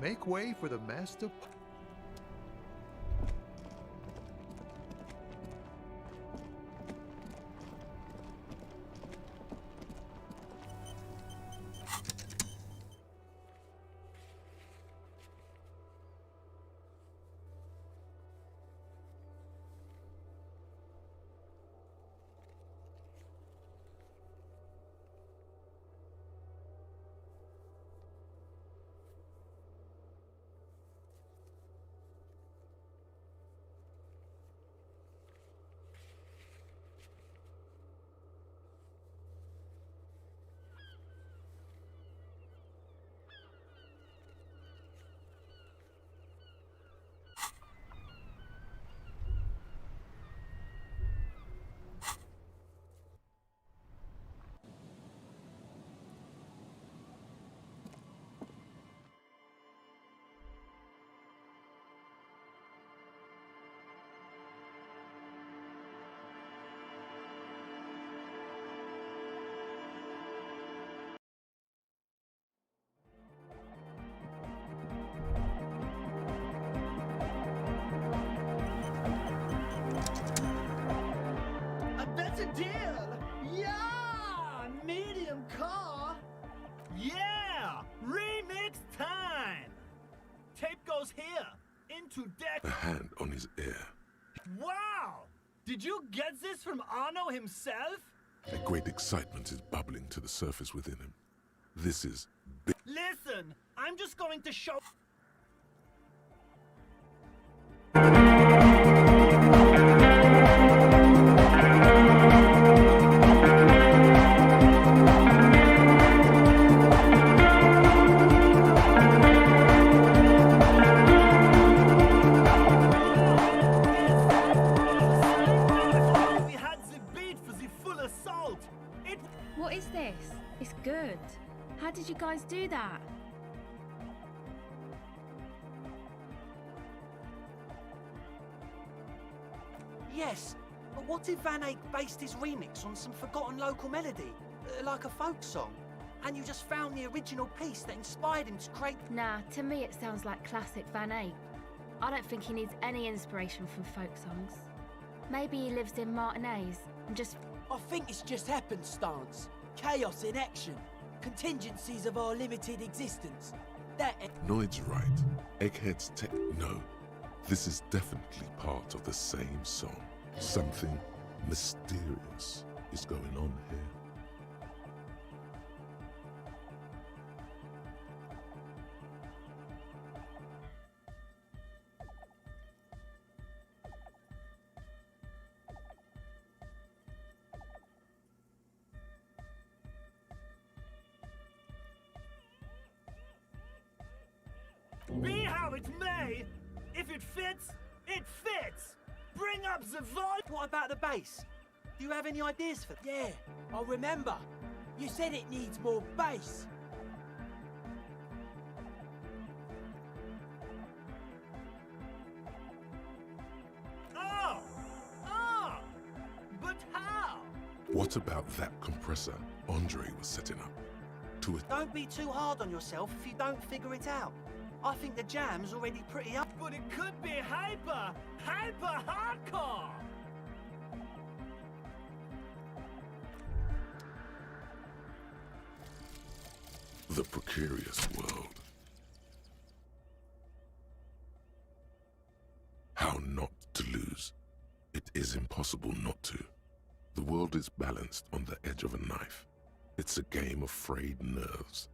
[SPEAKER 14] Make way for the master.
[SPEAKER 10] A deal! Yeah! Medium car! Yeah! Remix time! Tape goes here, into deck.
[SPEAKER 1] A hand on his ear.
[SPEAKER 10] Wow! Did you get this from Arno himself?
[SPEAKER 1] A great excitement is bubbling to the surface within him. This is big.
[SPEAKER 10] Listen, I'm just going to show.
[SPEAKER 9] What is this? It's good. How did you guys do that?
[SPEAKER 6] Yes, but what if Van Eyck based his remix on some forgotten local melody? Like a folk song? And you just found the original piece that inspired him to create...
[SPEAKER 9] Nah, to me it sounds like classic Van Eyck. I don't think he needs any inspiration from folk songs. Maybe he lives in Martinez and just...
[SPEAKER 3] I think it's just happenstance. Chaos in action. Contingencies of our limited existence. That...
[SPEAKER 1] Noid's right. Egghead's tech... No. This is definitely part of the same song. Something mysterious is going on here.
[SPEAKER 10] Be how it may, if it fits, it fits! Bring up the volume!
[SPEAKER 6] What about the bass? Do you have any ideas for...
[SPEAKER 3] Yeah, I remember. You said it needs more bass.
[SPEAKER 10] But how?
[SPEAKER 1] What about that compressor Andre was setting up?
[SPEAKER 6] Don't be too hard on yourself if you don't figure it out. I think the jam's already pretty up.
[SPEAKER 10] But it could be hyper hardcore!
[SPEAKER 1] The precarious world. How not to lose. It is impossible not to. The world is balanced on the edge of a knife. It's a game of frayed nerves.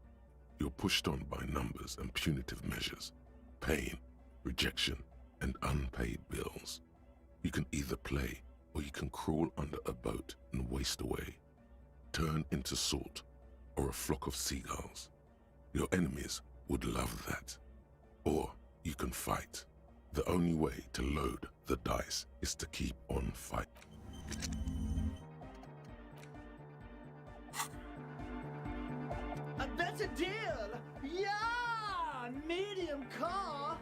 [SPEAKER 1] You're pushed on by numbers and punitive measures, pain, rejection, and unpaid bills. You can either play or you can crawl under a boat and waste away, turn into salt or a flock of seagulls. Your enemies would love that. Or you can fight. The only way to load the dice is to keep on fighting.
[SPEAKER 10] That's a deal! Yeah! Medium car!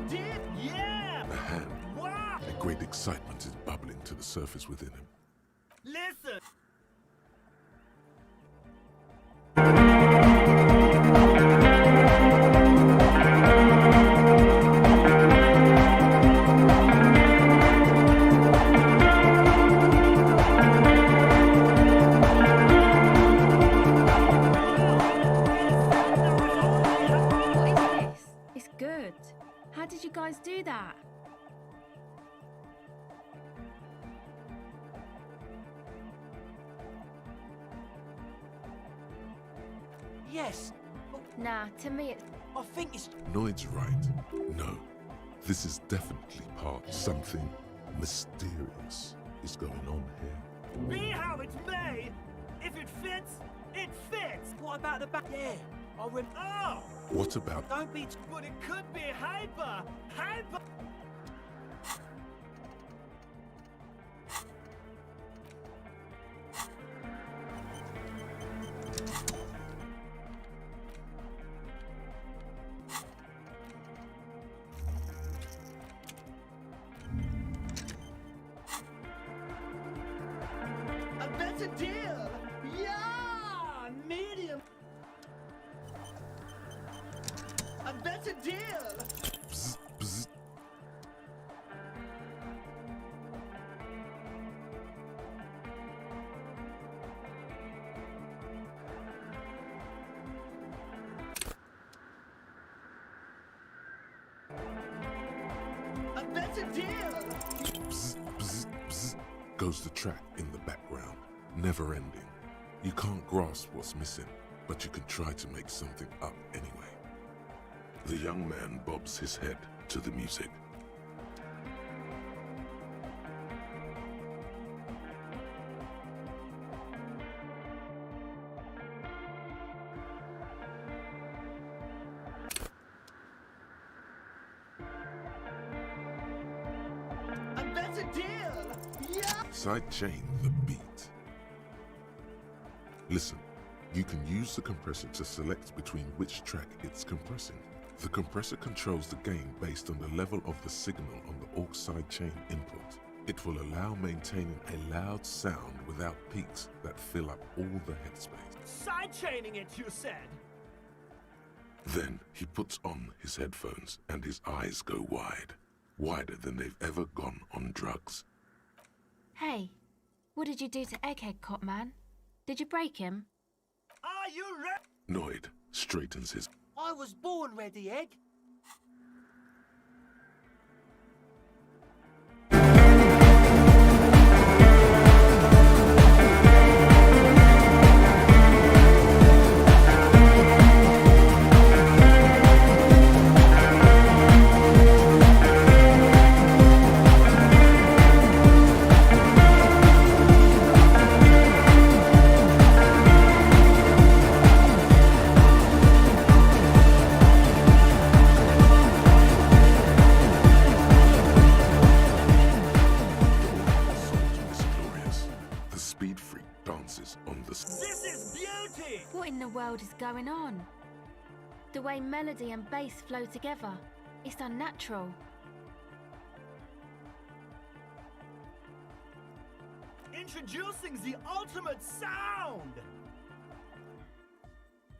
[SPEAKER 10] deal! Yeah!
[SPEAKER 1] A hand.
[SPEAKER 10] Wow!
[SPEAKER 1] A great excitement is bubbling to the surface within him.
[SPEAKER 10] Listen!
[SPEAKER 9] What is this? It's good. How did you guys do that?
[SPEAKER 3] Yes.
[SPEAKER 9] Nah, to me it's...
[SPEAKER 3] I think it's...
[SPEAKER 1] Noid's right. No, this is definitely part. Something mysterious is going on here.
[SPEAKER 10] Be how it may, if it fits, it fits!
[SPEAKER 3] What about the back? Yeah.
[SPEAKER 10] Oh!
[SPEAKER 1] What about...
[SPEAKER 3] Don't be...
[SPEAKER 10] But it could be hyper! Hyper! A better deal! Yeah! Medium! A better deal!
[SPEAKER 1] Bzz, bzz.
[SPEAKER 10] A better deal!
[SPEAKER 1] Bzz, bzz, bzz, goes the track in the background, never ending. You can't grasp what's missing, but you can try to make something up anyway. The young man bobs his head to the music.
[SPEAKER 10] A better deal! Yeah!
[SPEAKER 1] Sidechain the beat. Listen, you can use the compressor to select between which track it's compressing. The compressor controls the gain based on the level of the signal on the aux sidechain input. It will allow maintaining a loud sound without peaks that fill up all the headspace.
[SPEAKER 10] Sidechaining it, you said!
[SPEAKER 1] Then he puts on his headphones and his eyes go wide. Wider than they've ever gone on drugs.
[SPEAKER 9] Hey, what did you do to Egghead, Cop Man? Did you break him?
[SPEAKER 10] Are you ready?
[SPEAKER 1] Noid straightens his...
[SPEAKER 3] I was born ready, Egg.
[SPEAKER 10] This is beauty!
[SPEAKER 9] What in the world is going on? The way melody and bass flow together, it's unnatural.
[SPEAKER 10] Introducing the ultimate sound!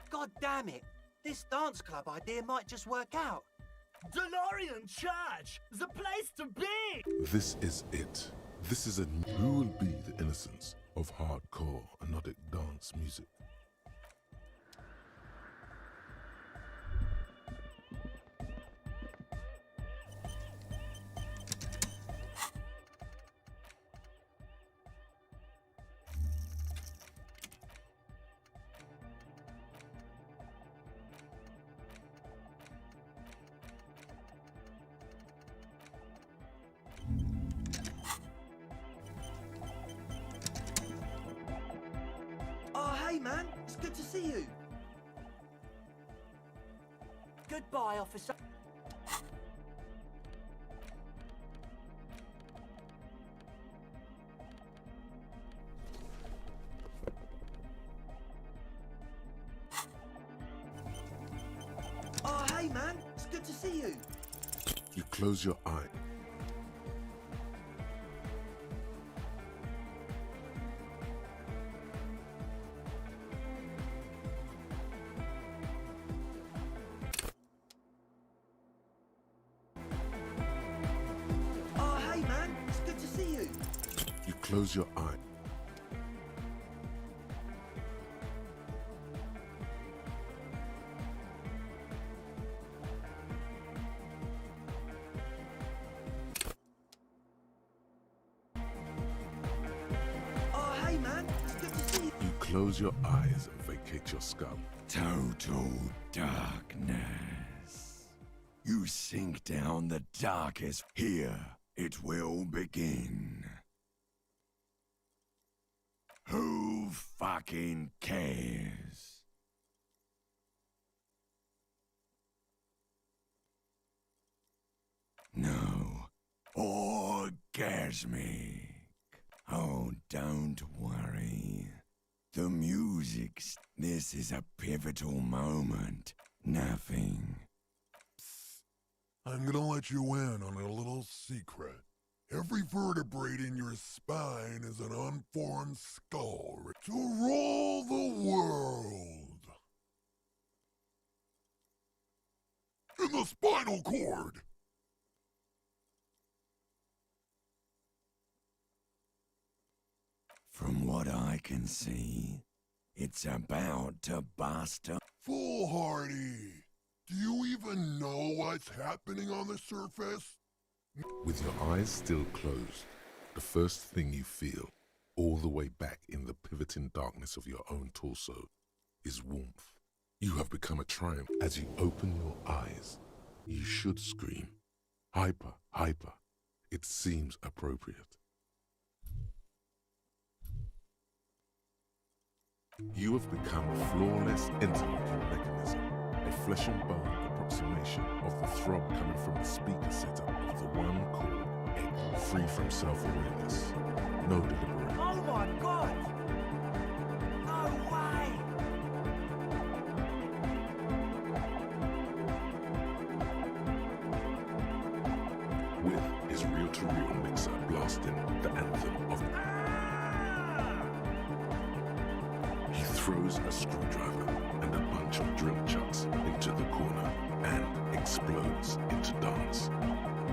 [SPEAKER 3] God damn it. This dance club idea might just work out.
[SPEAKER 10] DeLorean Church! The place to be!
[SPEAKER 1] This is it. This is a... Who will be the innocence of hardcore anodic dance music?
[SPEAKER 6] Oh, hey, man. It's good to see you.
[SPEAKER 3] Goodbye, officer.
[SPEAKER 6] Oh, hey, man. It's good to see you.
[SPEAKER 1] You close your eye.
[SPEAKER 6] Oh, hey man, it's good to see you.
[SPEAKER 1] You close your eye.
[SPEAKER 6] Oh, hey man, it's good to see you.
[SPEAKER 1] You close your eyes and vacate your skull.
[SPEAKER 14] Total darkness. You sink down the darkest. Here it will begin. Who fucking cares? No. Orgasmic. Oh, don't worry. The music's... This is a pivotal moment. Nothing.
[SPEAKER 1] I'm gonna let you in on a little secret. Every vertebrae in your spine is an unformed skull to rule the world. In the spinal cord.
[SPEAKER 14] From what I can see, it's about to bust up.
[SPEAKER 1] Foolhardy. Do you even know what's happening on the surface? With your eyes still closed, the first thing you feel, all the way back in the pivoting darkness of your own torso, is warmth. You have become a triumph. As you open your eyes, you should scream. Hyper, hyper. It seems appropriate. You have become a flawless interlocking mechanism, a flesh and bone approximation of the throb coming from the speaker setup of the one called egg, free from self-awareness, no deliberation.
[SPEAKER 3] Oh my god! No way!
[SPEAKER 1] With his reel-to-reel mixer blasting the anthem of... He throws a screwdriver and a bunch of drill chucks into the corner and explodes into dance.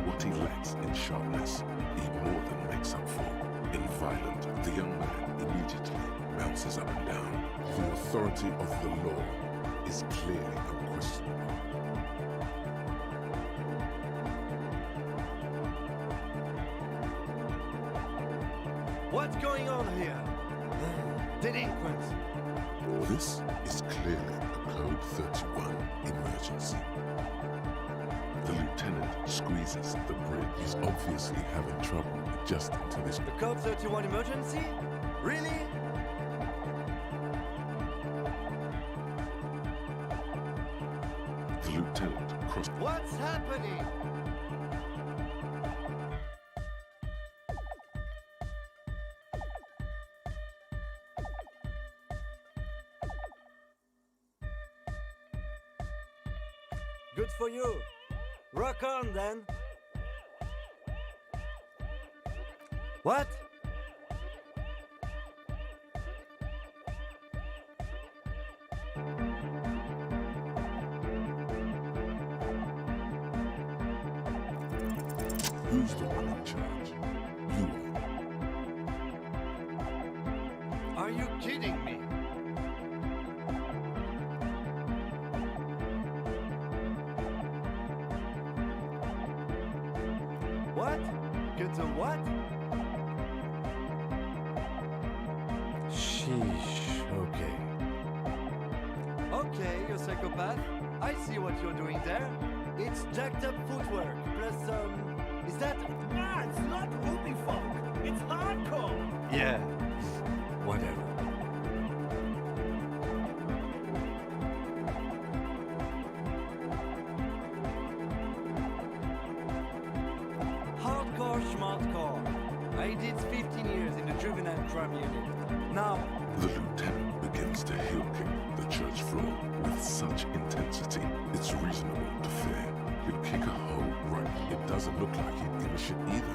[SPEAKER 1] What he lacks in sharpness, he more than makes up for. In violent, the young man immediately bounces up and down. The authority of the law is clearly unquestionable.
[SPEAKER 6] What's going on here? Delinquents.
[SPEAKER 1] This is clearly a Code 31 emergency. The lieutenant squeezes the bridge. He's obviously having trouble adjusting to this.
[SPEAKER 6] The Code 31 emergency? Really?
[SPEAKER 1] The lieutenant crossed.
[SPEAKER 6] What's happening? Good for you. Rock on, then. What?
[SPEAKER 1] Who's the one in charge? You
[SPEAKER 6] Are you kidding me? What? Get a what?
[SPEAKER 2] Sheesh, okay.
[SPEAKER 6] Okay, you psychopath. I see what you're doing there. It's jacked up footwork, plus is that...
[SPEAKER 10] Nah, it's not whoopee folk. It's hardcore.
[SPEAKER 2] Yeah, whatever.
[SPEAKER 6] Hardcore schmartcore. I did 15 years in the juvenile crime unit. Now...
[SPEAKER 1] The lieutenant begins to heel kick the church floor with such intensity, it's reasonable to fear he'll kick a hole right in doesn't look like he'd give a shit either.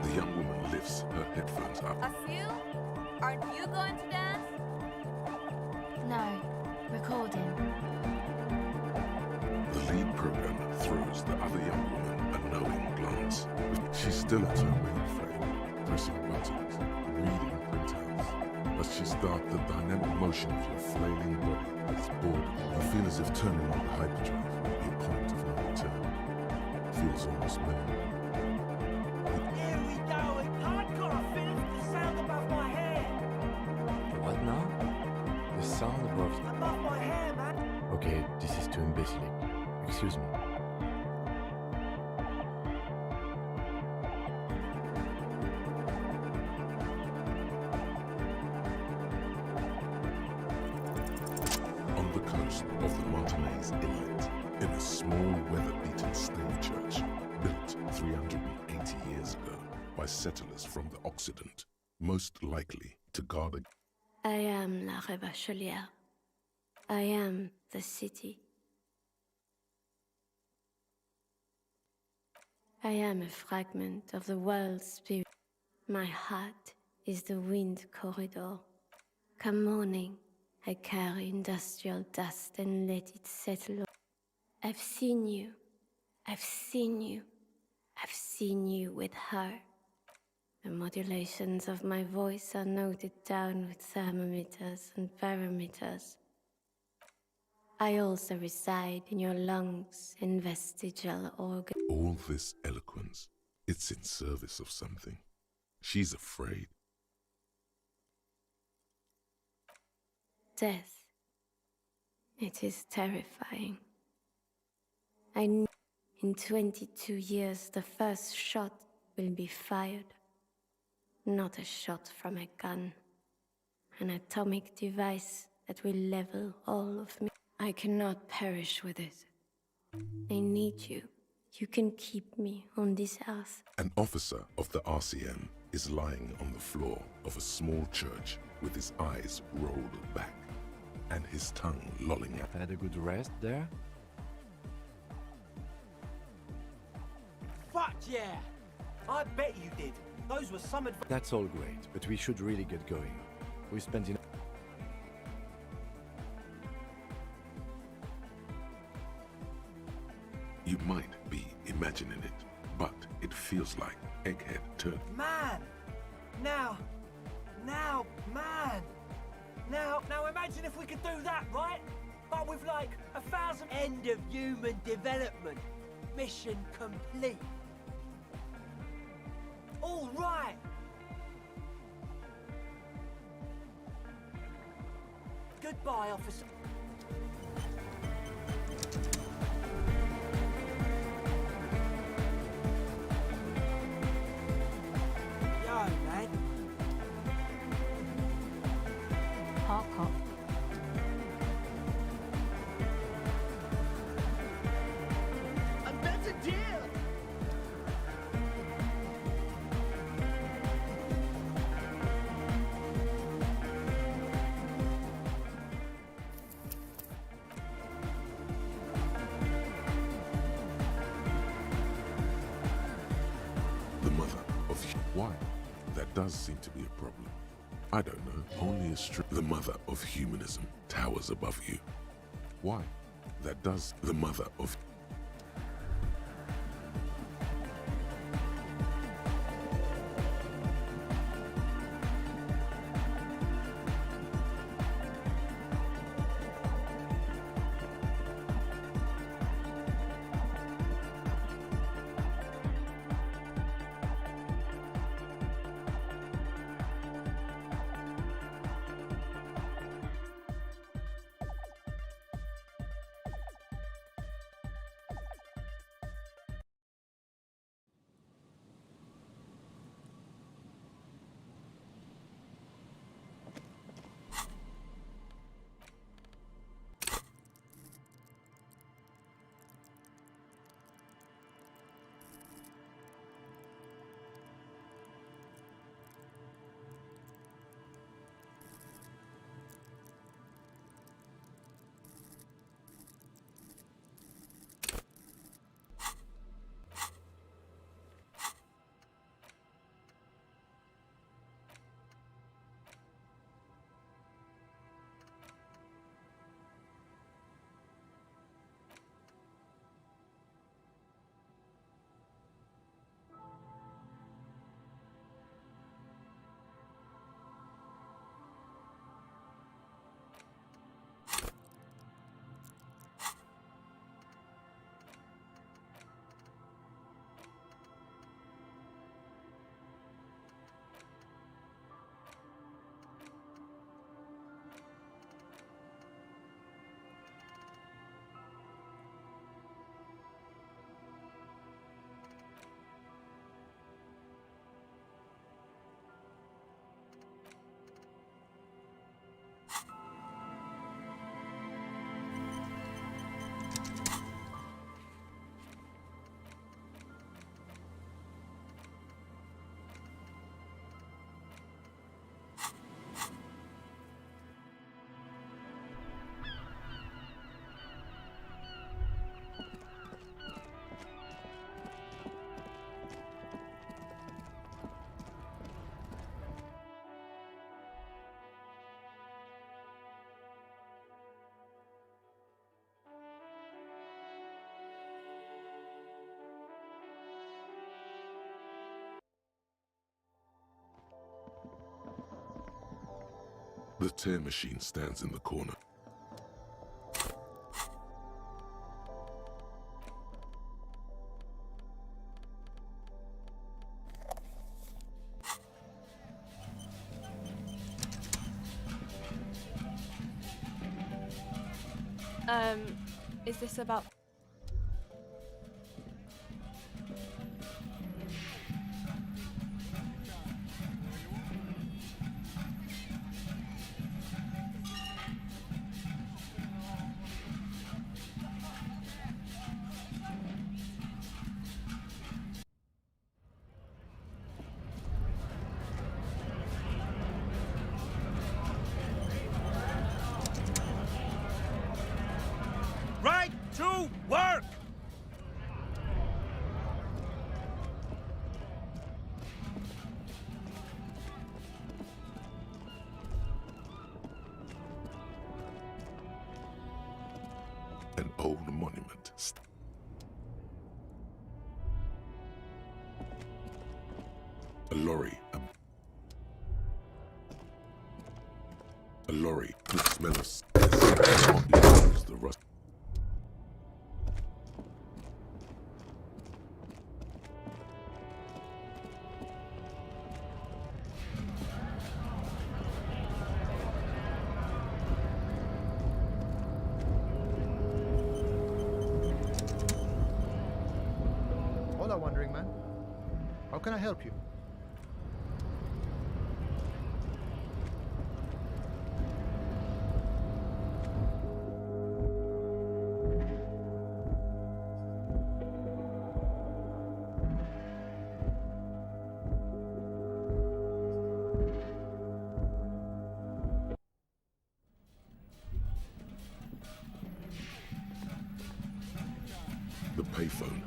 [SPEAKER 1] The young woman lifts her headphones up.
[SPEAKER 7] Asil, aren't you going to dance?
[SPEAKER 9] No, recording.
[SPEAKER 1] The lead programmer throws the other young woman a knowing glance. She's still at her mainframe, pressing buttons, reading printouts. As she starts, the dynamic motion of your flailing body is bored. You feel as if turning on the hyperdrive would be a point of no return. Feels almost minimal.
[SPEAKER 10] Here we go, and hardcore fills the sound above my head.
[SPEAKER 2] What now? The sound above you.
[SPEAKER 10] Above my hair, man.
[SPEAKER 2] Okay, this is too imbecile. Excuse me.
[SPEAKER 1] On the coast of the Martinez Inlet, in a small weather-beaten stone church built 380 years ago by settlers from the Occident, most likely to guard against.
[SPEAKER 11] I am La Rebachelière. I am the city. I am a fragment of the world's spirit. My heart is the wind corridor. Come morning, I carry industrial dust and let it settle. I've seen you. I've seen you. I've seen you with her. The modulations of my voice are noted down with thermometers and barometers. I also reside in your lungs and vestigial organs.
[SPEAKER 1] All this eloquence, it's in service of something. She's afraid.
[SPEAKER 11] Death. It is terrifying. I knew in 22 years the first shot will be fired. Not a shot from a gun. An atomic device that will level all of me. I cannot perish with it. I need you. You can keep me on this earth.
[SPEAKER 1] An officer of the RCM is lying on the floor of a small church with his eyes rolled back and his tongue lolling out.
[SPEAKER 2] Had a good rest there?
[SPEAKER 10] Fuck yeah! I bet you did. Those were some advice.
[SPEAKER 2] That's all great, but we should really get going. We spent enough.
[SPEAKER 1] You might be imagining it, but it feels like Egghead turned.
[SPEAKER 10] Man! Now, man! Now imagine if we could do that, right? But with like 1,000...
[SPEAKER 3] End of human development. Mission complete.
[SPEAKER 10] All right! Goodbye, officer.
[SPEAKER 3] Yo, man.
[SPEAKER 9] Hot cop.
[SPEAKER 10] A better deal!
[SPEAKER 1] The mother of... Why? That does seem to be a problem. I don't know. Only a the mother of humanism towers above you. Why? That does... The mother of... The tear machine stands in the corner.
[SPEAKER 15] Is this about...
[SPEAKER 10] Right to work!
[SPEAKER 1] An old monument. A lorry. A lorry. The smell of the rust.
[SPEAKER 16] Hola, Wandering Man. How can I help you?
[SPEAKER 1] The payphone.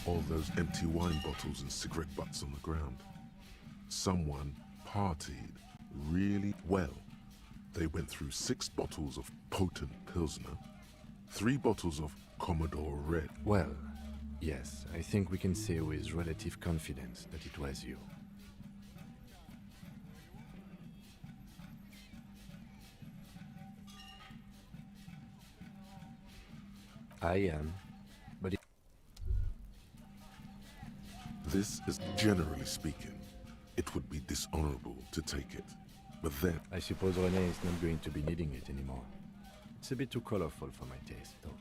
[SPEAKER 1] All those empty wine bottles and cigarette butts on the ground. Someone partied really well. They went through 6 bottles of potent Pilsner, 3 bottles of Commodore Red.
[SPEAKER 2] Well, yes, I think we can say with relative confidence that it was you. I am, but
[SPEAKER 1] This is, generally speaking, it would be dishonorable to take it. But then,
[SPEAKER 2] I suppose René is not going to be needing it anymore. It's a bit too colorful for my taste, though.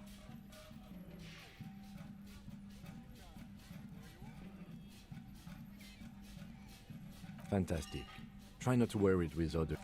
[SPEAKER 2] Fantastic. Try not to wear it with other...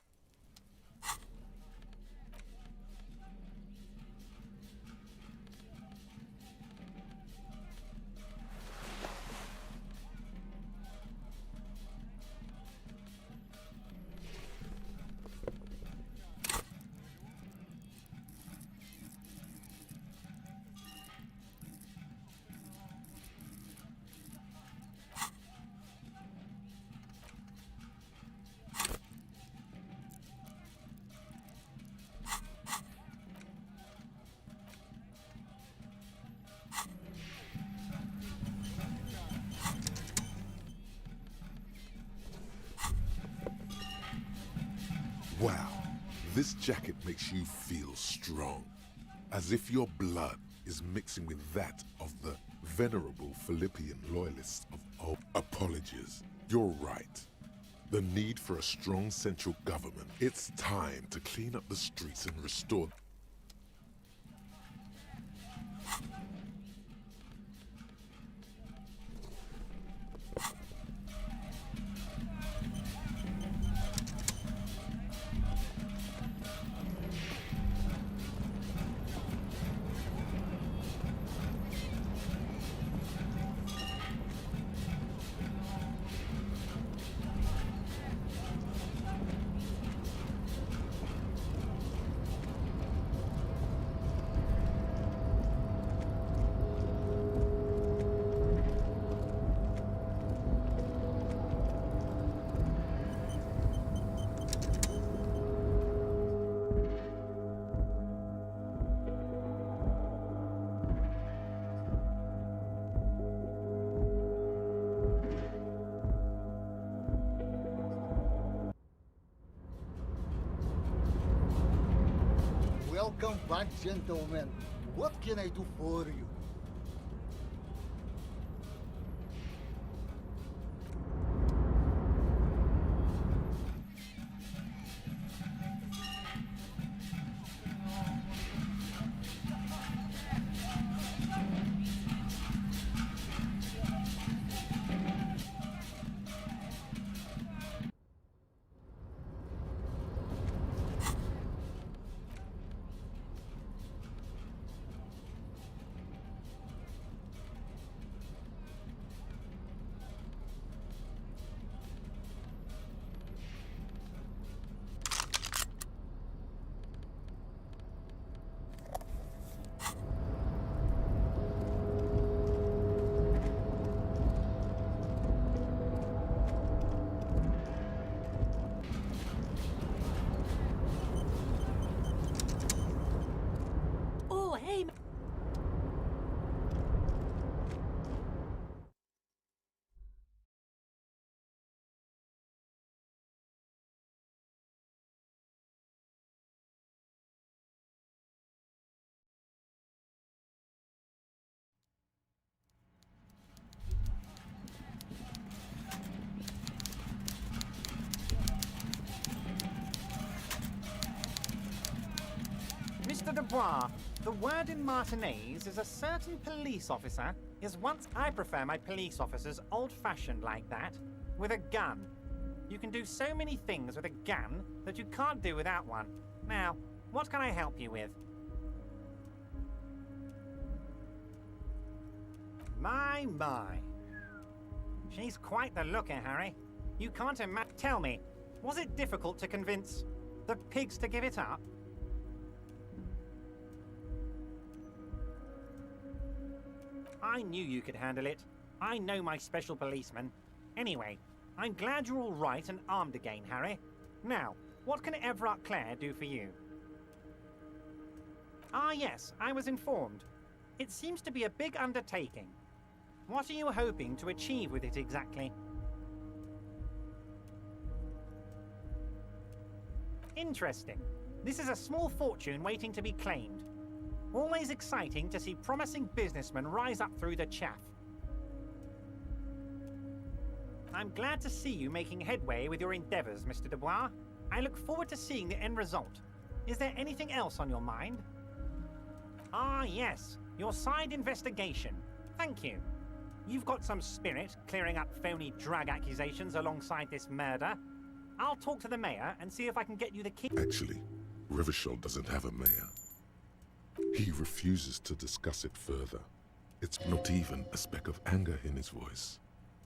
[SPEAKER 1] wow, this jacket makes you feel strong. As if your blood is mixing with that of the venerable Philippian loyalists of old. Apologies, you're right. The need for a strong central government. It's time to clean up the streets and restore.
[SPEAKER 17] Welcome back, gentlemen. What can I do for you?
[SPEAKER 3] Oh, hey,
[SPEAKER 18] Mr. Dubois, the word in Martinez is a certain police officer is once... I prefer my police officers old-fashioned like that, with a gun. You can do so many things with a gun that you can't do without one. Now, what can I help you with? My. She's quite the looker, Harry. You can't imagine... Tell me, was it difficult to convince the pigs to give it up? I knew you could handle it. I know my special policeman. Anyway, I'm glad you're all right and armed again, Harry. Now, what can Everard Clare do for you? Ah, yes, I was informed. It seems to be a big undertaking. What are you hoping to achieve with it exactly? Interesting. This is a small fortune waiting to be claimed. Always exciting to see promising businessmen rise up through the chaff. I'm glad to see you making headway with your endeavors, Mr. Dubois. I look forward to seeing the end result. Is there anything else on your mind? Ah, yes, your side investigation. Thank you. You've got some spirit clearing up phony drug accusations alongside this murder. I'll talk to the mayor and see if I can get you the key.
[SPEAKER 1] Actually, Rivershell doesn't have a mayor. He refuses to discuss it further. It's not even a speck of anger in his voice.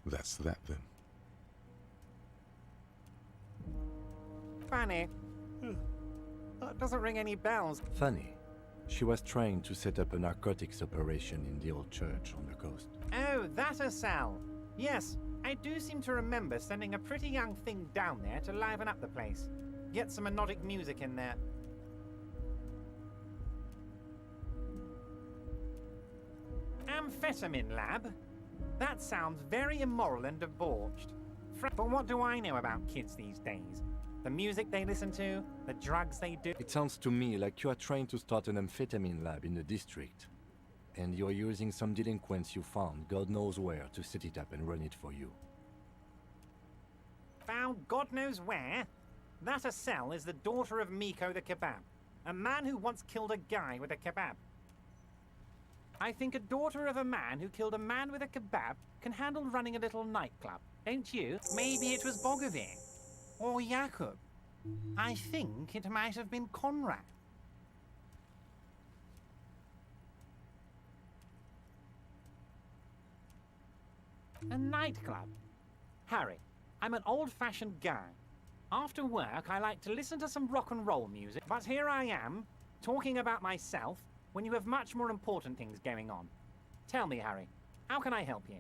[SPEAKER 1] That's that then.
[SPEAKER 18] Fanny. That doesn't ring any bells.
[SPEAKER 2] Funny. She was trying to set up a narcotics operation in the old church on the coast.
[SPEAKER 18] Oh, that a Sal. Yes, I do seem to remember sending a pretty young thing down there to liven up the place. Get some hypnotic music in there. Amphetamine lab? That sounds very immoral and debauched. But what do I know about kids these days? The music they listen to, the drugs they do.
[SPEAKER 2] It sounds to me like you are trying to start an amphetamine lab in the district. And you're using some delinquents you found, God knows where, to set it up and run it for you.
[SPEAKER 18] Found God knows where? That Estelle is the daughter of Miko the kebab, a man who once killed a guy with a kebab. I think a daughter of a man who killed a man with a kebab can handle running a little nightclub, don't you? Maybe it was Bogovir. Or Jakub. I think it might have been Conrad. A nightclub? Harry, I'm an old-fashioned guy. After work, I like to listen to some rock and roll music, but here I am, talking about myself, when you have much more important things going on. Tell me, Harry, how can I help you?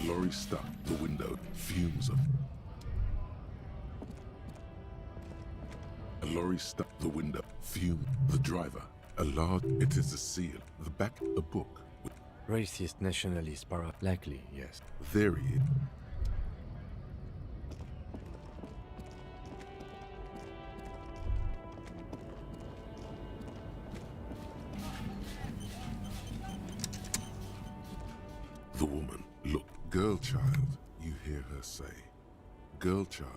[SPEAKER 1] lorry stuck the window, fumes of... A lorry stuck the window, fume, the driver, a large... It is a seal, the back, a book.
[SPEAKER 2] Racist, nationalist, likely, yes.
[SPEAKER 1] There he is. The woman, look, girl child, you hear her say. Girl child.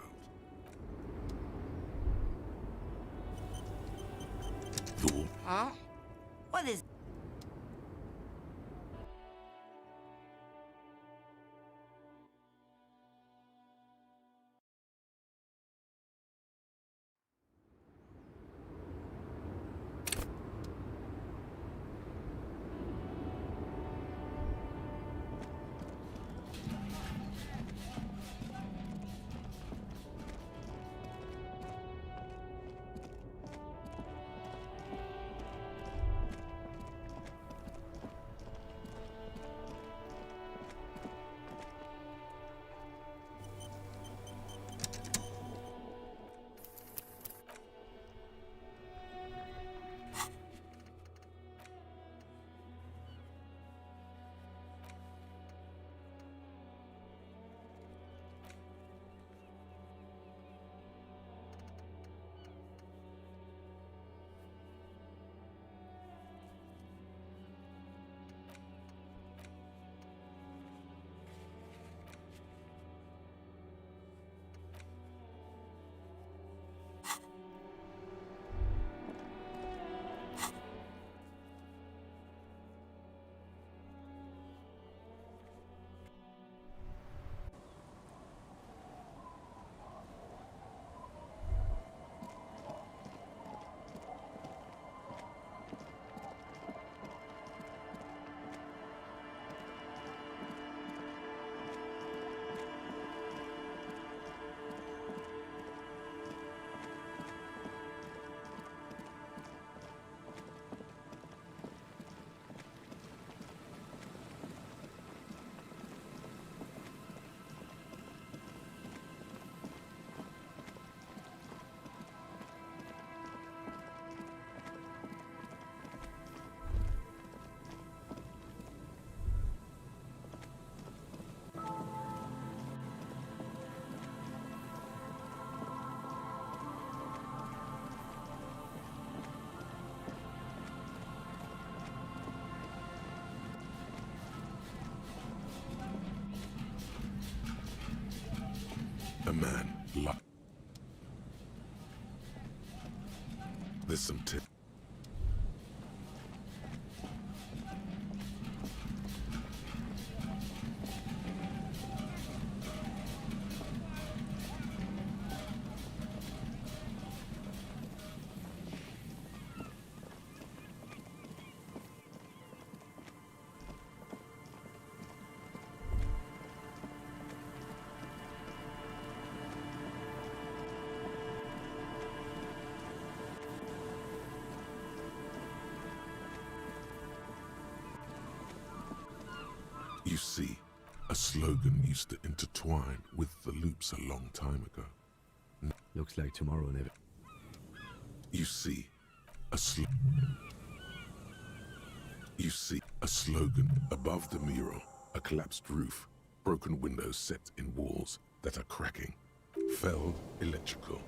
[SPEAKER 1] The woman.
[SPEAKER 19] Huh? What is...
[SPEAKER 1] A man, there's some tip. You see, a slogan used to intertwine with the loops a long time ago.
[SPEAKER 2] Looks like tomorrow never...
[SPEAKER 1] You see, You see a slogan above the mural, a collapsed roof, broken windows set in walls that are cracking. Feld Electrical.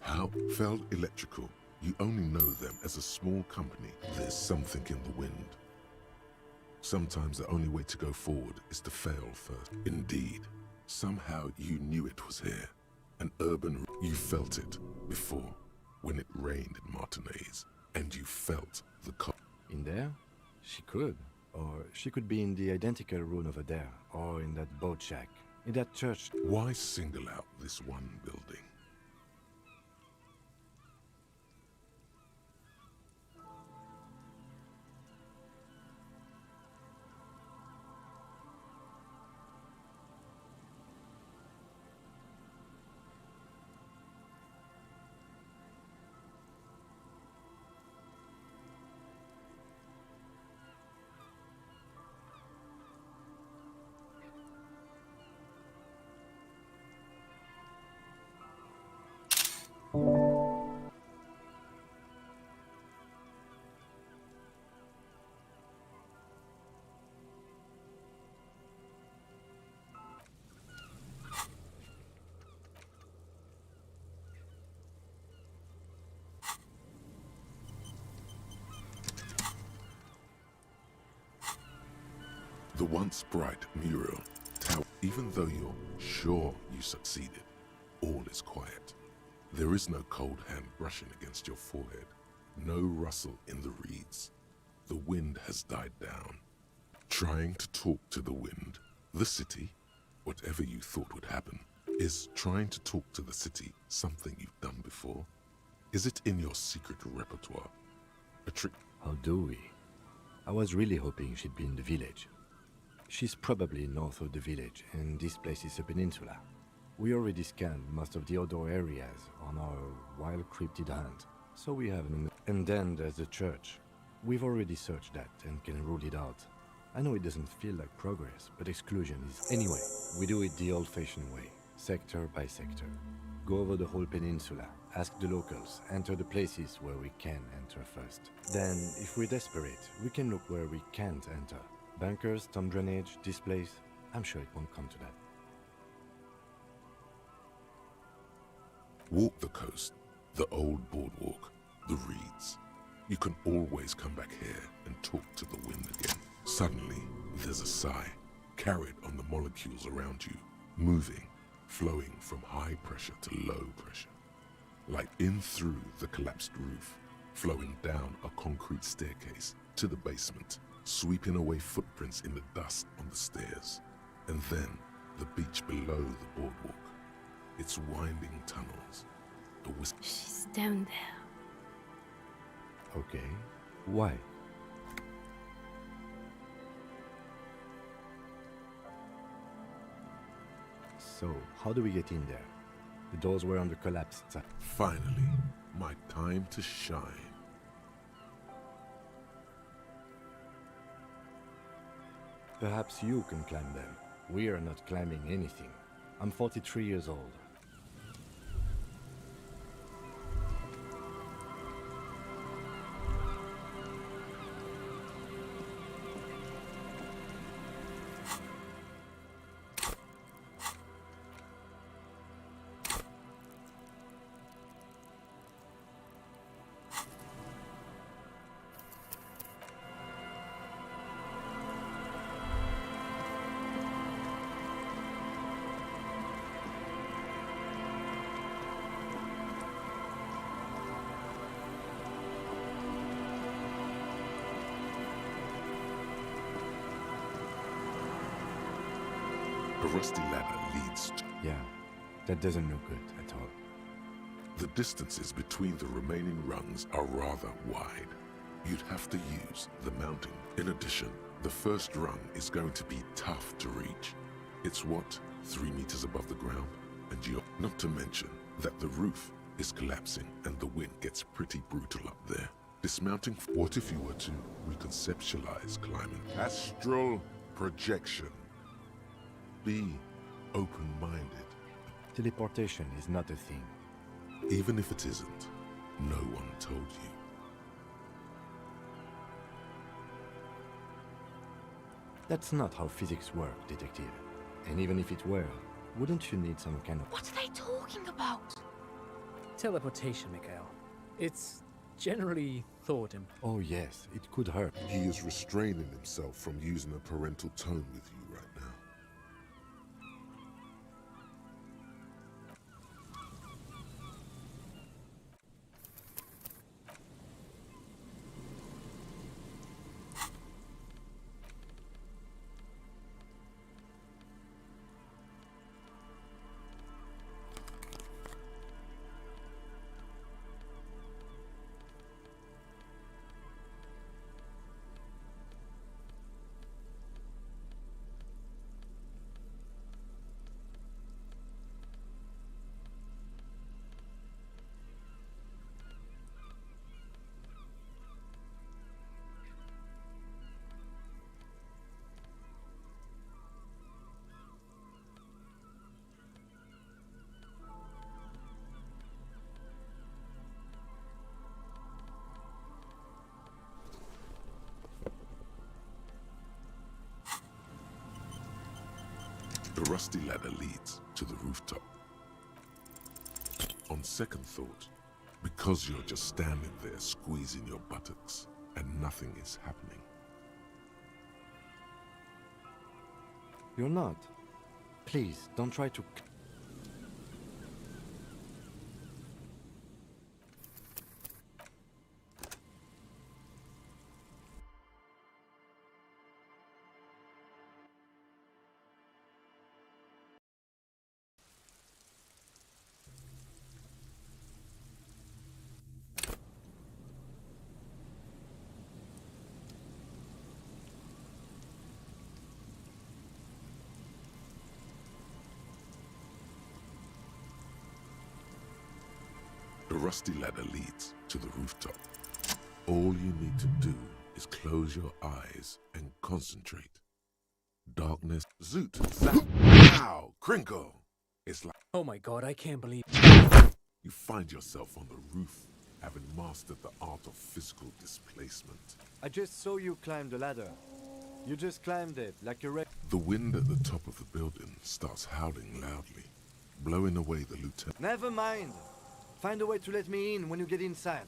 [SPEAKER 1] How? Feld Electrical. You only know them as a small company. There's something in the wind. Sometimes the only way to go forward is to fail first. Indeed, somehow you knew it was here. An urban... You felt it before, when it rained in Martinez, and you felt the...
[SPEAKER 2] In there? She could. Or she could be in the identical room over there, or in that boat shack, in that church.
[SPEAKER 1] Why single out this one building? The once bright mural tower. Even though you're sure you succeeded, all is quiet. There is no cold hand brushing against your forehead, no rustle in the reeds. The wind has died down. Trying to talk to the wind, the city, whatever you thought would happen, is trying to talk to the city something you've done before? Is it in your secret repertoire? A trick?
[SPEAKER 2] How do we? I was really hoping she'd be in the village. She's probably north of the village, and this place is a peninsula. We already scanned most of the outdoor areas on our wild cryptid hunt, so we have an... And then there's the church. We've already searched that and can rule it out. I know it doesn't feel like progress, but exclusion is... Anyway, we do it the old-fashioned way, sector by sector. Go over the whole peninsula, ask the locals, enter the places where we can enter first. Then, if we're desperate, we can look where we can't enter. Bunkers, storm drainage, this place, I'm sure it won't come to that.
[SPEAKER 1] Walk the coast, the old boardwalk, the reeds. You can always come back here and talk to the wind again. Suddenly, there's a sigh, carried on the molecules around you, moving, flowing from high pressure to low pressure. Like in through the collapsed roof, flowing down a concrete staircase to the basement, sweeping away footprints in the dust on the stairs, and then the beach below the boardwalk. Its winding tunnels, a whisper.
[SPEAKER 11] She's down there.
[SPEAKER 2] Okay, why? So, how do we get in there? The doors were on the collapsed side.
[SPEAKER 1] Finally, my time to shine.
[SPEAKER 2] Perhaps you can climb them. We are not climbing anything. I'm 43 years old.
[SPEAKER 1] A rusty ladder leads to...
[SPEAKER 2] Yeah, that doesn't look good at all.
[SPEAKER 1] The distances between the remaining rungs are rather wide. You'd have to use the mounting. In addition, the first rung is going to be tough to reach. It's what, 3 meters above the ground? And you're... Not to mention that the roof is collapsing and the wind gets pretty brutal up there. Dismounting... What if you were to reconceptualize climbing? Astral projection. Be open-minded.
[SPEAKER 2] Teleportation is not a thing.
[SPEAKER 1] Even if it isn't, no one told you.
[SPEAKER 2] That's not how physics work, Detective. And even if it were, wouldn't you need some kind of...
[SPEAKER 20] What are they talking about?
[SPEAKER 21] Teleportation, Mikhail. It's generally thought impossible.
[SPEAKER 2] Oh yes, it could hurt.
[SPEAKER 1] He is restraining himself from using a parental tone with you right now. The rusty ladder leads to the rooftop. On second thought, because you're just standing there squeezing your buttocks and nothing is happening,
[SPEAKER 2] You're not. Please, don't try to...
[SPEAKER 1] The rusty ladder leads to the rooftop. All you need to do is close your eyes and concentrate. Darkness, zoot, zap, pow, crinkle. It's like...
[SPEAKER 21] Oh my god, I can't believe...
[SPEAKER 1] You find yourself on the roof, having mastered the art of physical displacement.
[SPEAKER 2] I just saw you climb the ladder. You just climbed it like a...
[SPEAKER 1] The wind at the top of the building starts howling loudly, blowing away the lieutenant.
[SPEAKER 2] Never mind. Find a way to let me in when you get inside.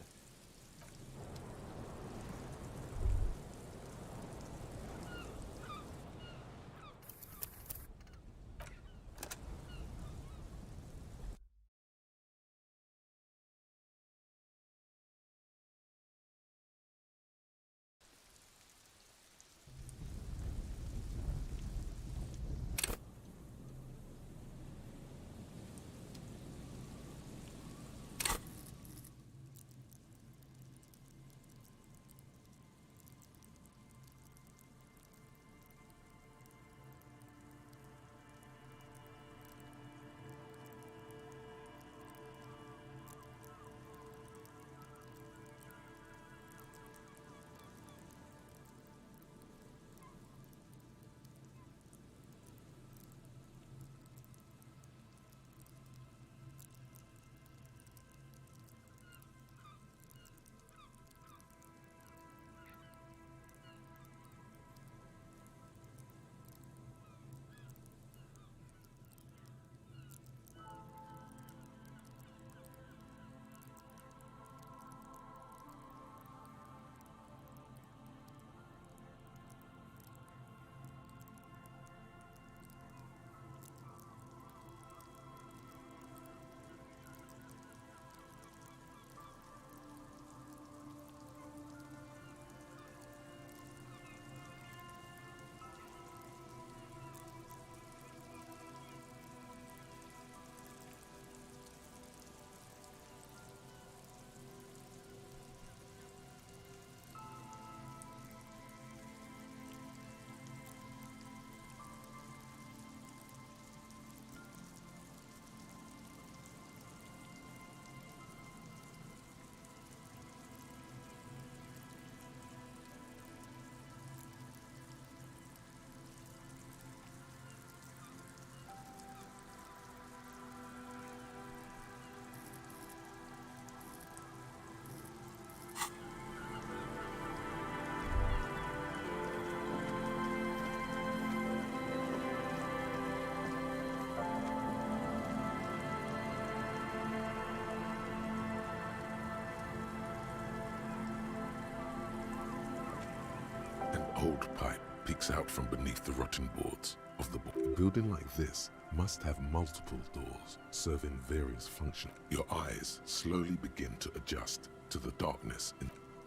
[SPEAKER 1] Old pipe peeks out from beneath the rotten boards of the board. A building like this must have multiple doors, serving various functions. Your eyes slowly begin to adjust to the darkness.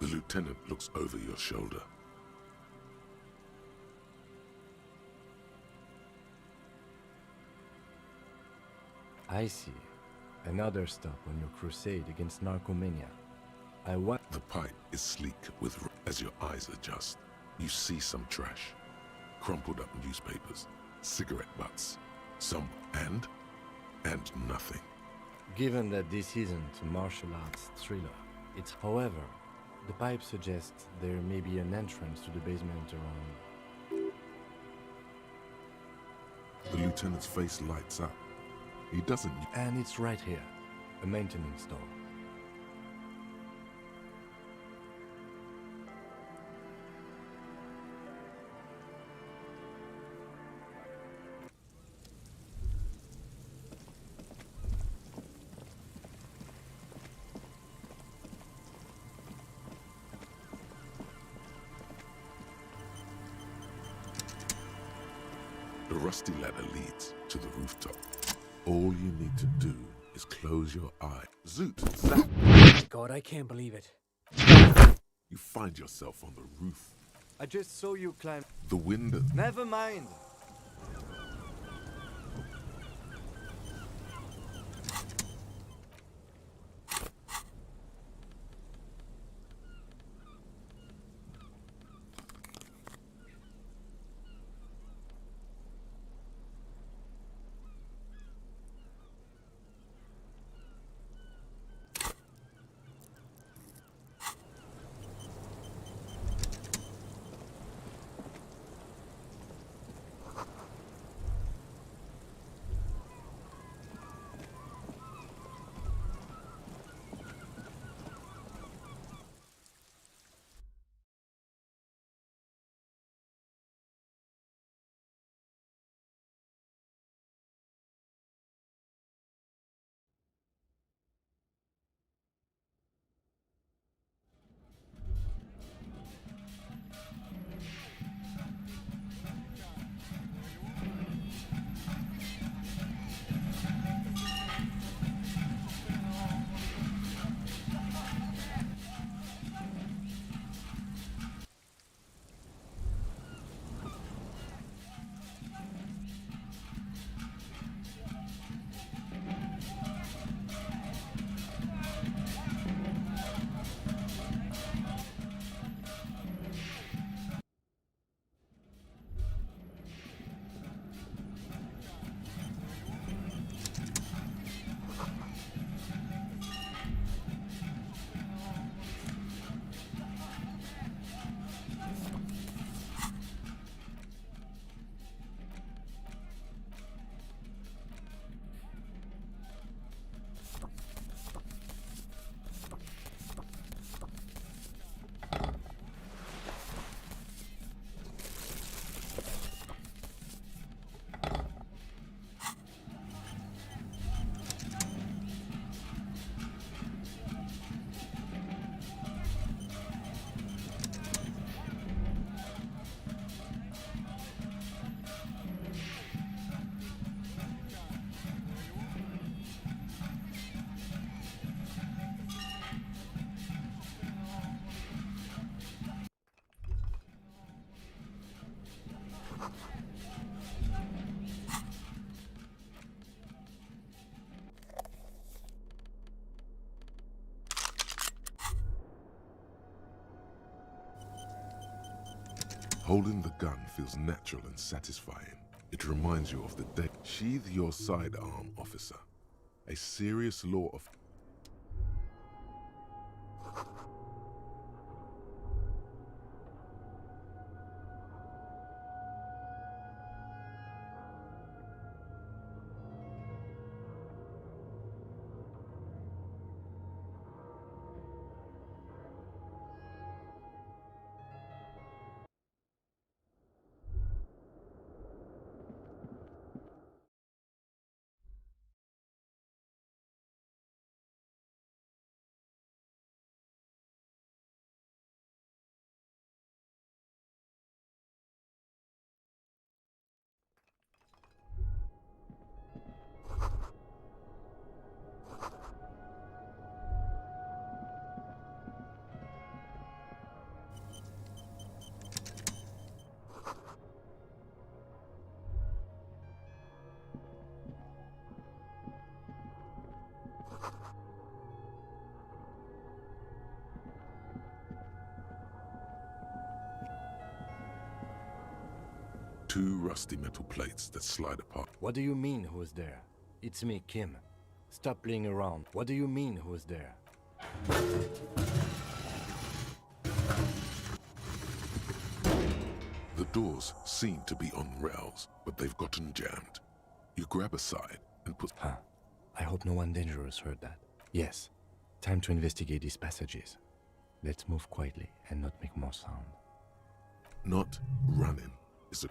[SPEAKER 1] The lieutenant looks over your shoulder.
[SPEAKER 2] I see. Another stop on your crusade against narcomania.
[SPEAKER 1] The pipe is sleek with... As your eyes adjust, you see some trash, crumpled up newspapers, cigarette butts, some and nothing.
[SPEAKER 2] Given that this isn't a martial arts thriller, it's... However, the pipe suggests there may be an entrance to the basement around...
[SPEAKER 1] The lieutenant's face lights up. He doesn't...
[SPEAKER 2] And it's right here, a maintenance door.
[SPEAKER 1] The rusty ladder leads to the rooftop. All you need to do is close your eye. Zoot, zap.
[SPEAKER 21] God, I can't believe it.
[SPEAKER 1] You find yourself on the roof.
[SPEAKER 2] I just saw you climb.
[SPEAKER 1] The window.
[SPEAKER 2] Never mind.
[SPEAKER 1] Holding the gun feels natural and satisfying. It reminds you of the day. Sheathe your sidearm, officer. A serious law of... Two rusty metal plates that slide apart.
[SPEAKER 2] What do you mean, who's there? It's me, Kim. Stop playing around. What do you mean, who's there?
[SPEAKER 1] The doors seem to be on rails, but they've gotten jammed. You grab a side and put...
[SPEAKER 2] Huh. I hope no one dangerous heard that. Yes. Time to investigate these passages. Let's move quietly and not make more sound.
[SPEAKER 1] Not running is a...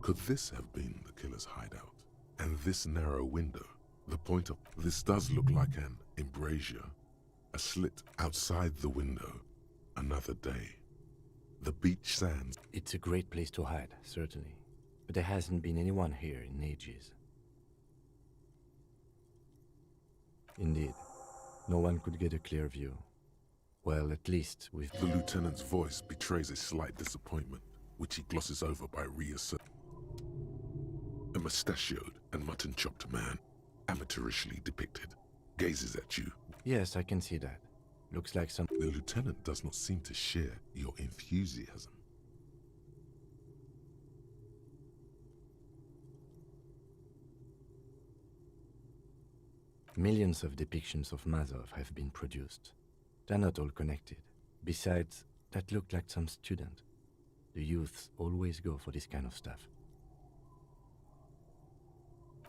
[SPEAKER 1] Could this have been the killer's hideout? And this narrow window, the point of... This does look like an embrasure. A slit outside the window. Another day. The beach sands.
[SPEAKER 2] It's a great place to hide, certainly. But there hasn't been anyone here in ages. Indeed. No one could get a clear view. Well, at least with...
[SPEAKER 1] The lieutenant's voice betrays a slight disappointment, which he glosses over by reasserting. A mustachioed and mutton-chopped man, amateurishly depicted, gazes at you.
[SPEAKER 2] Yes, I can see that. Looks like some...
[SPEAKER 1] The lieutenant does not seem to share your enthusiasm.
[SPEAKER 2] Millions of depictions of Mazov have been produced. They're not all connected. Besides, that looked like some student. The youths always go for this kind of stuff.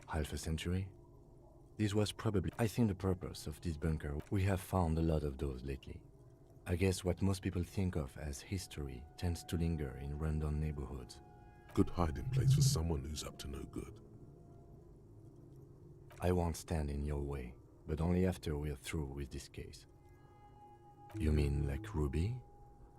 [SPEAKER 2] Half a century? This was probably, I think, the purpose of this bunker. We have found a lot of those lately. I guess what most people think of as history tends to linger in rundown neighborhoods.
[SPEAKER 1] Good hiding place for someone who's up to no good.
[SPEAKER 2] I won't stand in your way, but only after we're through with this case. You mean like Ruby?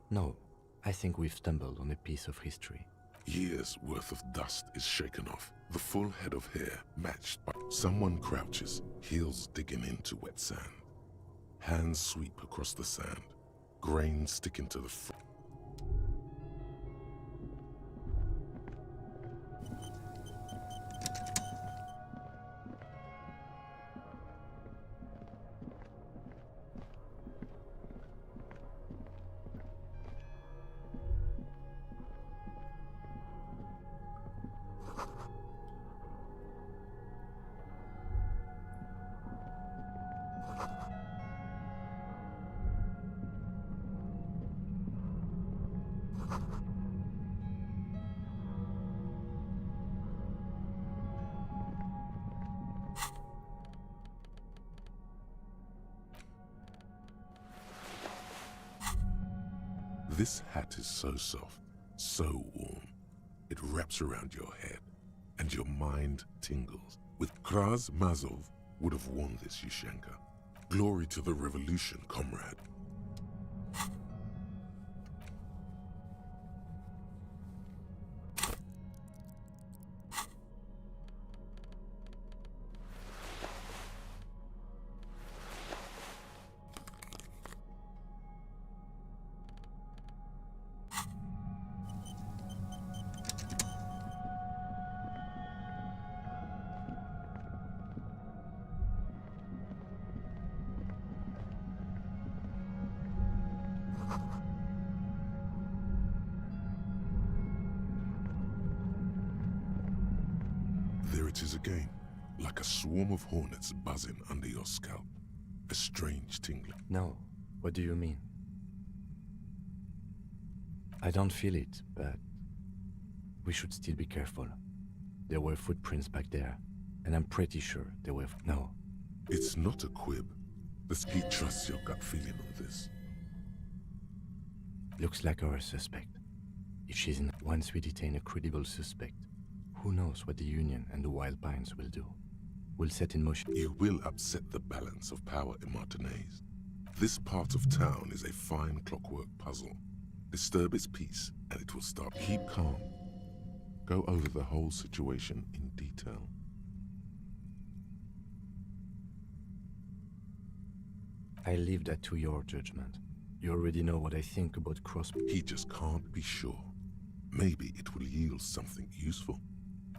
[SPEAKER 2] No, I think we've stumbled on a piece of history.
[SPEAKER 1] Years' worth of dust is shaken off, the full head of hair matched by... Someone crouches, heels digging into wet sand. Hands sweep across the sand, grains sticking to the front. This hat is so soft, so warm. It wraps around your head, and your mind tingles. With Kraz Mazov would have worn this, Yushenka. Glory to the revolution, comrade. There it is again, like a swarm of hornets buzzing under your scalp. A strange tingling.
[SPEAKER 2] No, what do you mean? I don't feel it, but we should still be careful. There were footprints back there, and I'm pretty sure there were... No.
[SPEAKER 1] It's not a quib. The ski trusts your gut feeling on this.
[SPEAKER 2] Looks like our suspect. If she's in... Once we detain a credible suspect, who knows what the Union and the Wild Pines will do? We'll set in motion...
[SPEAKER 1] You will upset the balance of power in Martinez. This part of town is a fine clockwork puzzle. Disturb its peace, and it will start. Keep calm. Go over the whole situation in detail.
[SPEAKER 2] I leave that to your judgment. You already know what I think about cross...
[SPEAKER 1] He just can't be sure. Maybe it will yield something useful.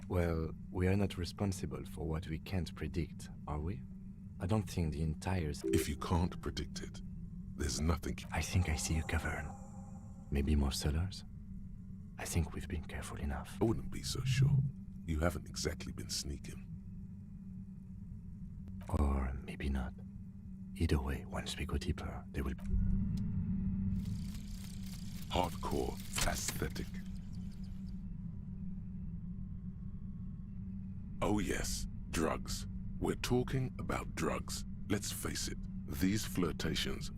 [SPEAKER 2] Well, we are not responsible for what we can't predict, are we? I don't think the entire...
[SPEAKER 1] If you can't predict it, there's nothing...
[SPEAKER 2] I think I see a cavern. Maybe more cellars? I think we've been careful enough.
[SPEAKER 1] I wouldn't be so sure. You haven't exactly been sneaking.
[SPEAKER 2] Or maybe not. Either way, once we go deeper, they will...
[SPEAKER 1] Hardcore aesthetic. Oh yes, drugs. We're talking about drugs. Let's face it, these flirtations...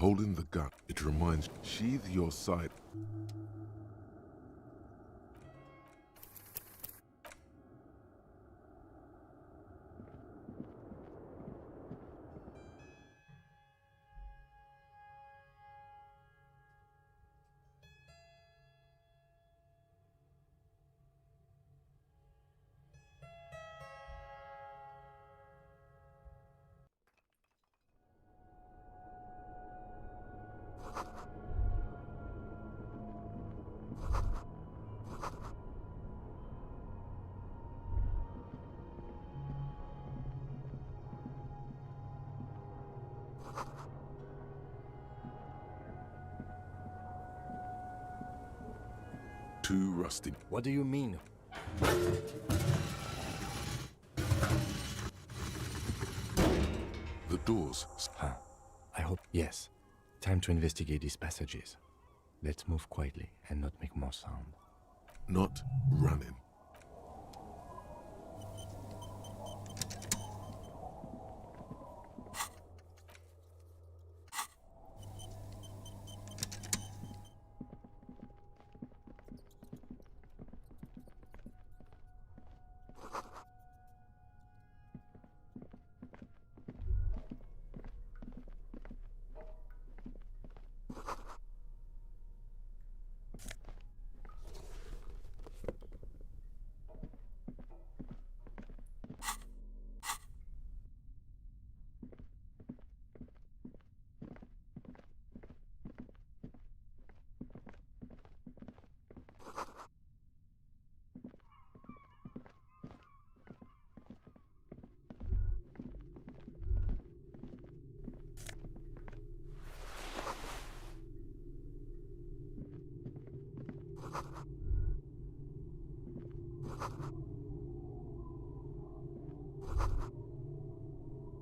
[SPEAKER 1] hole in the gut. It reminds, sheathe your side. Too rusty.
[SPEAKER 2] What do you mean?
[SPEAKER 1] The doors.
[SPEAKER 2] Huh. I hope. Yes. Time to investigate these passages. Let's move quietly and not make more sound.
[SPEAKER 1] Not running.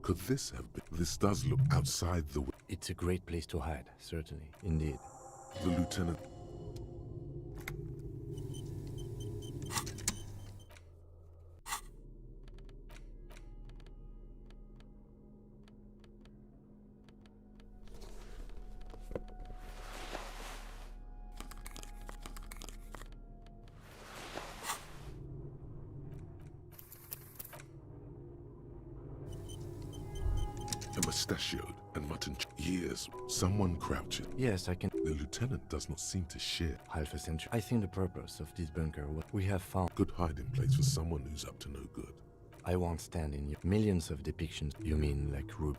[SPEAKER 1] Could this have been? This does look outside the...
[SPEAKER 2] It's a great place to hide, certainly. Indeed.
[SPEAKER 1] The lieutenant... A mustachioed and mutton years. Someone crouching.
[SPEAKER 2] Yes, I can.
[SPEAKER 1] The lieutenant does not seem to share.
[SPEAKER 2] Half a century. I think the purpose of this bunker, what we have found.
[SPEAKER 1] Good hiding place for someone who's up to no good.
[SPEAKER 2] I won't stand in your millions of depictions. You mean like Rube?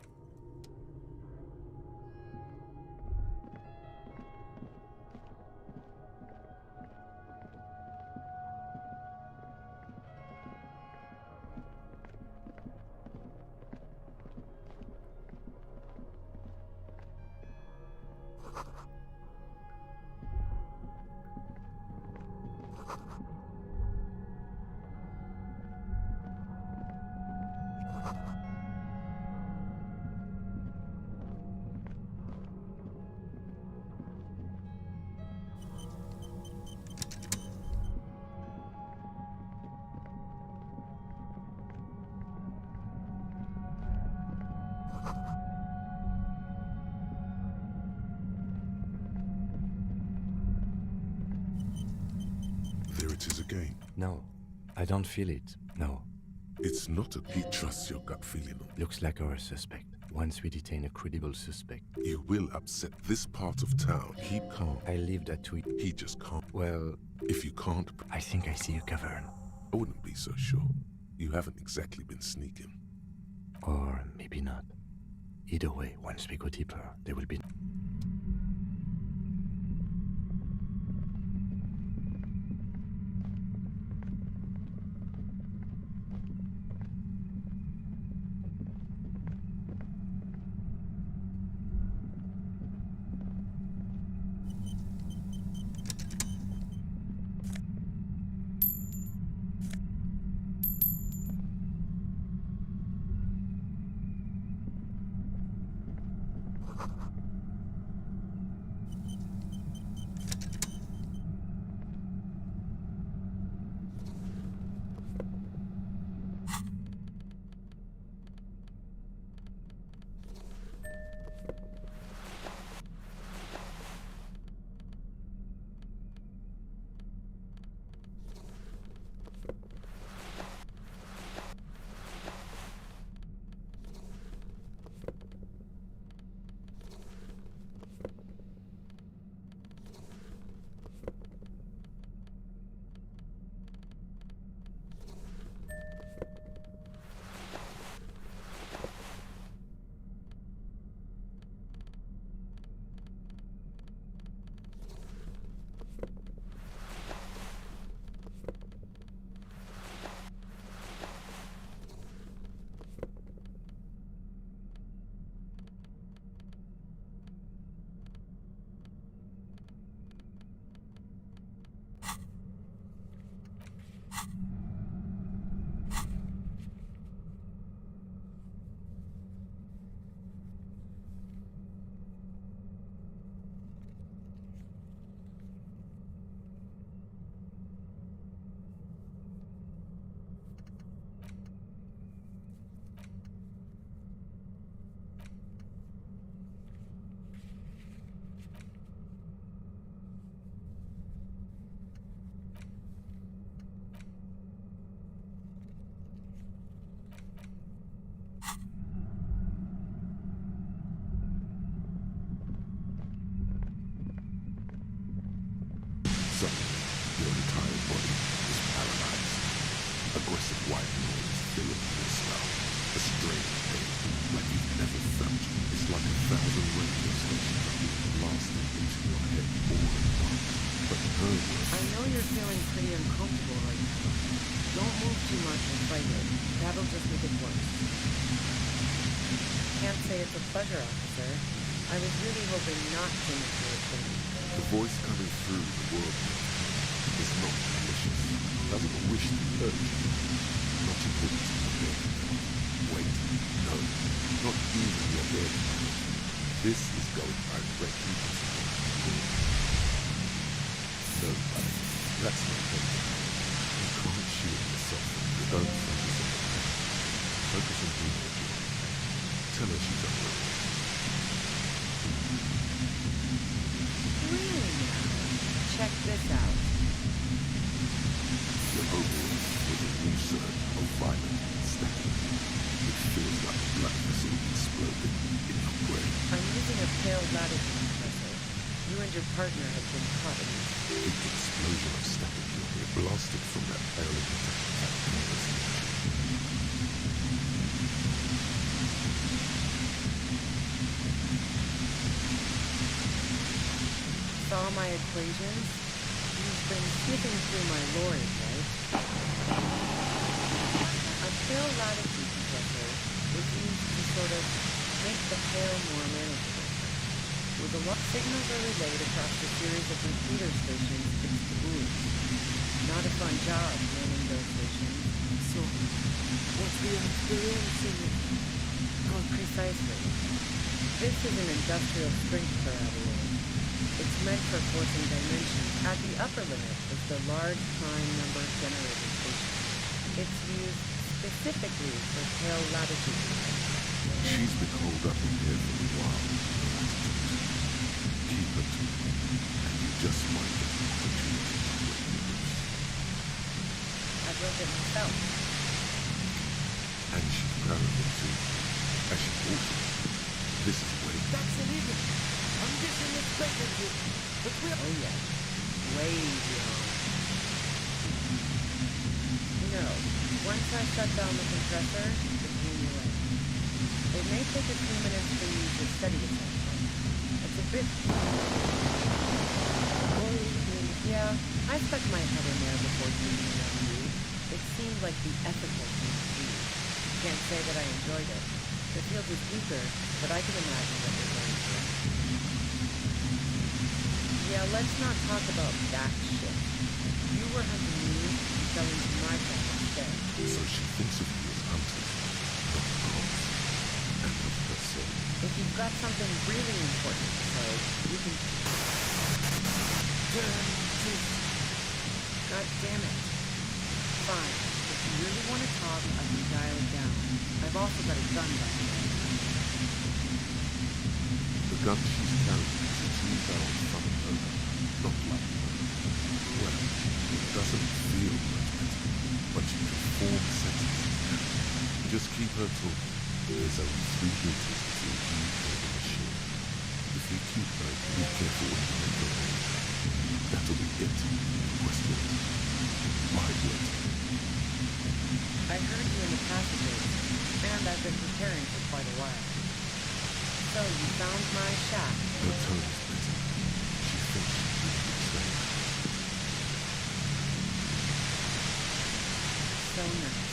[SPEAKER 1] There it is again.
[SPEAKER 2] No, I don't feel it. No.
[SPEAKER 1] It's not a... He trusts your gut feeling.
[SPEAKER 2] Looks like our suspect. Once we detain a credible suspect...
[SPEAKER 1] You will upset this part of town. Keep calm.
[SPEAKER 2] I leave that to...
[SPEAKER 1] He just can't.
[SPEAKER 2] Well...
[SPEAKER 1] If you can't...
[SPEAKER 2] I think I see a cavern.
[SPEAKER 1] I wouldn't be so sure. You haven't exactly been sneaking.
[SPEAKER 2] Or maybe not. Either way, once we go deeper, there will be...
[SPEAKER 1] aggressive white noise filling your skull. A strange pain, like you've never felt. It's like 1,000 radio stations are being blasted into your head all at once. But her words...
[SPEAKER 20] I know you're feeling pretty uncomfortable right now. Don't move too much and fight it. That'll just make it worse. Can't say it's a pleasure, officer. I was really hoping not to make your opinion.
[SPEAKER 1] The voice coming through the world is not malicious. Doesn't wish to hurt you. Not according to your dead. Wait, no. Not even your dead. This is going directly to your core. No, buddy. That's not good. You can't shield yourself from your own focus on it. Focus on being with you. Tell her she's unwilling.
[SPEAKER 20] Really now? Check this out.
[SPEAKER 1] You're overwhelmed with a new surge of violent stacking. It feels like a blood vessel exploded in your brain.
[SPEAKER 20] I'm using a pale latitude compressor. You and your partner have been caught in this.
[SPEAKER 1] The explosion of static it blasted from that pale emitter.
[SPEAKER 20] Saw my equations? You've been sniffing through my lorries, right? A pale latitude compressor is used to sort of make the hail more manageable. With a lot signals are relayed across a series of repeater stations fixed to buoys. Not a fun job manning those stations.
[SPEAKER 3] So, what's the experience in it?
[SPEAKER 20] Oh, precisely. This is an industrial strength parabola. It's meant for forcing dimension. At the upper limit is the large prime number generator station. It's used specifically for pale latitude.
[SPEAKER 1] She's been holed up in here for a while. Keep her to me, and you just might get an opportunity to break the loose.
[SPEAKER 20] I built it myself.
[SPEAKER 1] And she's proud of it too. As she walks it. This is way...
[SPEAKER 3] That's illegal. I'm guessing it's better here, but we're...
[SPEAKER 20] Oh yeah. Way beyond. No. Once I shut down the compressor, it came away. It may take a few minutes for you to steady yourself. It's a bit... Yeah, I stuck my head in there before doing it on you. It seemed like the ethical thing to do. Can't say that I enjoyed it. The field was weaker, but I can imagine what you're going through. Yeah, let's not talk about that shit. You were hunting me and selling to my town instead.
[SPEAKER 1] So she thinks of you as hunters, not cops. And of herself.
[SPEAKER 20] If you've got something really important to say, you can... God damn it. Fine. If you really want to talk, I can dial it down. I've also got a gun by the way.
[SPEAKER 1] The gun she's carrying is a 2-barrel funnel over, not like her. Well, it doesn't feel much better, but you can form sentences now. Just keep her talking. There's only 3 meters between you and the machine. If you keep her, be careful when you make your way. That'll be it. Questions? My word.
[SPEAKER 20] I heard you in the passages, and I've been preparing for quite a while. So you found my shack.
[SPEAKER 1] Her tone is better. She thinks she's really betrayed.
[SPEAKER 20] So nice.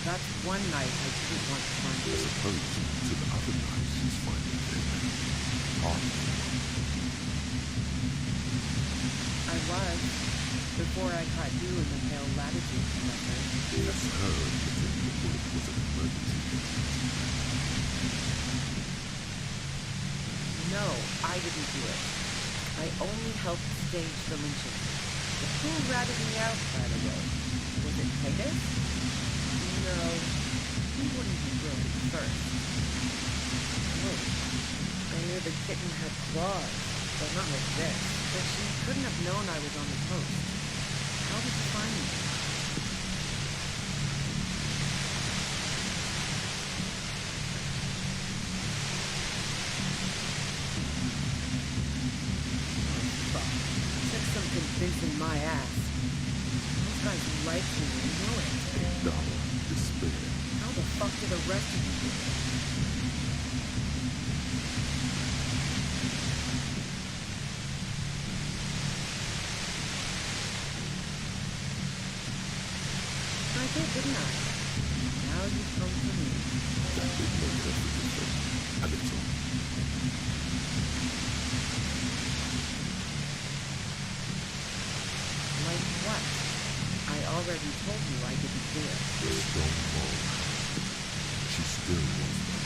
[SPEAKER 20] That's one night I didn't want to find you.
[SPEAKER 1] As opposed to the other night she's finding dead.
[SPEAKER 20] I was, before I caught you in the pale latitude compressor.
[SPEAKER 1] That's her admitting the bullet was an emergency.
[SPEAKER 20] No, I didn't do it. I only helped stage the lynching. But who ratted me out, by the way? Was it Titus? No, he wouldn't have broken first. Wait, I knew the kitten had claws, but not like this. But she couldn't have known I was on the coast. How did you find me? Took some convincing my ass. Those guys like me and know it.
[SPEAKER 1] Doubt, despair.
[SPEAKER 20] How the fuck did the rest of you do it? I did, didn't I? Now you come to me.
[SPEAKER 1] That did make everything a little.
[SPEAKER 20] Like what? I already told you I didn't do it.
[SPEAKER 1] The strong moral. She still was my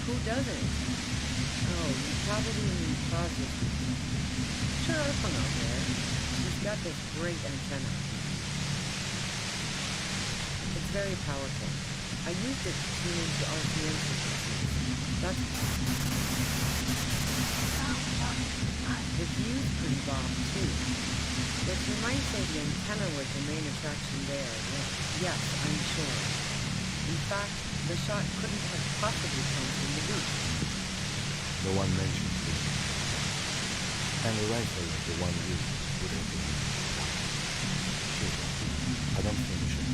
[SPEAKER 20] Who doesn't? Oh, you probably mean Cosmic. Sure, I've hung out there. She's got this great antenna. It's very powerful. I used it to tune into RPM frequencies. That's... The view's pretty bomb, too. But you might say the antenna was the main attraction there. Yes, I'm sure. In fact, the shot couldn't have possibly come from the beach.
[SPEAKER 2] No one mentioned it. And a rifle like the one used would have been shit. I don't think we should.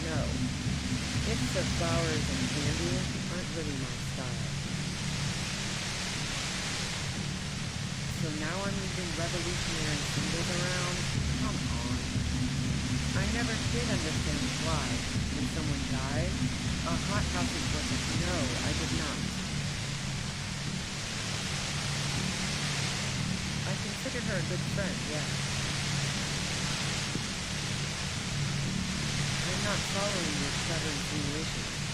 [SPEAKER 20] No. Gifts of flowers and candy aren't really my style. So now I'm using revolutionary symbols around? Come on. I never did understand why, when someone died, a hot house is worth it. No, I did not. I consider her a good friend, yeah. I'm not following your clever insinuations.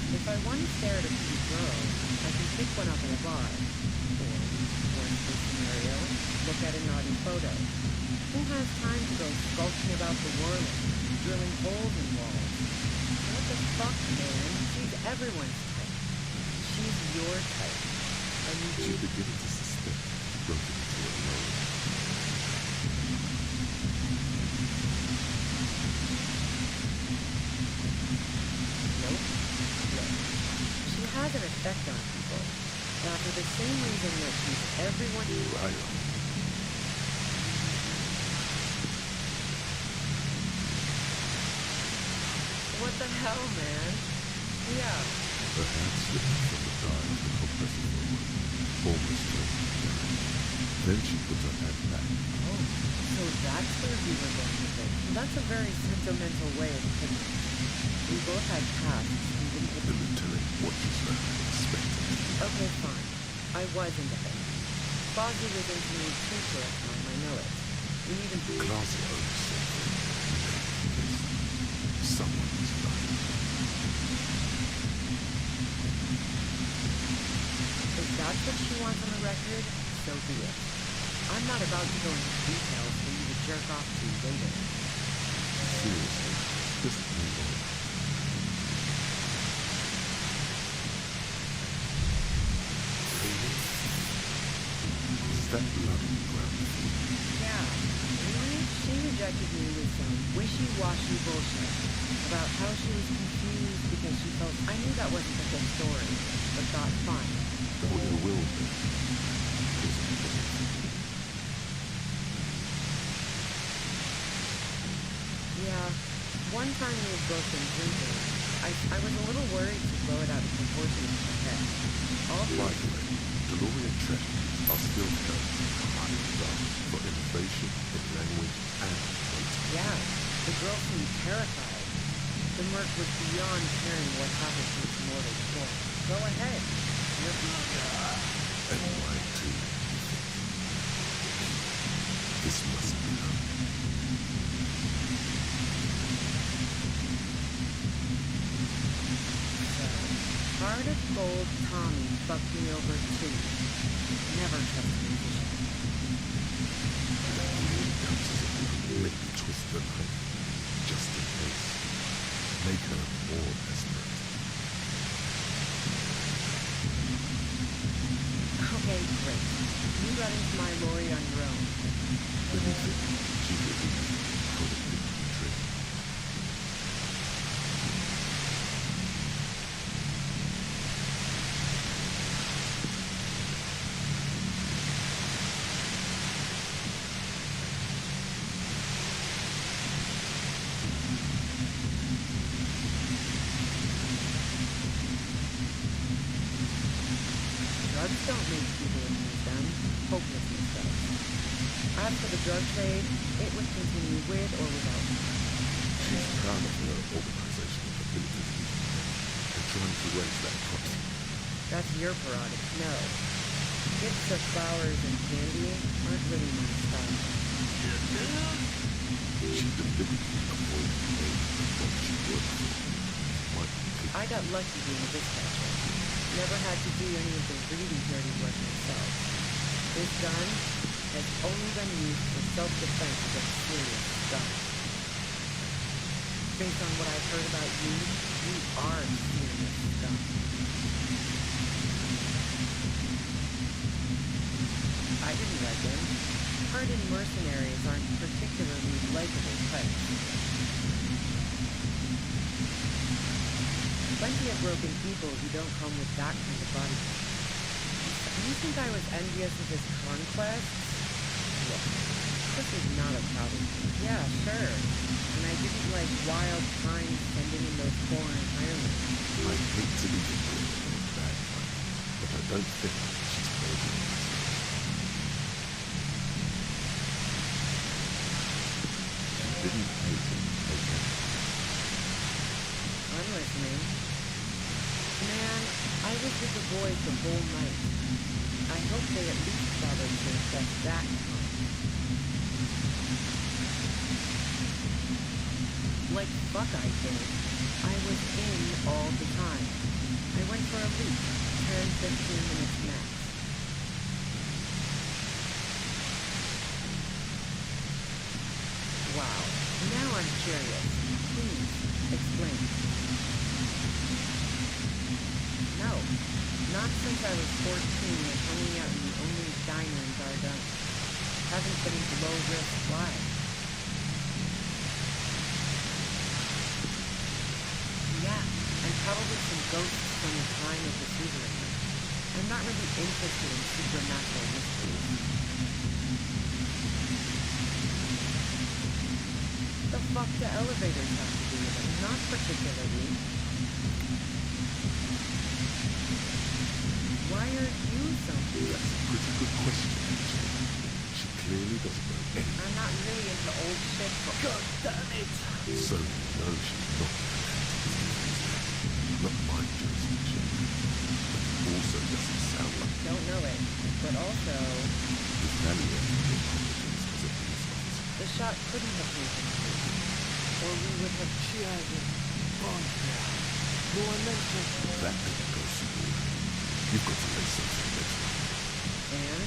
[SPEAKER 20] If I want to stare at a pretty girl, I can pick one up at a bar. Or, worst case scenario, look at a naughty photo. Who has time to go skulking about the world, drilling holes in walls? What the fuck, man? She's everyone's type. She's your type. I mean,
[SPEAKER 1] she's beginning to suspect broken into a load.
[SPEAKER 20] Has an effect on people. For the same reason that she's everyone...
[SPEAKER 1] Right.
[SPEAKER 20] What the hell, man? Yeah.
[SPEAKER 1] Her hand slipped from the dial of the compressor forward, almost turned down. Then she put her hand back.
[SPEAKER 20] Oh, so that's where we were going with it. That's a very sentimental way of putting it. We both had pasts.
[SPEAKER 1] The lieutenant watches her expectantly.
[SPEAKER 20] Okay, fine. I was into her. Fozzie was into me too for a time, I know it. We even...
[SPEAKER 1] Classy owns something. Someone's dying.
[SPEAKER 20] If that's what she wants on the record, so be it. I'm not about to go into details for you to jerk off to later.
[SPEAKER 1] Seriously, just move on. Is that blood on the ground?
[SPEAKER 20] Yeah. Really? She rejected me with some wishy-washy bullshit about how she was confused because she felt... I knew that wasn't the whole story, but thought, fine.
[SPEAKER 1] Well, there will be.
[SPEAKER 20] Yeah. One time we had both been drinking. I was a little worried to blow it out of proportion in her head.
[SPEAKER 1] By the way, DeLorean treasures are still held for innovation in language and writing.
[SPEAKER 20] Yeah, the girl seemed terrified. The merc was beyond caring what happened to its mortal form. Go ahead.
[SPEAKER 1] And mine too. This must be her.
[SPEAKER 20] Heart of Gold Tommy fucked me over too. Never trust a musician.
[SPEAKER 1] Make me twist the knife, just in case. Make her
[SPEAKER 20] don't make people abuse them. Hopelessness does. As for the drug trade, it would continue with or without me.
[SPEAKER 1] She's proud of her organizational abilities and trying to raise that property.
[SPEAKER 20] That's your prerogative, no. Gifts of flowers and candy aren't really my style.
[SPEAKER 1] She deliberately avoided paying the what she worked for.
[SPEAKER 20] I got lucky being a dispatcher. Never had to do any of the really dirty work myself. This gun has only been used for self-defense against serious stuff. Based on what I've heard about you, you are serious stuff. I didn't like him. Hardened mercenaries aren't particularly likable types. Plenty of broken people who don't come with that kind of body. You think I was envious of his conquests? Look, this is not a problem. Yeah, sure. And I didn't like wild times spending in those foreign islands.
[SPEAKER 1] I hate to be the bad times, but I don't think she's broken. She didn't hate him, okay?
[SPEAKER 20] I'm listening. Man, I was with the boys the whole night. I hope they at least bothered to assess that time. Like fuck I did. I was in all the time. I went for a leak, 10-15 minutes max. Wow, now I'm curious. Please, explain. No, not since I was 14 and hanging out in the only diner in Garden. Haven't been low-risk flies. Yeah, and probably some ghosts from the time of the tutoring. I'm not really interested in supernatural mysteries. The fuck do elevators have to do with it? Not particularly. Why are you so...
[SPEAKER 1] That's a pretty good question, actually. She clearly doesn't know anything.
[SPEAKER 20] I'm not really into old shit, but... God damn it!
[SPEAKER 1] So you know she's not my jurisdiction. But it also doesn't sound like...
[SPEAKER 20] Don't know it, but also...
[SPEAKER 1] evaluating your competence as a police officer.
[SPEAKER 20] The shot couldn't have been complete. Or we would have...
[SPEAKER 3] She had it. Bonfire. No one mentioned...
[SPEAKER 1] That didn't go super well. You've got to lay something next time.
[SPEAKER 20] And?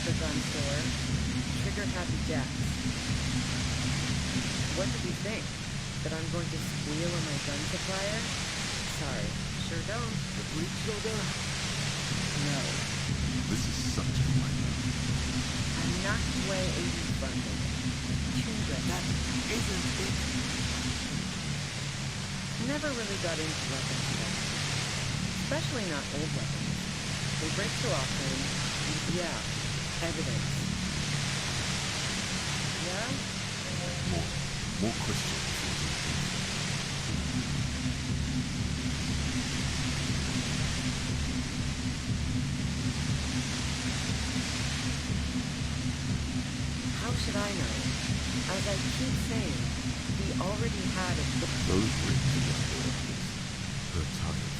[SPEAKER 20] The gun store. Trigger happy jacks. What did you think? That I'm going to squeal on my gun supplier? Sorry, sure don't.
[SPEAKER 3] The breach order?
[SPEAKER 20] No.
[SPEAKER 1] This is such a nightmare.
[SPEAKER 20] I'm not way 80s funded.
[SPEAKER 3] That isn't it.
[SPEAKER 20] Never really got into weapons yet. Especially not old weapons. They break too often. And yeah, evidence. Yeah?
[SPEAKER 1] More questions.
[SPEAKER 20] How should I know? As I keep saying, we already had a...
[SPEAKER 1] Those rings in the door, her tired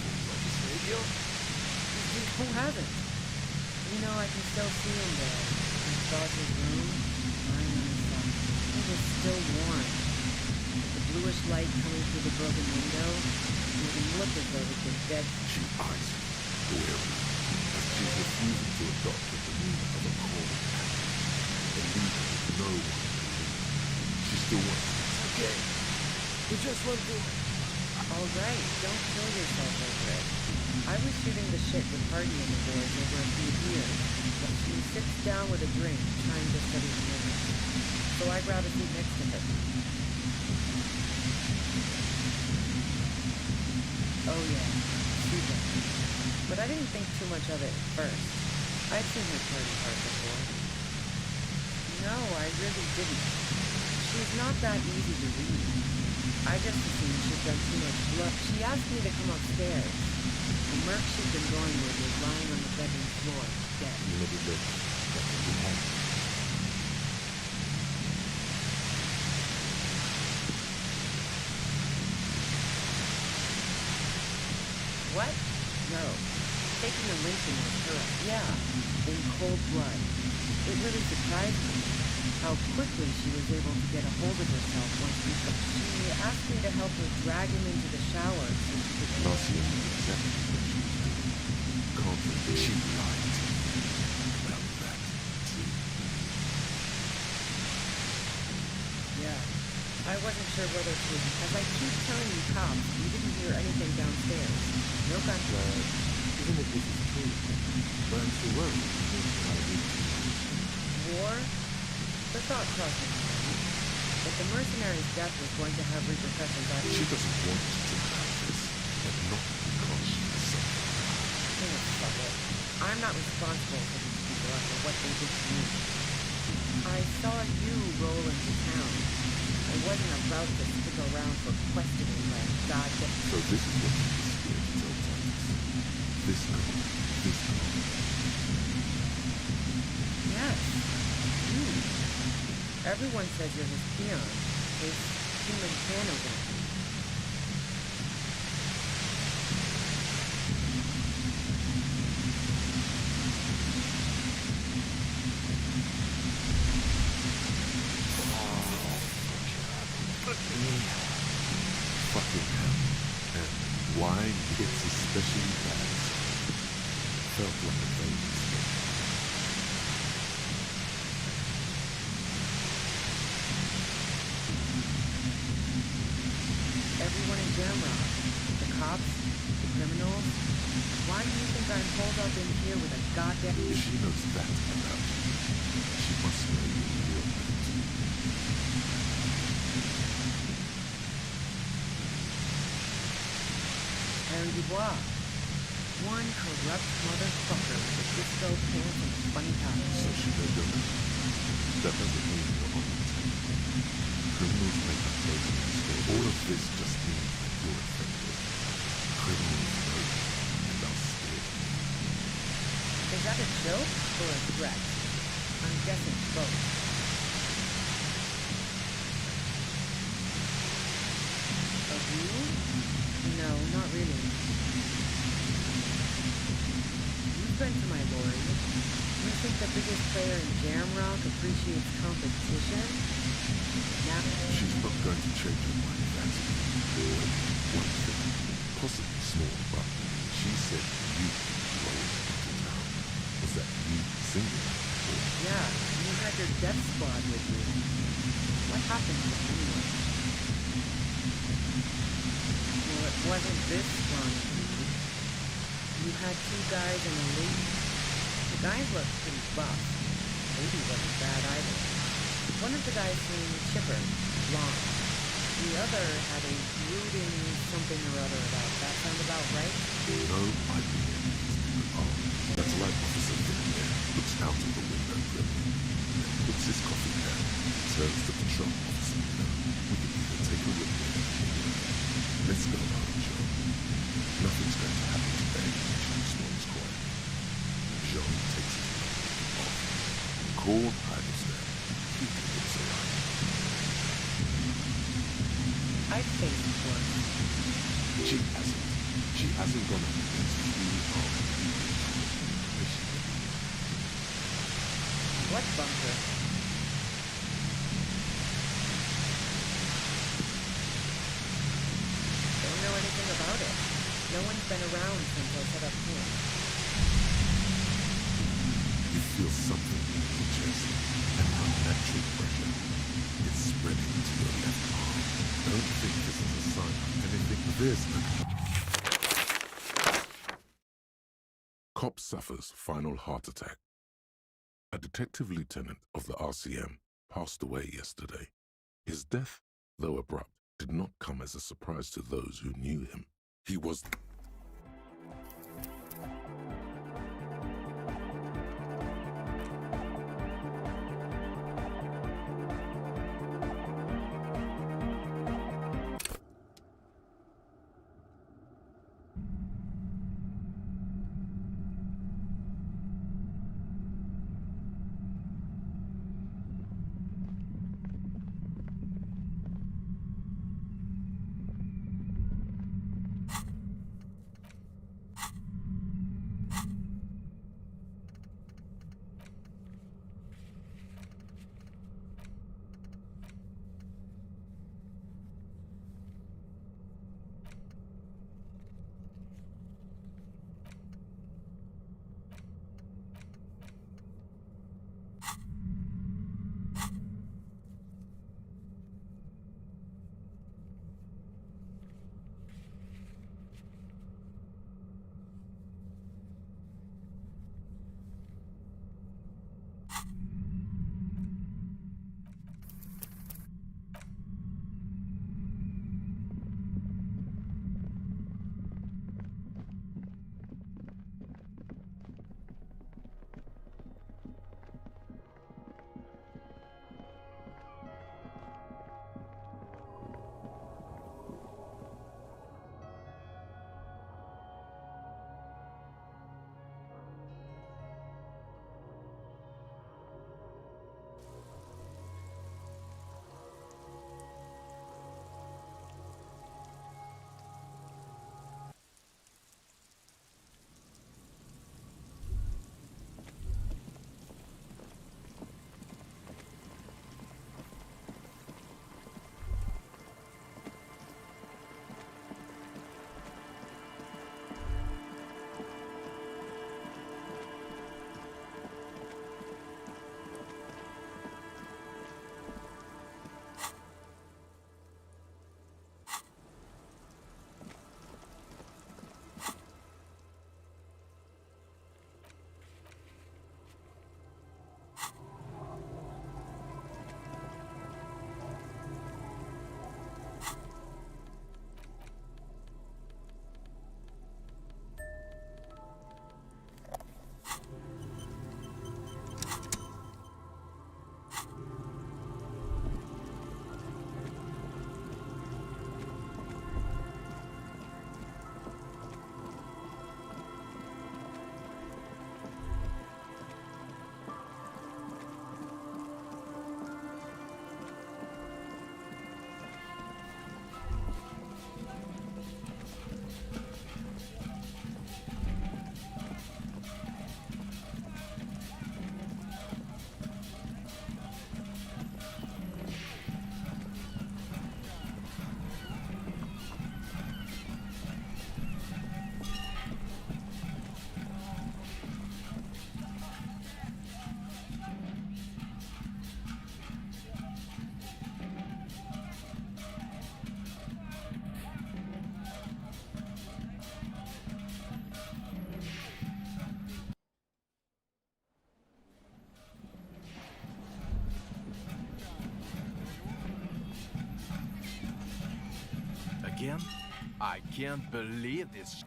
[SPEAKER 3] Radio?
[SPEAKER 20] Who hasn't? You know, I can still see him there. In Dodge's room, lying on his side. He was still warm. The bluish light coming through the broken window made him look as though he'd been dead.
[SPEAKER 1] She eyes him, wearily, as she's refusing to adopt the demeanor of a cold cat. Believing that no one can leave. She still wants to...
[SPEAKER 3] Okay. We just want to...
[SPEAKER 20] All right, don't kill yourself over it. I was shooting the shit with Hardy and the boys over a few years. She sits down with a drink, trying to study the minutes. So I grab a seat next to her. Oh yeah, super. But I didn't think too much of it at first. I I'd seen her party hard before. No, I really didn't. She's not that easy to read. I just assumed she'd done too much blood. She asked me to come upstairs. The merc she'd been going with was lying on the bedroom floor, dead.
[SPEAKER 2] You let it live. That's what you had.
[SPEAKER 20] What? No. Taking the lynching was her. Yeah, in cold blood. It really surprised me how quickly she was able to get a hold of herself once we got. She asked me to help her drag him into the shower so she could.
[SPEAKER 1] Elysium knew exactly what she was doing. Can't forget she lied to me about that, too.
[SPEAKER 20] Yeah. I wasn't sure whether to. As I keep telling you cops, we didn't hear anything downstairs. No gunshot.
[SPEAKER 2] Even if this is true, weren't you worried?
[SPEAKER 20] War? The thought crossed my mind. That the mercenary's death was going to have repercussions on.
[SPEAKER 1] She doesn't want to talk about this, but not because she has something.
[SPEAKER 20] Fuck it. I'm not responsible for these people after what they did to me. I saw you roll into town. I wasn't about to stick around for questioning by goddamn.
[SPEAKER 1] So this is what she was scared to tell Titus. This girl.
[SPEAKER 20] Yes. You. Everyone says you're his peon. His human cannibal.
[SPEAKER 1] Fucking hell. And why it's especially bad. Felt like a very mistake.
[SPEAKER 20] Everyone in Jamrock. The cops, the criminals. Why do you think I'm holed up in here with a goddamn...
[SPEAKER 1] If she knows that about you, she must know you real good.
[SPEAKER 20] Harry Dubois. One corrupt motherfucker with a disco pants and a funny tie.
[SPEAKER 1] So she may go now. That doesn't mean you're on the table. Criminals make up those mistakes. All of this just means that you're affected. Criminals know and are scared.
[SPEAKER 20] Is that a joke or a threat? I'm guessing both. Of you? No, not really. You've been to my lorry. You think the biggest player in Jamrock appreciates competition? Now...
[SPEAKER 1] She's not going to change her mind, that's it. One thing, possibly small, but she said you rolled into town. Was that you single? Or...
[SPEAKER 20] Yeah, you had your death squad with you. What happened to you anyway? Well, it wasn't this one, dude. You had two guys and a lady. The guys looked pretty buff. The lady wasn't bad either. One of the guys seemed chipper, blonde. The other had a brooding something or other about. That sound about right?
[SPEAKER 1] No idea. That's like Officer Victor looks out of the window grimly, then puts his coffee down, turns to the shop officer. We can either take a look there or let's go home, Joe. Nothing's going to happen today, she responds quietly. Joe takes his blanket off. Call Titus there. He can get us alive.
[SPEAKER 20] I'd say it was.
[SPEAKER 1] She hasn't. She hasn't gone up against 3 armed people.
[SPEAKER 20] What bunker? Don't know anything about it. No one's been around since I set up camp.
[SPEAKER 1] You feel something in your chest, an unnatural pressure. It's spreading to your left arm. Don't think this is a sign of anything. There's no... Cop suffers final heart attack. A detective lieutenant of the RCM passed away yesterday. His death, though abrupt, did not come as a surprise to those who knew him. He was...
[SPEAKER 4] again? I can't believe this.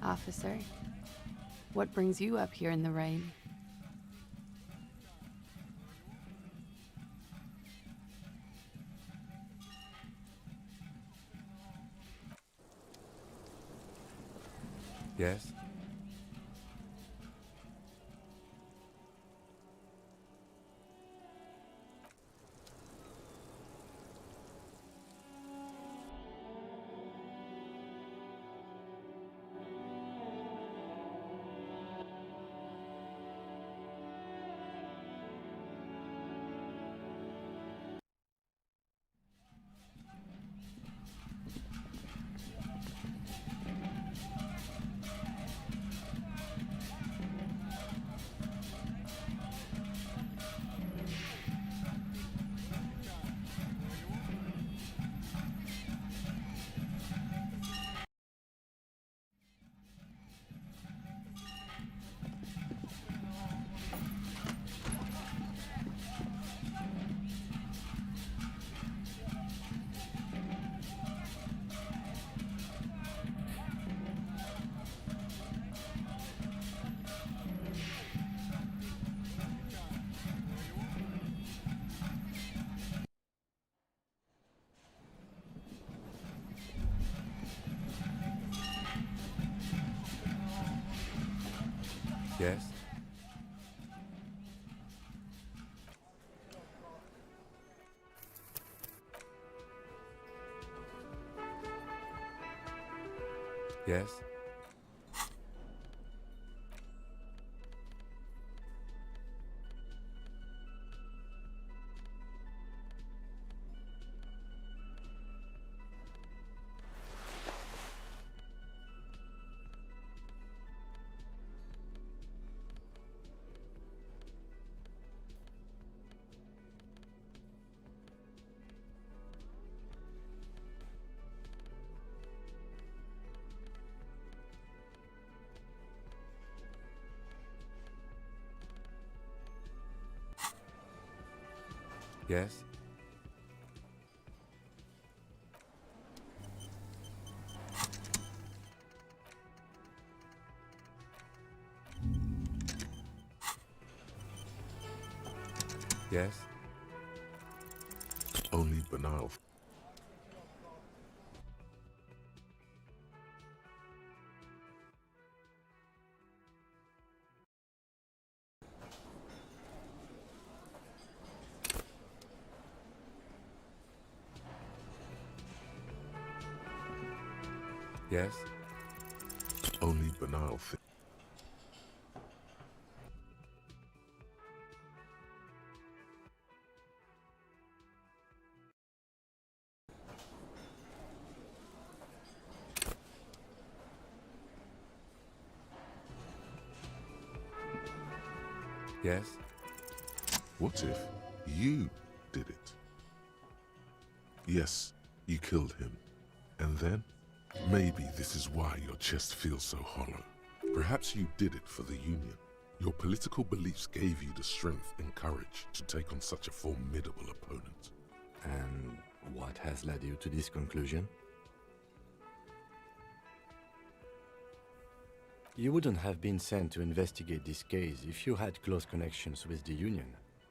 [SPEAKER 22] Officer, what brings you up here in the rain?
[SPEAKER 2] Yes? Yes? Yes? Yes? Yes?
[SPEAKER 1] Only banal.
[SPEAKER 2] Yes?
[SPEAKER 1] Only banal thing.
[SPEAKER 2] Yes?
[SPEAKER 1] What if you did it? Yes, you killed him. And then, maybe this is why your chest feels so hollow. Perhaps you did it for the Union. Your political beliefs gave you the strength and courage to take on such a formidable opponent.
[SPEAKER 2] And what has led you to this conclusion? You wouldn't have been sent to investigate this case if you had close connections with the Union.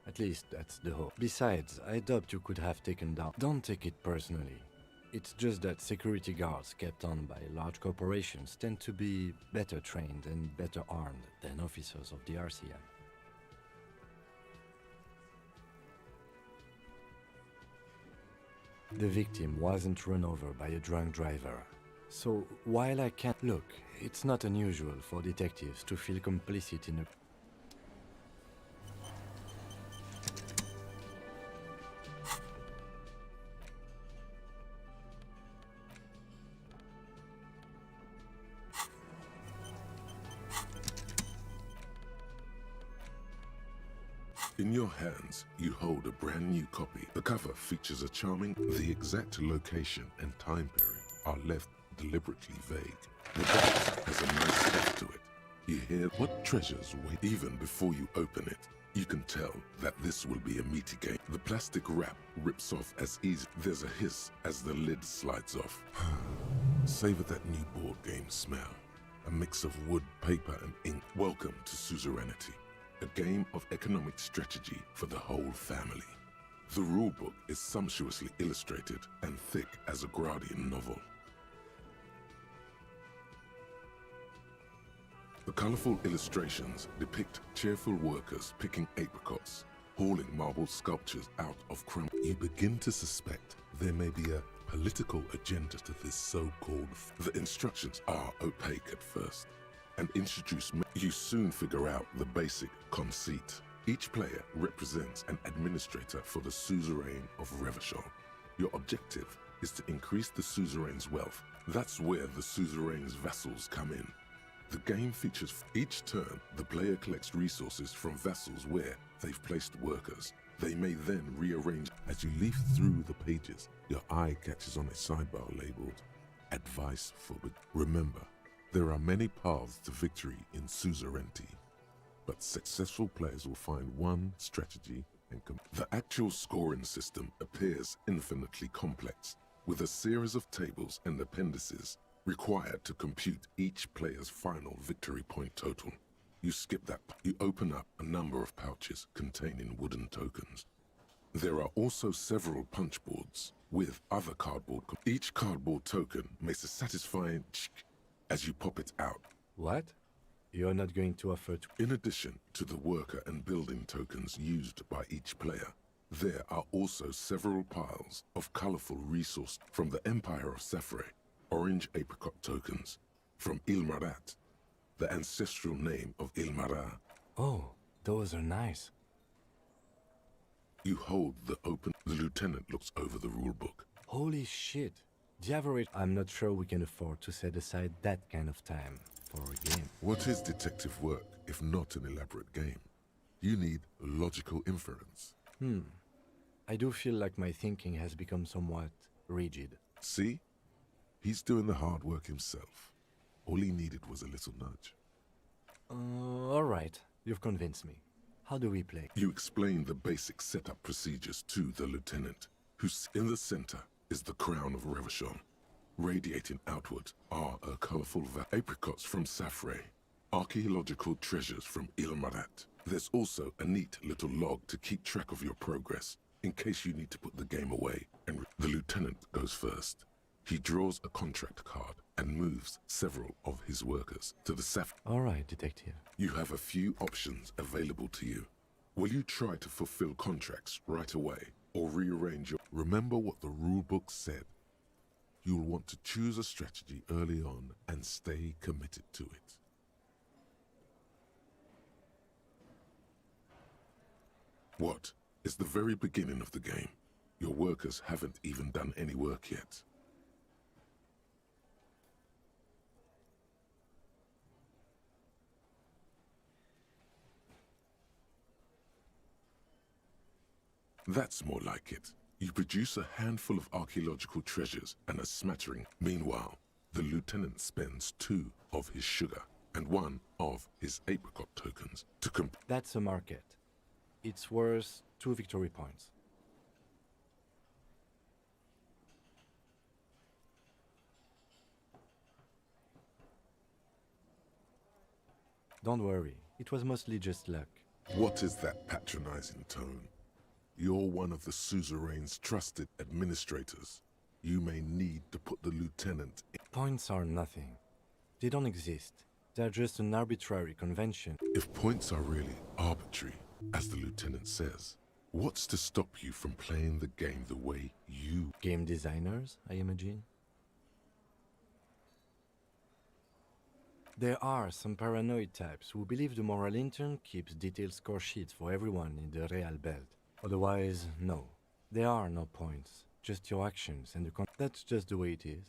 [SPEAKER 2] At least that's the hope. Besides, I doubt you could have taken down. Don't take it personally. It's just that security guards kept on by large corporations tend to be better trained and better armed than officers of the RCM. The victim wasn't run over by a drunk driver. So, while I can't... Look, it's not unusual for detectives to feel complicit in a...
[SPEAKER 1] In your hands, you hold a brand new copy. The cover features a charming... The exact location and time period are left deliberately vague. The box has a nice depth to it. You hear what treasures wait. Even before you open it, you can tell that this will be a meaty game. The plastic wrap rips off as easy. There's a hiss as the lid slides off. Savor that new board game smell. A mix of wood, paper, and ink. Welcome to Suzerainty, a game of economic strategy for the whole family. The rulebook is sumptuously illustrated and thick as a Gradian novel. The colorful illustrations depict cheerful workers picking apricots, hauling marble sculptures out of crumb. You begin to suspect there may be a political agenda to this so-called... The instructions are opaque at first and introduce... You soon figure out the basic conceit. Each player represents an administrator for the suzerain of Revachol. Your objective is to increase the suzerain's wealth. That's where the suzerain's vassals come in. The game features each turn, the player collects resources from vassals where they've placed workers. They may then rearrange. As you leaf through the pages, your eye catches on a sidebar labeled Advice for... Remember, there are many paths to victory in Suzerainty, but successful players will find one strategy and... The actual scoring system appears infinitely complex, with a series of tables and appendices required to compute each player's final victory point total. You skip that. You open up a number of pouches containing wooden tokens. There are also several punch boards with other cardboard. Each cardboard token makes a satisfying as you pop it out.
[SPEAKER 2] What? You're not going to offer to...
[SPEAKER 1] In addition to the worker and building tokens used by each player, there are also several piles of colorful resources from the Empire of Safre. Orange apricot tokens from Ilmarat, the ancestral name of Ilmara.
[SPEAKER 2] Oh, those are nice.
[SPEAKER 1] You hold the open... The lieutenant looks over the rulebook.
[SPEAKER 2] Holy shit. The average... I'm not sure we can afford to set aside that kind of time for a game.
[SPEAKER 1] What is detective work if not an elaborate game? You need logical inference.
[SPEAKER 2] I do feel like my thinking has become somewhat rigid.
[SPEAKER 1] See? He's doing the hard work himself. All he needed was a little nudge.
[SPEAKER 2] All right. You've convinced me. How do we play?
[SPEAKER 1] You explain the basic setup procedures to the lieutenant, who's in the center is the crown of Revachol. Radiating outward are a colorful apricots from Safre, archaeological treasures from Ilmarat. There's also a neat little log to keep track of your progress, in case you need to put the game away. And the lieutenant goes first. He draws a contract card and moves several of his workers to the Safre.
[SPEAKER 2] All right, detective.
[SPEAKER 1] You have a few options available to you. Will you try to fulfill contracts right away or rearrange your... Remember what the rulebook said. You'll want to choose a strategy early on and stay committed to it. What? It's the very beginning of the game. Your workers haven't even done any work yet. That's more like it. You produce a handful of archaeological treasures and a smattering. Meanwhile, the lieutenant spends 2 of his sugar and 1 of his apricot tokens to
[SPEAKER 2] That's a market. It's worth 2 victory points. Don't worry, it was mostly just luck.
[SPEAKER 1] What is that patronizing tone? You're one of the suzerain's trusted administrators. You may need to put the lieutenant in.
[SPEAKER 2] Points are nothing. They don't exist. They're just an arbitrary convention.
[SPEAKER 1] If points are really arbitrary, as the lieutenant says, what's to stop you from playing the game the way you...
[SPEAKER 2] Game designers, I imagine? There are some paranoid types who believe the moral intern keeps detailed score sheets for everyone in the Real Belt. Otherwise, no. There are no points, just your actions and the that's just the way it is.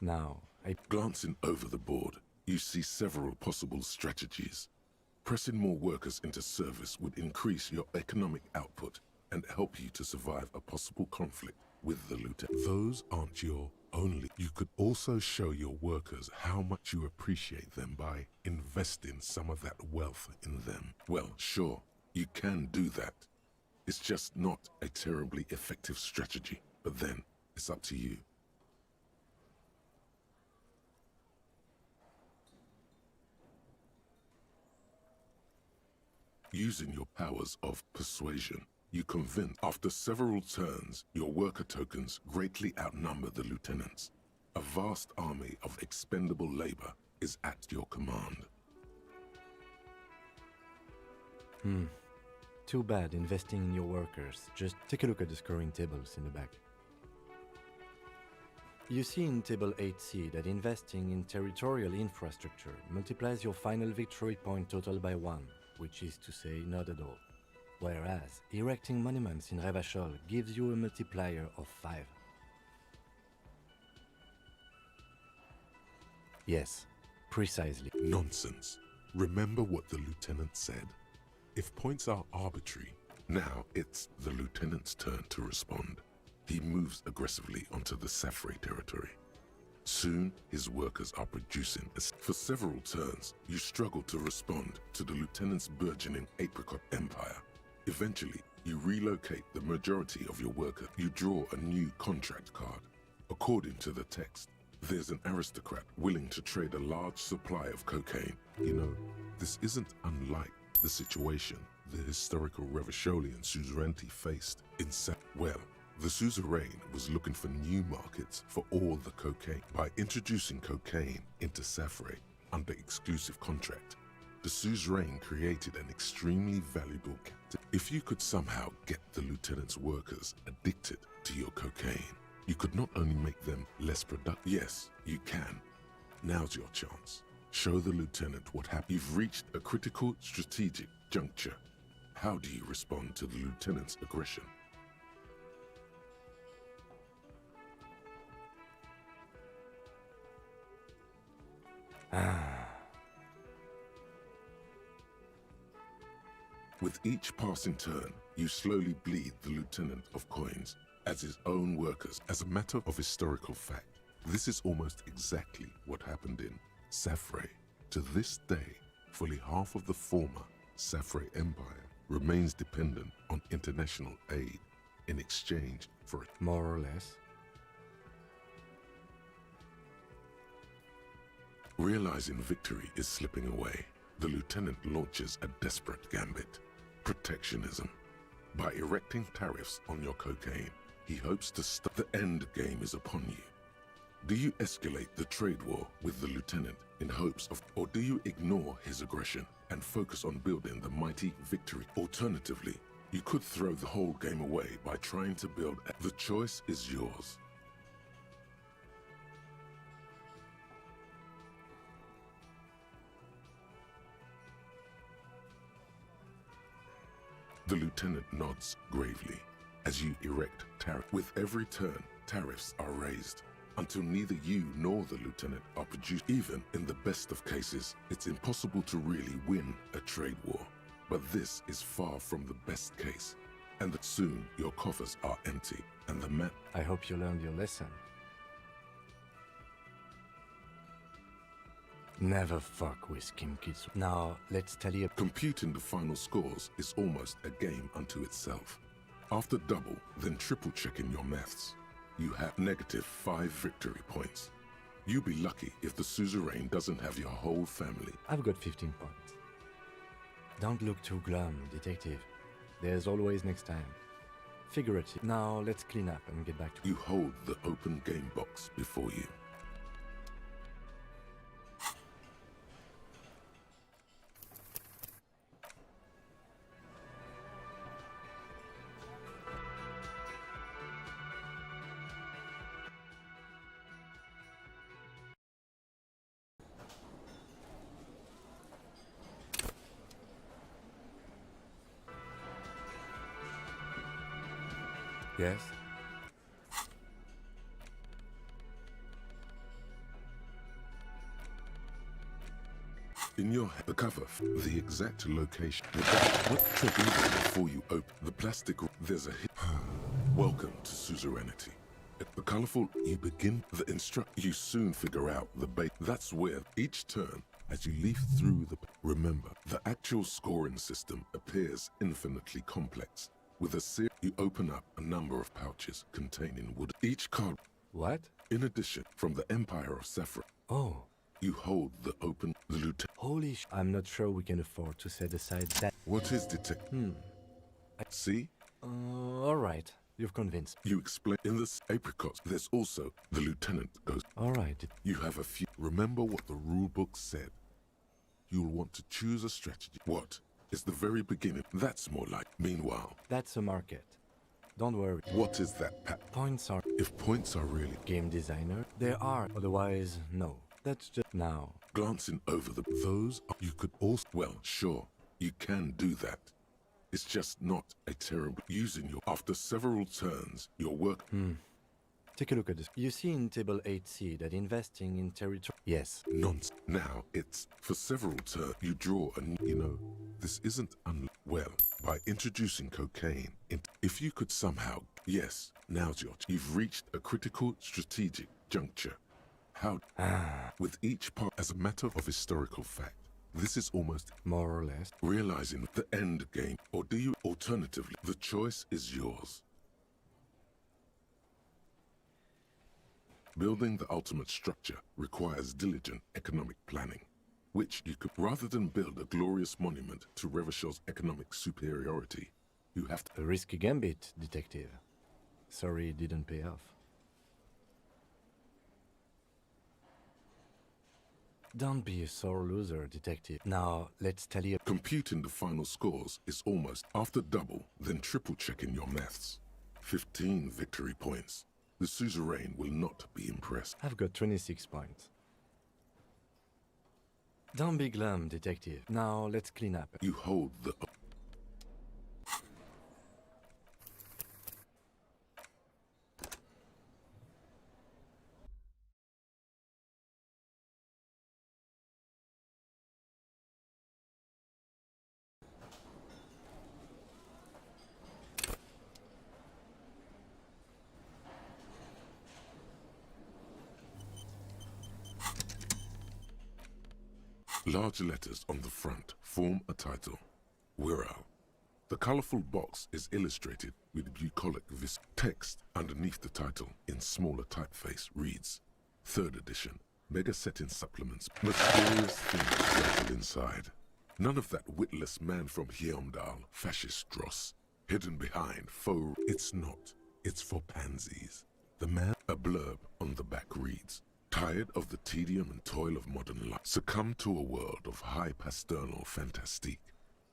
[SPEAKER 2] Now,
[SPEAKER 1] Glancing over the board, you see several possible strategies. Pressing more workers into service would increase your economic output and help you to survive a possible conflict with the lieutenant. Those aren't your only. You could also show your workers how much you appreciate them by investing some of that wealth in them. Well, sure, you can do that. It's just not a terribly effective strategy, but then it's up to you. Using your powers of persuasion, you convince. After several turns, your worker tokens greatly outnumber the lieutenants. A vast army of expendable labor is at your command.
[SPEAKER 2] Too bad investing in your workers. Just take a look at the scoring tables in the back. You see in Table 8C that investing in territorial infrastructure multiplies your final victory point total by 1, which is to say not at all. Whereas erecting monuments in Revachol gives you a multiplier of 5. Yes, precisely.
[SPEAKER 1] Nonsense. Remember what the lieutenant said. If points are arbitrary, now it's the lieutenant's turn to respond. He moves aggressively onto the Safre territory. Soon, his workers are producing. For several turns, you struggle to respond to the lieutenant's burgeoning apricot empire. Eventually, you relocate the majority of your workers. You draw a new contract card. According to the text, there's an aristocrat willing to trade a large supply of cocaine. You know, this isn't unlike the situation the historical Revacholian suzerainty faced in Well, the suzerain was looking for new markets for all the cocaine. By introducing cocaine into Safre under exclusive contract, the suzerain created an extremely valuable captive. If you could somehow get the lieutenant's workers addicted to your cocaine, you could not only make them less productive. Yes, you can. Now's your chance. Show the lieutenant what happened. You've reached a critical strategic juncture. How do you respond to the lieutenant's aggression? With each passing turn, you slowly bleed the lieutenant of coins as his own workers. As a matter of historical fact, this is almost exactly what happened in Safre. To this day, fully half of the former Safre Empire remains dependent on international aid in exchange for it.
[SPEAKER 2] More or less.
[SPEAKER 1] Realizing victory is slipping away, the lieutenant launches a desperate gambit. Protectionism. By erecting tariffs on your cocaine, he hopes to stop. The end game is upon you. Do you escalate the trade war with the lieutenant in hopes of, or do you ignore his aggression and focus on building the mighty victory? Alternatively, you could throw the whole game away by trying to build. The choice is yours. The lieutenant nods gravely as you erect tariff. With every turn, tariffs are raised until neither you nor the lieutenant are produced. Even in the best of cases, it's impossible to really win a trade war. But this is far from the best case, and that soon your coffers are empty and the man.
[SPEAKER 2] I hope you learned your lesson. Never fuck with Kim Kids. Now, let's tally up.
[SPEAKER 1] Computing the final scores is almost a game unto itself. After double, then triple checking your maths, you have -5 victory points. You'll be lucky if the suzerain doesn't have your whole family.
[SPEAKER 2] I've got 15 points. Don't look too glum, detective. There's always next time. Figurative. Now let's clean up and get back to...
[SPEAKER 1] You hold the open game box before you.
[SPEAKER 2] Yes?
[SPEAKER 1] In your the cover, the exact location. The back. What trip even before you open the plastic? There's a hit. Welcome to suzerainty. At the colorful, you begin the instruct. You soon figure out the bait. That's where each turn, as you leaf through the. Remember, the actual scoring system appears infinitely complex. With a series, you open up a number of pouches containing wood. Each card.
[SPEAKER 2] What?
[SPEAKER 1] In addition, from the Empire of Saffron.
[SPEAKER 2] Oh.
[SPEAKER 1] You hold the open the lieutenant.
[SPEAKER 2] Holy sh... I'm not sure we can afford to set aside that...
[SPEAKER 1] What is detect? See?
[SPEAKER 2] Alright. You've convinced.
[SPEAKER 1] You explain in this apricot. There's also the lieutenant goes.
[SPEAKER 2] Alright.
[SPEAKER 1] You have a few. Remember what the rule book said. You'll want to choose a strategy. What? It's the very beginning. That's more like. Meanwhile.
[SPEAKER 2] That's a market. Don't worry.
[SPEAKER 1] What is that, Pat?
[SPEAKER 2] Points are...
[SPEAKER 1] If points are really...
[SPEAKER 2] Game designer? There are. Otherwise, no. That's just... Now.
[SPEAKER 1] Glancing over the... Those... You could also... Well, sure. You can do that. It's just not a terrible... Using your... After several turns, your work...
[SPEAKER 2] Take a look at this. You see in table 8C that investing in territory... Yes.
[SPEAKER 1] Nonsense. Now, it's... For several turns, you draw and... You know, this isn't well, by introducing cocaine... If you could somehow... Yes, now's your... You've reached a critical strategic juncture. How... With each part... As a matter of historical fact, this is almost...
[SPEAKER 2] More or less.
[SPEAKER 1] Realizing the end game. Or do you... Alternatively, the choice is yours. Building the ultimate structure requires diligent economic planning, which you could, rather than build a glorious monument to Revachol's economic superiority, you have to...
[SPEAKER 2] A risky gambit, detective. Sorry it didn't pay off. Don't be a sore loser, detective. Now, let's tally up.
[SPEAKER 1] Computing the final scores is almost after double, then triple checking your maths. 15 victory points. The suzerain will not be impressed.
[SPEAKER 2] I've got 26 points. Don't be glum, detective. Now, let's clean up.
[SPEAKER 1] You hold the... Large letters on the front form a title. Wirral. The colorful box is illustrated with bucolic text underneath the title in smaller typeface reads, 3rd edition, mega setting supplements, mysterious things settled inside. None of that witless man from Heimdall, fascist dross, hidden behind faux. It's not. It's for pansies. The man, a blurb on the back reads, tired of the tedium and toil of modern life, succumb to a world of high pasternal fantastique.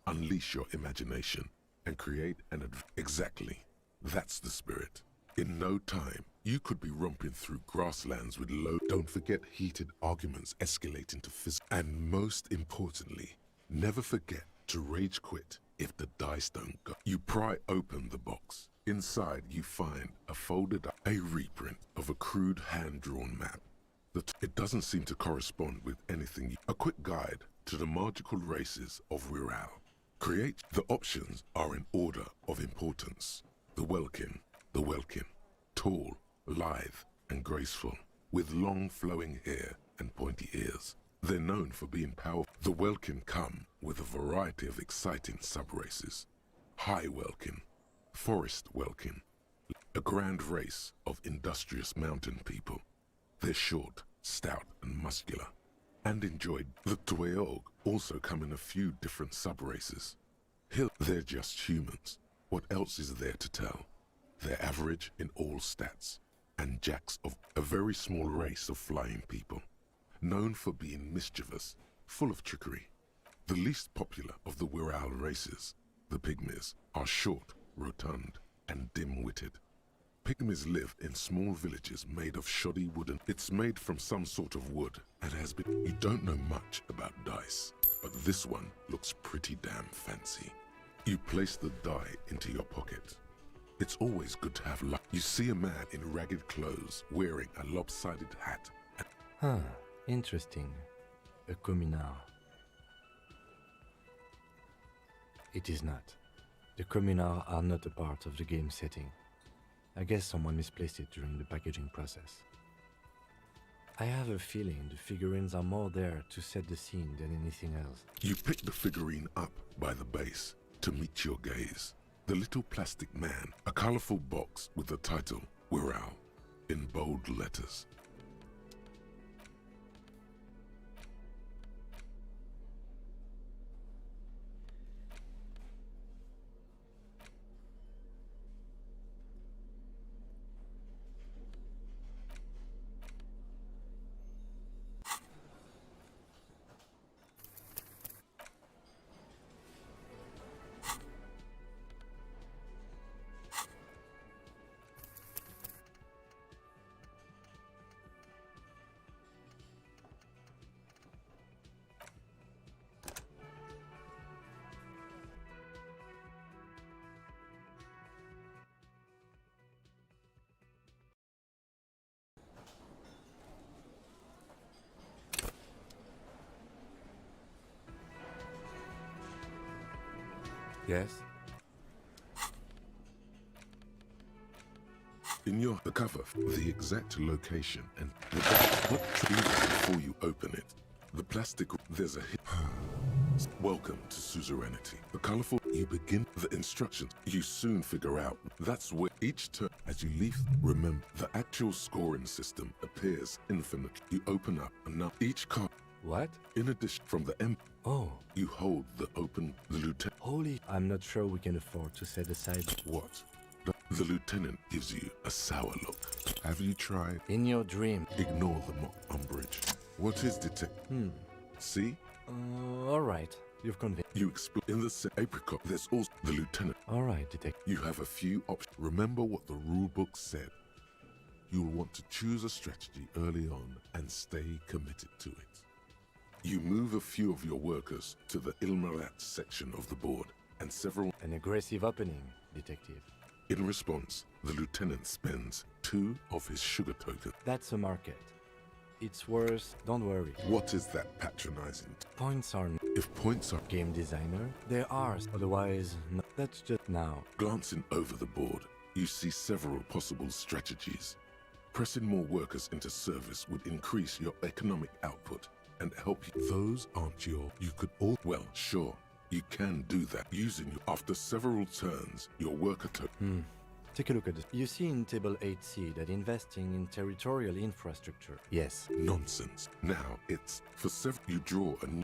[SPEAKER 1] Unleash your imagination and create an Exactly. That's the spirit. In no time, you could be romping through grasslands with low... Don't forget heated arguments escalating to physical. And most importantly, never forget to rage quit if the dice don't go. You pry open the box. Inside, you find a folded up, a reprint of a crude hand-drawn map. It doesn't seem to correspond with anything. A quick guide to the magical races of Wirral. Create. The options are in order of importance. The Welkin. Tall, lithe, and graceful, with long flowing hair and pointy ears. They're known for being powerful. The Welkin come with a variety of exciting sub-races. High Welkin, Forest Welkin, a grand race of industrious mountain people. They're short, stout and muscular, and enjoyed. The Dweog also come in a few different sub-races. They're just humans. What else is there to tell? They're average in all stats, and Jacks of a very small race of flying people, known for being mischievous, full of trickery. The least popular of the Wirral races, the Pygmies, are short, rotund, and dim-witted. Pygmies live in small villages made of shoddy wooden. It's made from some sort of wood and has been. You don't know much about dice, but this one looks pretty damn fancy. You place the die into your pocket. It's always good to have luck. You see a man in ragged clothes wearing a lopsided hat.
[SPEAKER 2] Huh, interesting. A communard. It is not. The communards are not a part of the game setting. I guess someone misplaced it during the packaging process. I have a feeling the figurines are more there to set the scene than anything else.
[SPEAKER 1] You pick the figurine up by the base to meet your gaze. The little plastic man, a colorful box with the title, Wirral, in bold letters.
[SPEAKER 2] Yes?
[SPEAKER 1] In the cover, the exact location and the back. Even before you open it, the plastic, there's a hit. Welcome to suzerainty. The colorful, you begin the instructions. You soon figure out that's where each turn, as you leave, remember the actual scoring system appears infinite. You open up enough each card.
[SPEAKER 2] What?
[SPEAKER 1] In addition, from the M.
[SPEAKER 2] Oh.
[SPEAKER 1] You hold the lieutenant.
[SPEAKER 2] Holy, I'm not sure we can afford to set aside.
[SPEAKER 1] What? The lieutenant gives you a sour look. Have you tried?
[SPEAKER 2] In your dream.
[SPEAKER 1] Ignore the mock umbrage. What is detect? See?
[SPEAKER 2] Alright. You've convinced.
[SPEAKER 1] You explore in the apricot. There's also the lieutenant.
[SPEAKER 2] Alright, detective.
[SPEAKER 1] You have a few options. Remember what the rulebook said. You'll want to choose a strategy early on and stay committed to it. You move a few of your workers to the Ilmarat section of the board and several.
[SPEAKER 2] An aggressive opening, detective.
[SPEAKER 1] In response, the lieutenant spends 2 of his sugar tokens.
[SPEAKER 2] That's a market. It's worse, don't worry.
[SPEAKER 1] What is that patronizing?
[SPEAKER 2] Points are.
[SPEAKER 1] If points are.
[SPEAKER 2] Game designer, they're ours. Otherwise, no. That's just now.
[SPEAKER 1] Glancing over the board, you see several possible strategies. Pressing more workers into service would increase your economic output and help you. Those aren't your. You could all. Well, sure, you can do that using your. After several turns, your worker token.
[SPEAKER 2] Take a look at this. You see in Table 8C that investing in territorial infrastructure. Yes.
[SPEAKER 1] Nonsense. Now it's for several. You draw and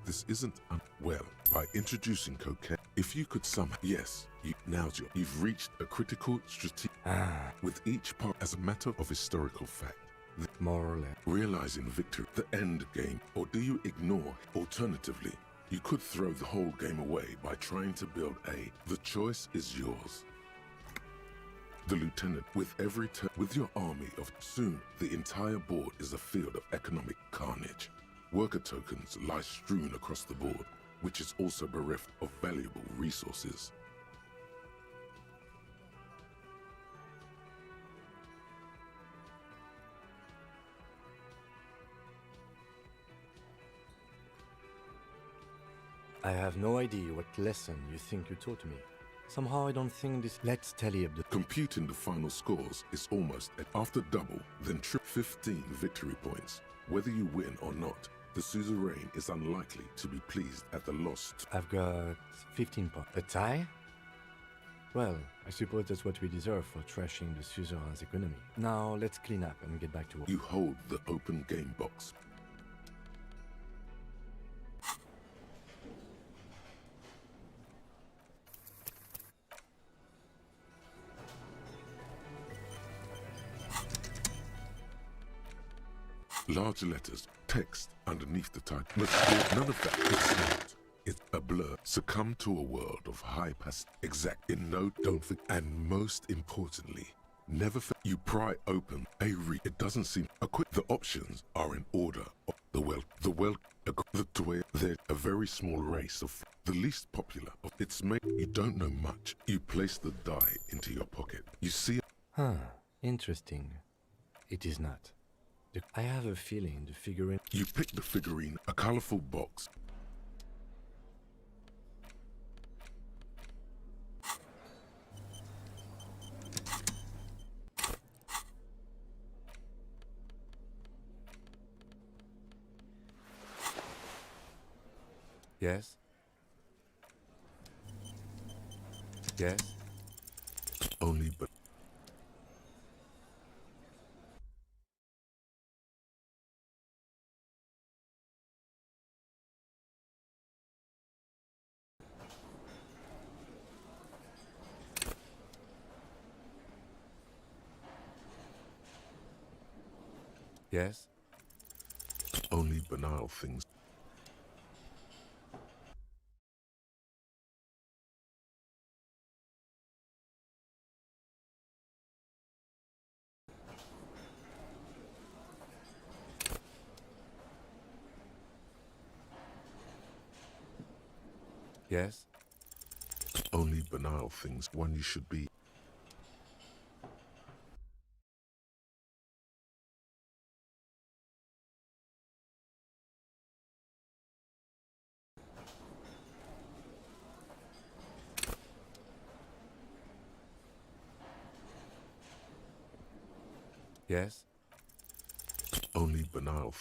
[SPEAKER 1] this isn't well by introducing cocaine. If you could somehow. Yes. You've reached a critical strategy. With each part as a matter of historical fact.
[SPEAKER 2] More or less.
[SPEAKER 1] Realizing victory, the end game, or do you ignore? Alternatively, you could throw the whole game away by trying to build a. The choice is yours. The lieutenant, with every turn, with your army of. Soon, the entire board is a field of economic carnage. Worker tokens lie strewn across the board, which is also bereft of valuable resources.
[SPEAKER 2] I have no idea what lesson you think you taught me. Somehow I don't think this. Let's tally up the.
[SPEAKER 1] Computing the final scores is almost after double, then 15 victory points. Whether you win or not, the suzerain is unlikely to be pleased at the loss.
[SPEAKER 2] I've got 15 points. A tie? Well, I suppose that's what we deserve for trashing the suzerain's economy. Now, let's clean up and get back to work.
[SPEAKER 1] You hold the open game box. Large letters, text underneath the title. But none of that. It's not. It's a blur. Succumb to a world of high exact in no, don't forget, and most importantly, never you pry open a it doesn't seem the options are in order. They're a very small race of the least popular of its made. You don't know much. You place the die into your pocket. You see.
[SPEAKER 2] Huh, interesting. It is not. I have a feeling the figurine...
[SPEAKER 1] You pick the figurine, a colorful box.
[SPEAKER 2] Yes? Yes?
[SPEAKER 1] Only but...
[SPEAKER 2] Yes?
[SPEAKER 1] Only banal things.
[SPEAKER 2] Yes?
[SPEAKER 1] Only banal things. One you should be.
[SPEAKER 2] Yes?
[SPEAKER 1] Only banal.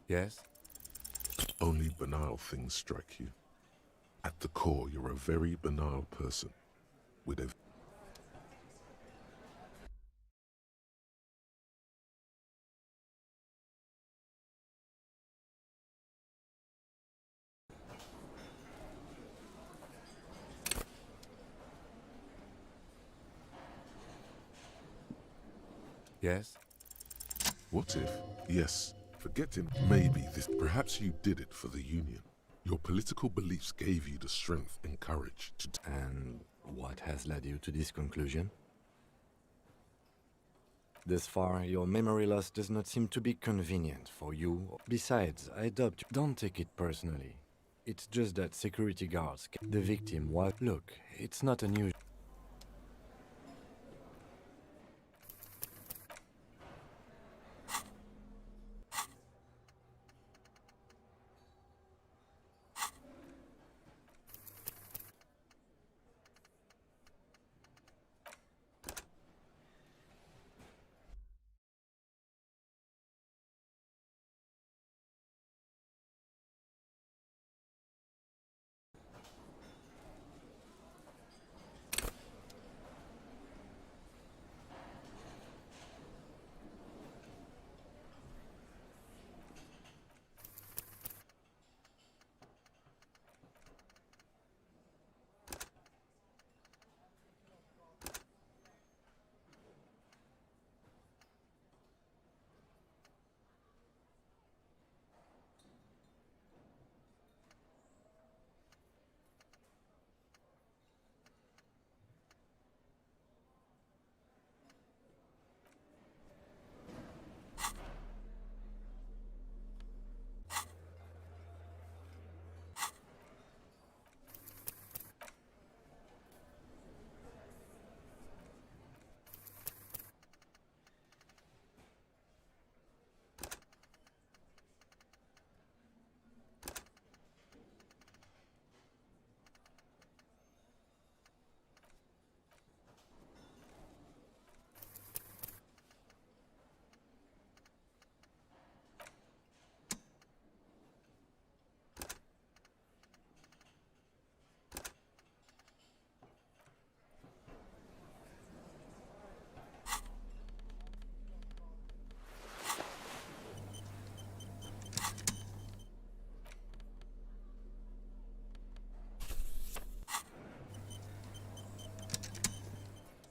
[SPEAKER 2] Yes?
[SPEAKER 1] Only banal things strike you. At the core, you're a very banal person with a...
[SPEAKER 2] Yes?
[SPEAKER 1] What if? Yes. Forget him. Maybe this. Perhaps you did it for the Union. Your political beliefs gave you the strength and courage to...
[SPEAKER 2] And what has led you to this conclusion? Thus far, your memory loss does not seem to be convenient for you. Besides, I doubt you. Don't take it personally. It's just that security guards... The victim was... Look, it's not unusual.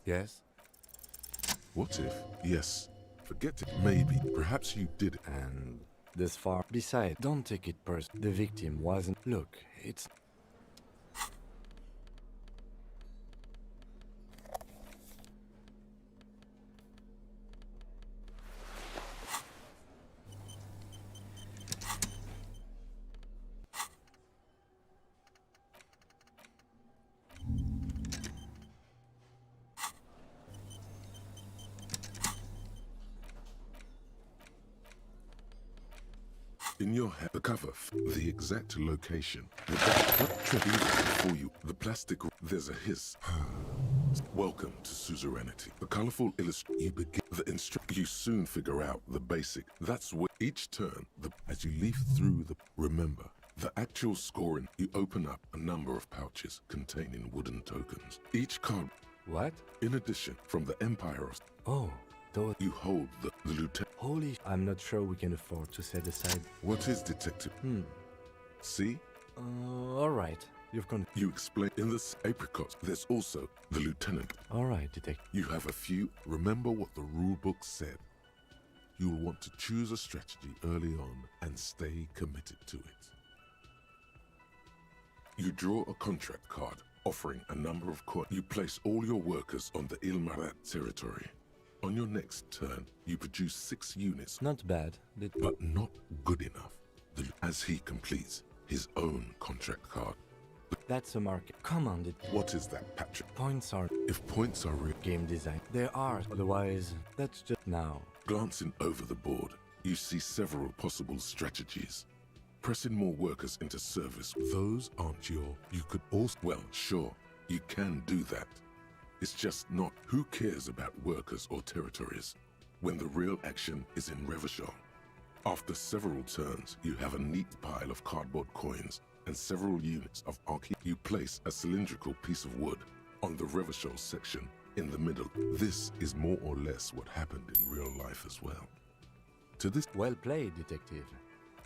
[SPEAKER 1] Yes? What if? Yes. Forget it. Maybe. Perhaps you did it.
[SPEAKER 2] And this far. Besides, don't take it personally. The victim wasn't. Look, it's.
[SPEAKER 1] In your head, the cover, the exact location, the back, what tribute before you, the plastic, there's a hiss. Welcome to suzerainty. The colorful illustration, you begin, you soon figure out the basic. That's where each turn, as you leaf through remember, the actual scoring, you open up a number of pouches containing wooden tokens. Each card.
[SPEAKER 2] What?
[SPEAKER 1] In addition, from the Empire of.
[SPEAKER 2] Oh.
[SPEAKER 1] You hold the lieutenant.
[SPEAKER 2] Holy, I'm not sure we can afford to set aside.
[SPEAKER 1] What is detective? See?
[SPEAKER 2] Alright.
[SPEAKER 1] You explain in this apricot. There's also the lieutenant.
[SPEAKER 2] Alright, detective.
[SPEAKER 1] You have a few. Remember what the rulebook said. You will want to choose a strategy early on and stay committed to it. You draw a contract card offering a number of coins. You place all your workers on the Ilmarat territory. On your next turn, you produce 6 units.
[SPEAKER 2] Not bad,
[SPEAKER 1] but not good enough. As he completes his own contract card.
[SPEAKER 2] That's a market. Come on,
[SPEAKER 1] What is that, Patrick?
[SPEAKER 2] Points are...
[SPEAKER 1] If points are real...
[SPEAKER 2] Game design. There are. Otherwise, that's just now.
[SPEAKER 1] Glancing over the board, you see several possible strategies. Pressing more workers into service. Those aren't your... You could also... Well, sure, you can do that. It's just not who cares about workers or territories when the real action is in Revachol. After several turns, you have a neat pile of cardboard coins and several units of archaea. You place a cylindrical piece of wood on the Revachol section in the middle. This is more or less what happened in real life as well. To this...
[SPEAKER 2] Well played, detective.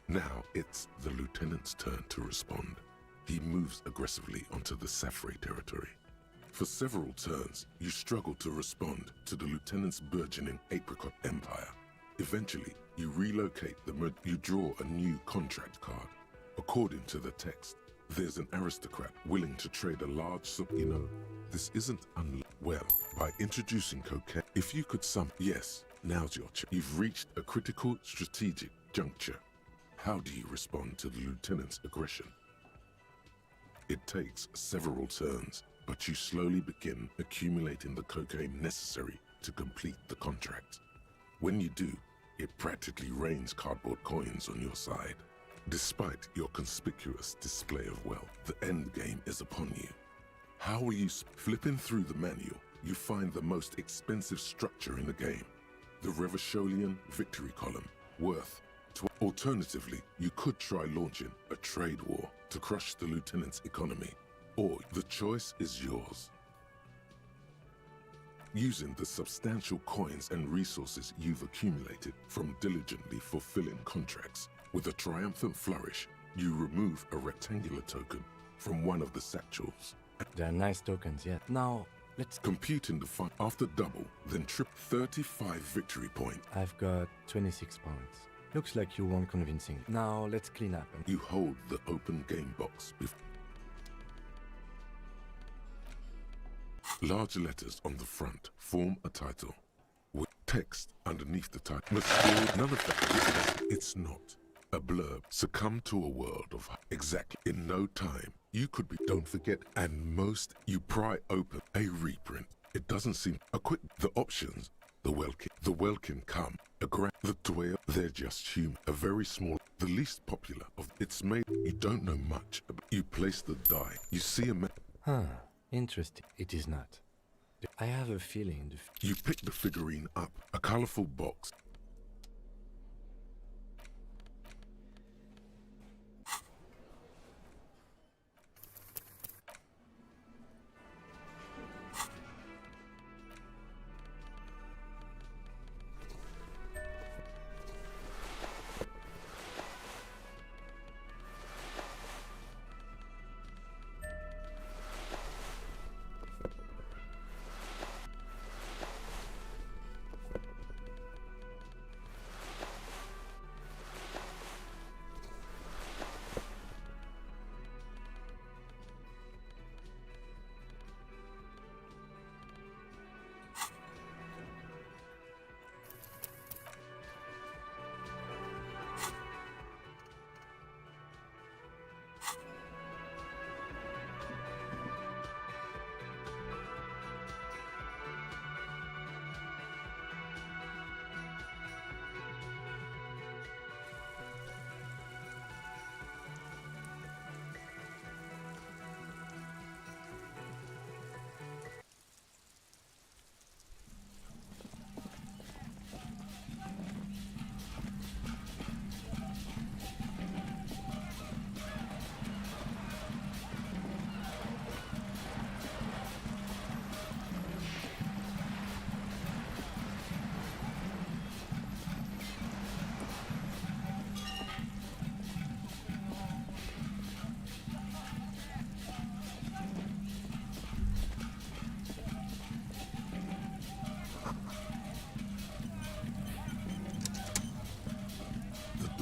[SPEAKER 1] Now it's the lieutenant's turn to respond. He moves aggressively onto the Safre territory. For several turns, you struggle to respond to the lieutenant's burgeoning apricot empire. Eventually, you relocate you draw a new contract card. According to the text, there's an aristocrat willing to trade a large sum. You know, this isn't well, by introducing cocaine, if you could yes, now's your chance. You've reached a critical strategic juncture. How do you respond to the lieutenant's aggression? It takes several turns, but you slowly begin accumulating the cocaine necessary to complete the contract. When you do, it practically rains cardboard coins on your side. Despite your conspicuous display of wealth, the end game is upon you. How will you flipping through the manual, you find the most expensive structure in the game, the Revacholian victory column, worth. Alternatively, you could try launching a trade war to crush the lieutenant's economy, or the choice is yours. Using the substantial coins and resources you've accumulated from diligently fulfilling contracts, with a triumphant flourish, you remove a rectangular token from one of the satchels.
[SPEAKER 2] They're nice tokens, yeah. Now, let's...
[SPEAKER 1] Computing the fun after double, then trip 35 victory points.
[SPEAKER 2] I've got 26 points. Looks like you won convincing. Now, let's clean up.
[SPEAKER 1] You hold the open game box before. Large letters on the front form a title, with text underneath the title. None of that. It's not a blurb. Succumb to a world of exactly in no time. You could be. Don't forget. And most you pry open a reprint. It doesn't seem a quick. The options. The well can come. The dwell. They're just human. A very small. The least popular of. It's made. You don't know much. You place the die. You see a.
[SPEAKER 2] Huh. Interesting. It is not. I have a feeling.
[SPEAKER 1] You pick the figurine up, a colorful box.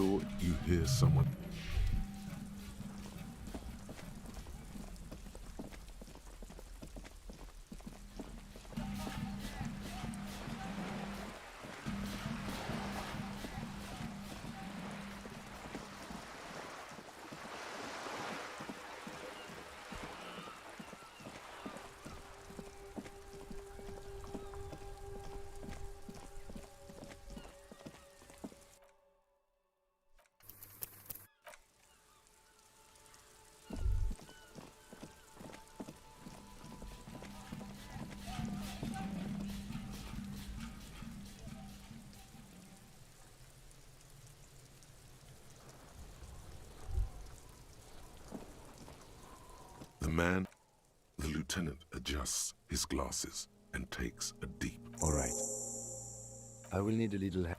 [SPEAKER 1] door, you hear someone. The lieutenant adjusts his glasses and takes a deep.
[SPEAKER 2] All right. I will need a little help.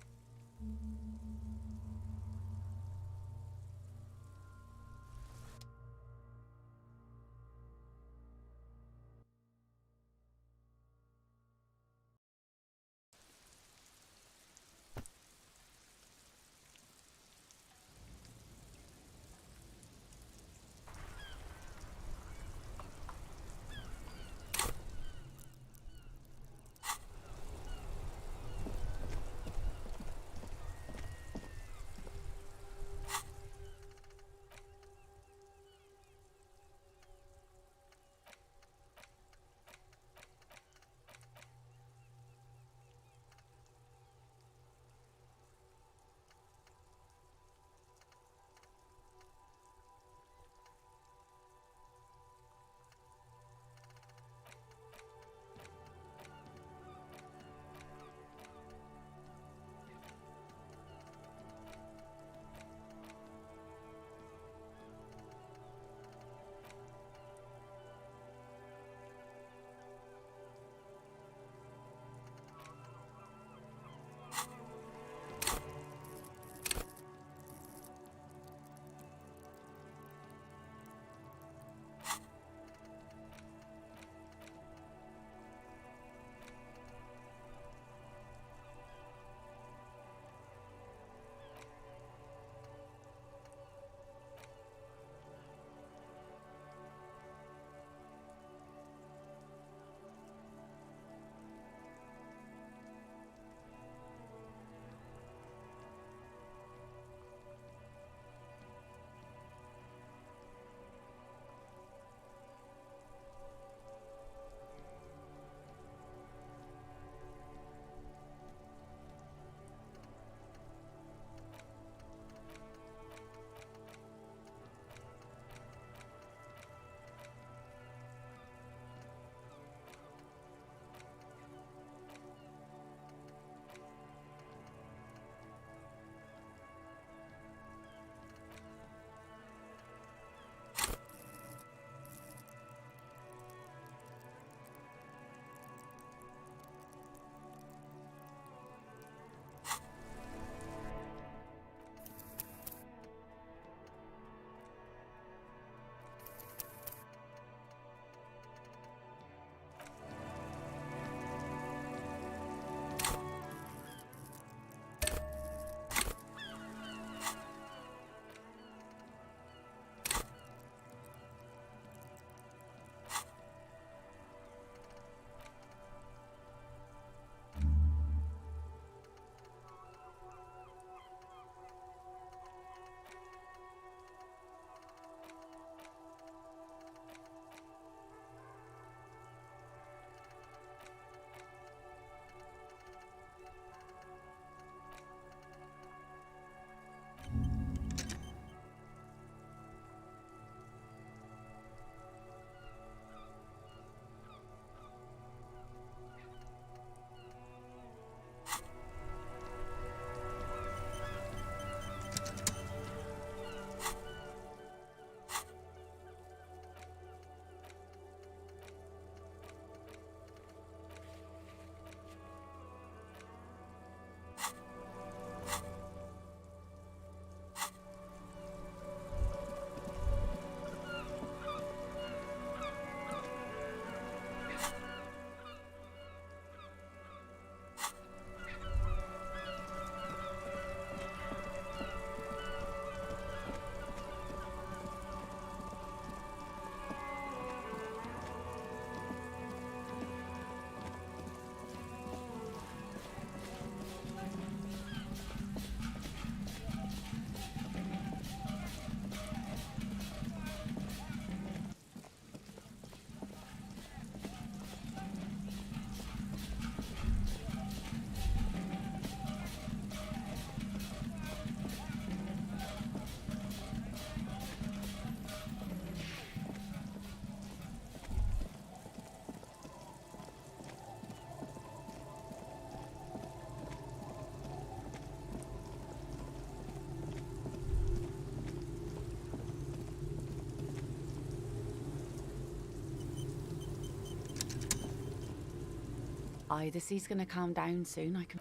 [SPEAKER 22] The sea's gonna calm down soon. I can.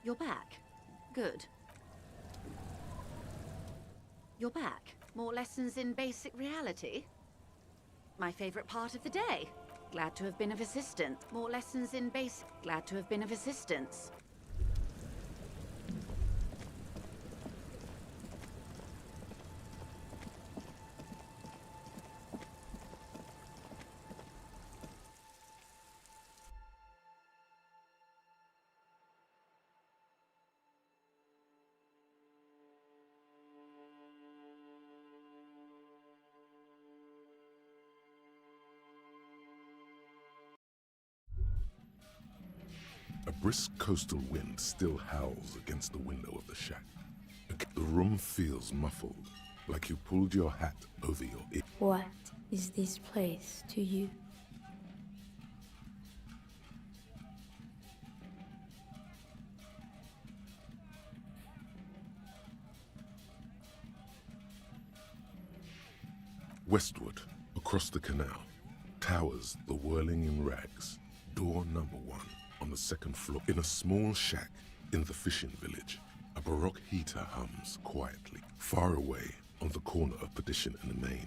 [SPEAKER 5] You're back. Good. You're back. More lessons in basic reality? My favorite part of the day. Glad to have been of assistance. More lessons in basic. Glad to have been of assistance.
[SPEAKER 1] A brisk coastal wind still howls against the window of the shack. The room feels muffled, like you pulled your hat over your ear.
[SPEAKER 8] What is this place to you?
[SPEAKER 1] Westward, across the canal, towers the whirling in rags. Door number 1 on the 2nd floor. In a small shack in the fishing village, a baroque heater hums quietly. Far away, on the corner of Perdition and the Main,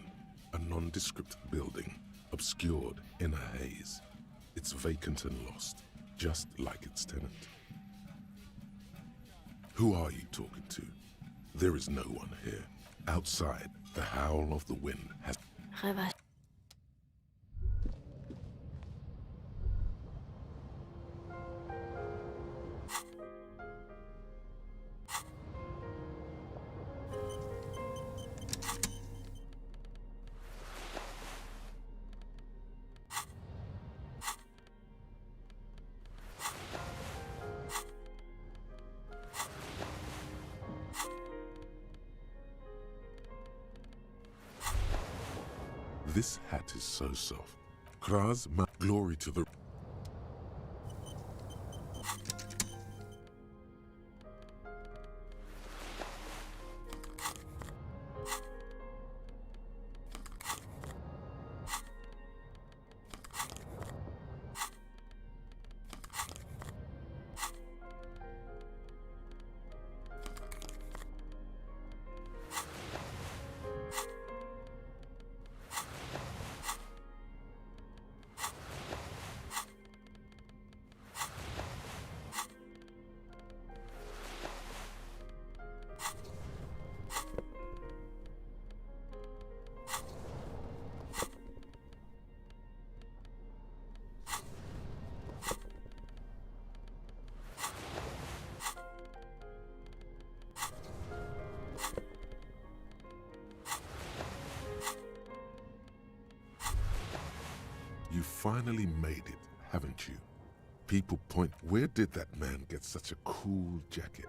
[SPEAKER 1] a nondescript building, obscured in a haze. It's vacant and lost, just like its tenant. Who are you talking to? There is no one here. Outside, the howl of the wind has... This hat is so soft. Kraz, glory to the... You finally made it, haven't you? People point, where did that man get such a cool jacket?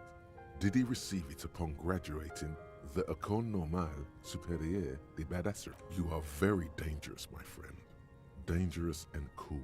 [SPEAKER 1] Did he receive it upon graduating the École Normale Supérieure de Badasserie? You are very dangerous, my friend. Dangerous and cool.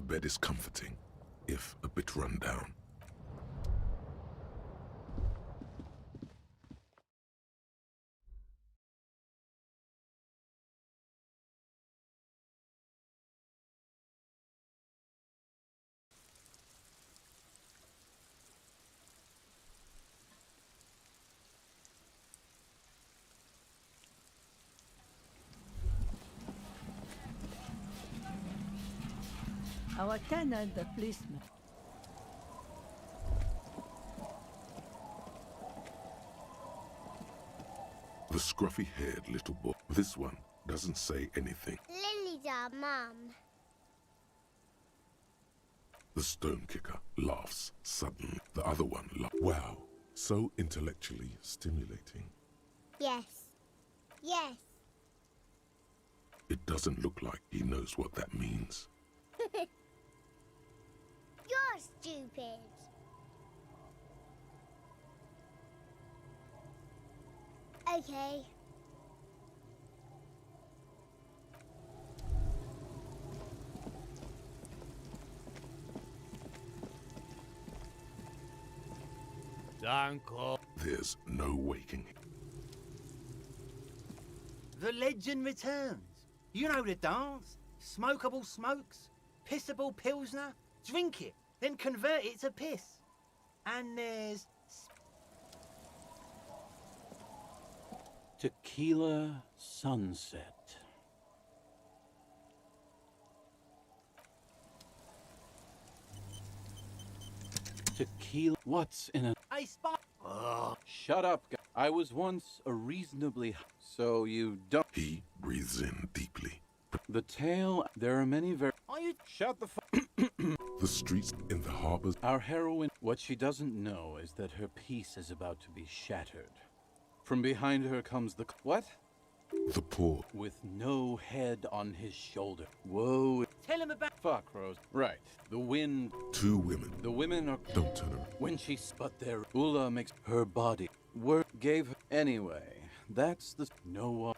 [SPEAKER 1] The bed is comforting, if a bit run down.
[SPEAKER 12] Our tenant, the policeman.
[SPEAKER 1] The scruffy-haired little boy. This one doesn't say anything.
[SPEAKER 13] Lily's our mum.
[SPEAKER 1] The stone kicker laughs suddenly. The other one laughs. Wow, so intellectually stimulating.
[SPEAKER 13] Yes. Yes.
[SPEAKER 1] It doesn't look like he knows what that means.
[SPEAKER 13] You're stupid. Okay.
[SPEAKER 23] Danko.
[SPEAKER 1] There's no waking.
[SPEAKER 6] The legend returns. You know the dance. Smokable smokes, pissable pilsner. Drink it, then convert it to piss. And there's...
[SPEAKER 23] Tequila sunset. Tequila. What's in a...
[SPEAKER 6] Hey, Spot.
[SPEAKER 23] Oh, shut up, guy. I was once a reasonably... So you don't...
[SPEAKER 1] He breathes in deeply.
[SPEAKER 23] The tale... There are many very...
[SPEAKER 6] Are you...
[SPEAKER 23] Shut the fuck...
[SPEAKER 1] The streets in the harbors.
[SPEAKER 23] Our heroine... What she doesn't know is that her peace is about to be shattered. From behind her comes the... What?
[SPEAKER 1] The poor.
[SPEAKER 23] With no head on his shoulder. Whoa.
[SPEAKER 6] Tell him about...
[SPEAKER 23] Fuck, Rose. Right. The wind...
[SPEAKER 1] Two women.
[SPEAKER 23] The women are...
[SPEAKER 1] Don't turn around.
[SPEAKER 23] When she... But there... Ula makes her body... Work gave her... Anyway, that's the... No one...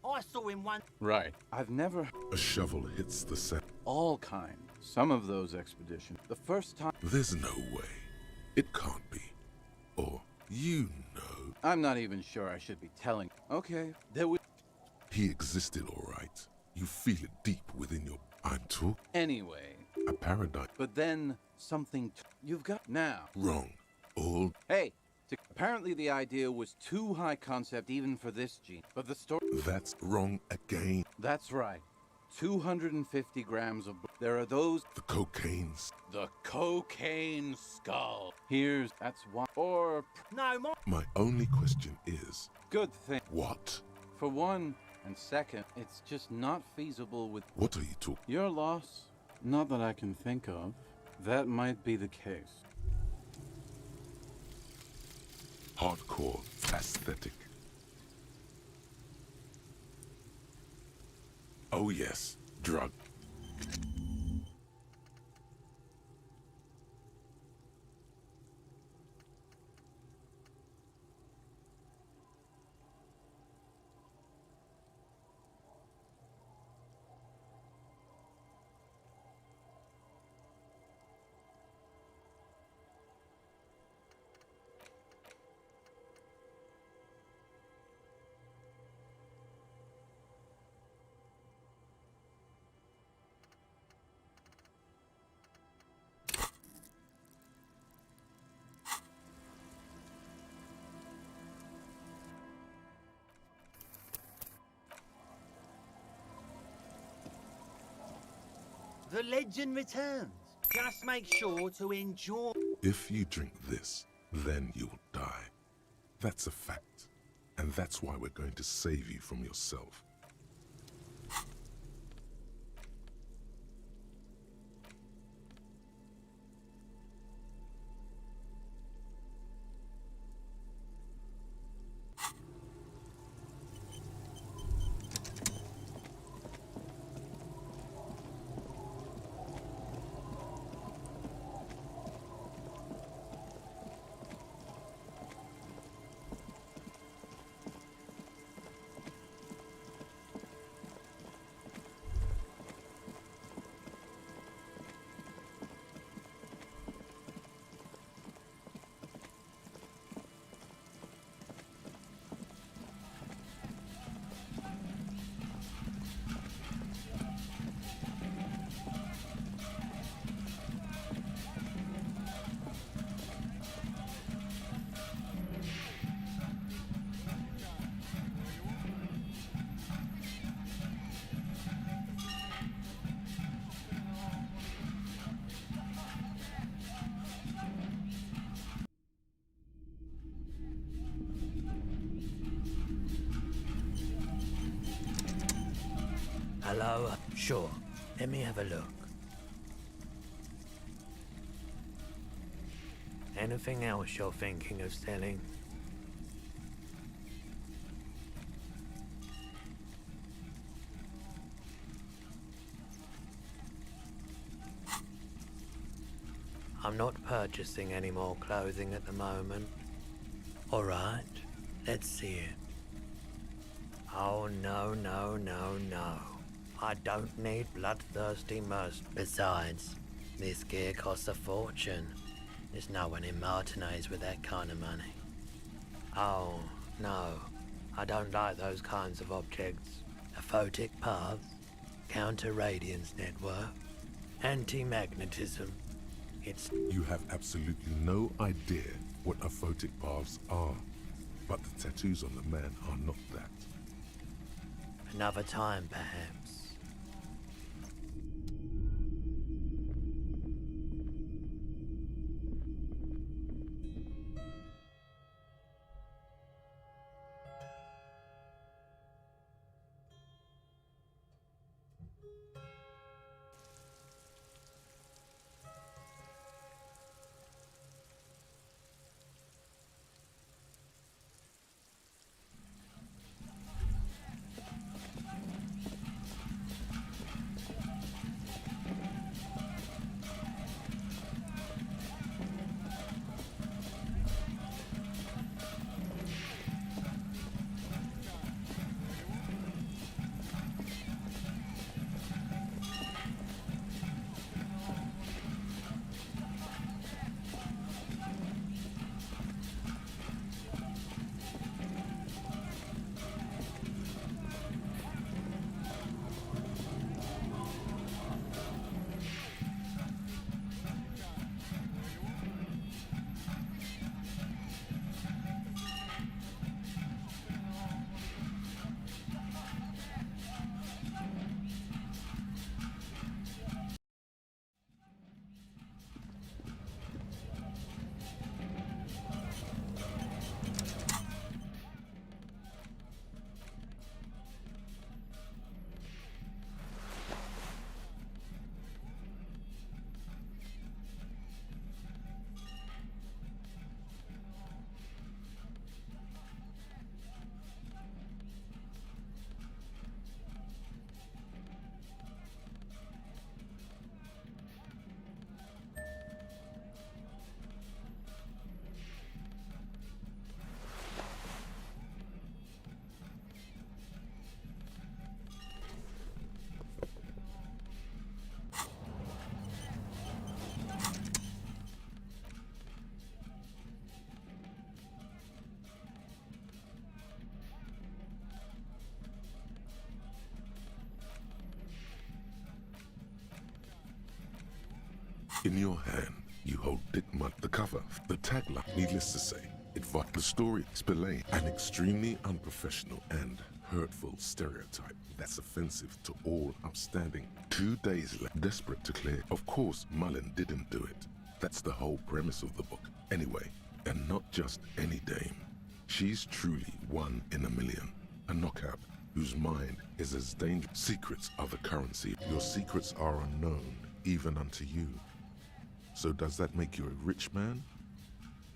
[SPEAKER 6] I saw him once.
[SPEAKER 23] Right. I've never...
[SPEAKER 1] A shovel hits the sand.
[SPEAKER 23] All kind. Some of those expeditions. The first time...
[SPEAKER 1] There's no way. It can't be. Or you know.
[SPEAKER 23] I'm not even sure I should be telling. Okay, there we...
[SPEAKER 1] He existed, all right. You feel it deep within your... I'm talking.
[SPEAKER 23] Anyway.
[SPEAKER 1] A paradigm.
[SPEAKER 23] But then something... You've got... Now.
[SPEAKER 1] Wrong. All...
[SPEAKER 23] Hey! Apparently the idea was too high concept even for this gene. But the story...
[SPEAKER 1] That's wrong again.
[SPEAKER 23] That's right. 250 grams of... There are those...
[SPEAKER 1] The cocaines.
[SPEAKER 23] The cocaine skull. Here's... That's one... Or...
[SPEAKER 6] No, more...
[SPEAKER 1] My only question is...
[SPEAKER 23] Good thing.
[SPEAKER 1] What?
[SPEAKER 23] For one, and second, it's just not feasible with...
[SPEAKER 1] What are you talking...
[SPEAKER 23] Your loss? Not that I can think of. That might be the case.
[SPEAKER 1] Hardcore aesthetic. Oh yes, drug.
[SPEAKER 6] The legend returns. Just make sure to enjoy...
[SPEAKER 1] If you drink this, then you'll die. That's a fact. And that's why we're going to save you from yourself.
[SPEAKER 7] Hello? Sure. Let me have a look. Anything else you're thinking of selling? I'm not purchasing any more clothing at the moment. Alright, let's see it. Oh no, no, no, no. I don't need bloodthirsty mercy. Besides, this gear costs a fortune. There's no one in Martinez with that kind of money. Oh, no. I don't like those kinds of objects. A photic path, counter-radiance network, anti-magnetism. It's...
[SPEAKER 1] You have absolutely no idea what aphotic paths are, but the tattoos on the man are not that.
[SPEAKER 7] Another time, perhaps.
[SPEAKER 1] In your hand, you hold Dick Mutt, the cover, the tagline. Needless to say, it vouched the story, Spillane, an extremely unprofessional and hurtful stereotype that's offensive to all upstanding. 2 days left, desperate to clear. Of course, Mullen didn't do it. That's the whole premise of the book. Anyway, and not just any dame. She's truly one in a million. A knockout whose mind is as dangerous. Secrets are the currency. Your secrets are unknown, even unto you. So does that make you a rich man?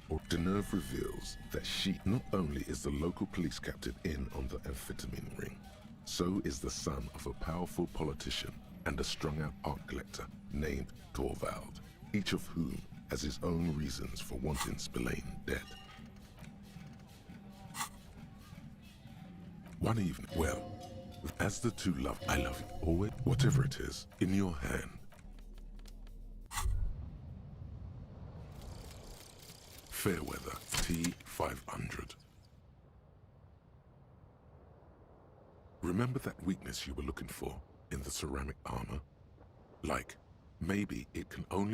[SPEAKER 1] Or Deneuve reveals that she not only is the local police captain in on the amphetamine ring, so is the son of a powerful politician and a strung-out art collector named Torvald, each of whom has his own reasons for wanting Spillane dead. One evening, well, as the two love, I love you always, whatever it is, in your hand. Fairweather T500. Remember that weakness you were looking for in the ceramic armor? Like, maybe it can only...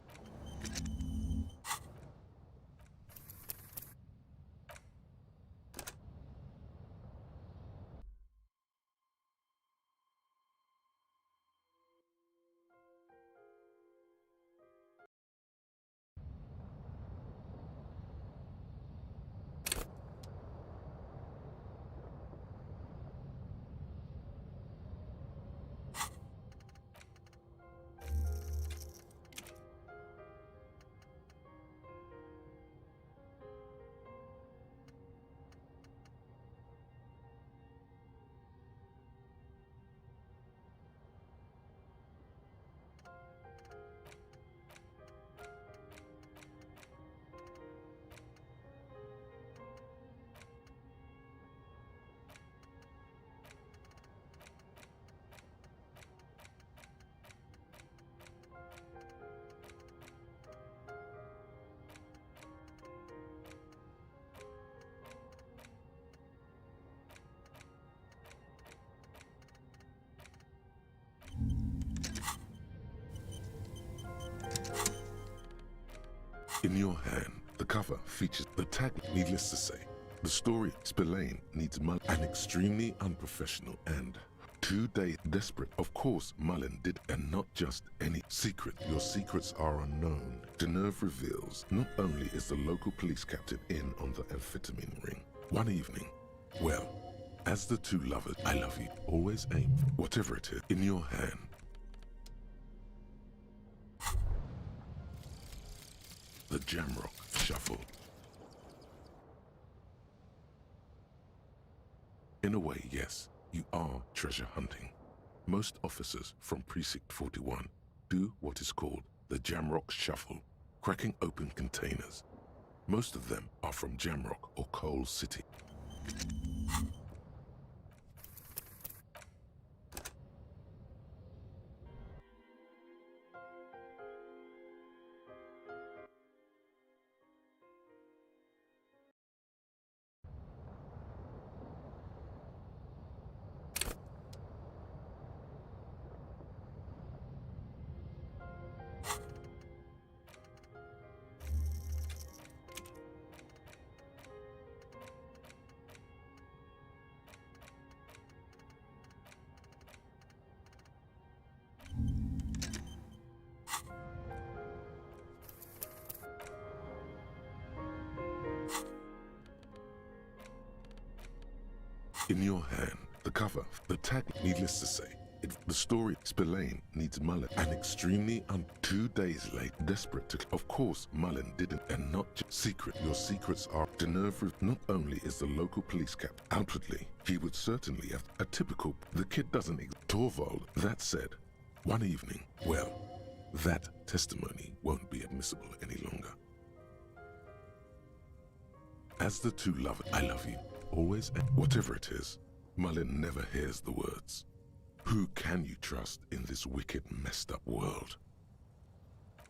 [SPEAKER 1] In your hand, the cover features the tag, needless to say. The story, Spillane needs Mullen, an extremely unprofessional end. 2 days desperate. Of course, Mullen did, and not just any secret. Your secrets are unknown. Deneuve reveals not only is the local police captain in on the amphetamine ring. One evening, well, as the two lovers, I love you, always aim for whatever it is in your hand. The Jamrock Shuffle. In a way, yes, you are treasure hunting. Most officers from Precinct 41 do what is called the Jamrock Shuffle, cracking open containers. Most of them are from Jamrock or Coal City. In your hand, the cover, the tag, needless to say. The story, Spillane needs Mullen, an extremely 2 days late, desperate to, of course, Mullen didn't, and not just secret. Your secrets are Deneuve. Not only is the local police captain, outwardly, he would certainly have a typical, the kid doesn't Torvald. That said, one evening, well, that testimony won't be admissible any longer. As the two lovers, I love you, always, and whatever it is, Mullen never hears the words. Who can you trust in this wicked, messed up world?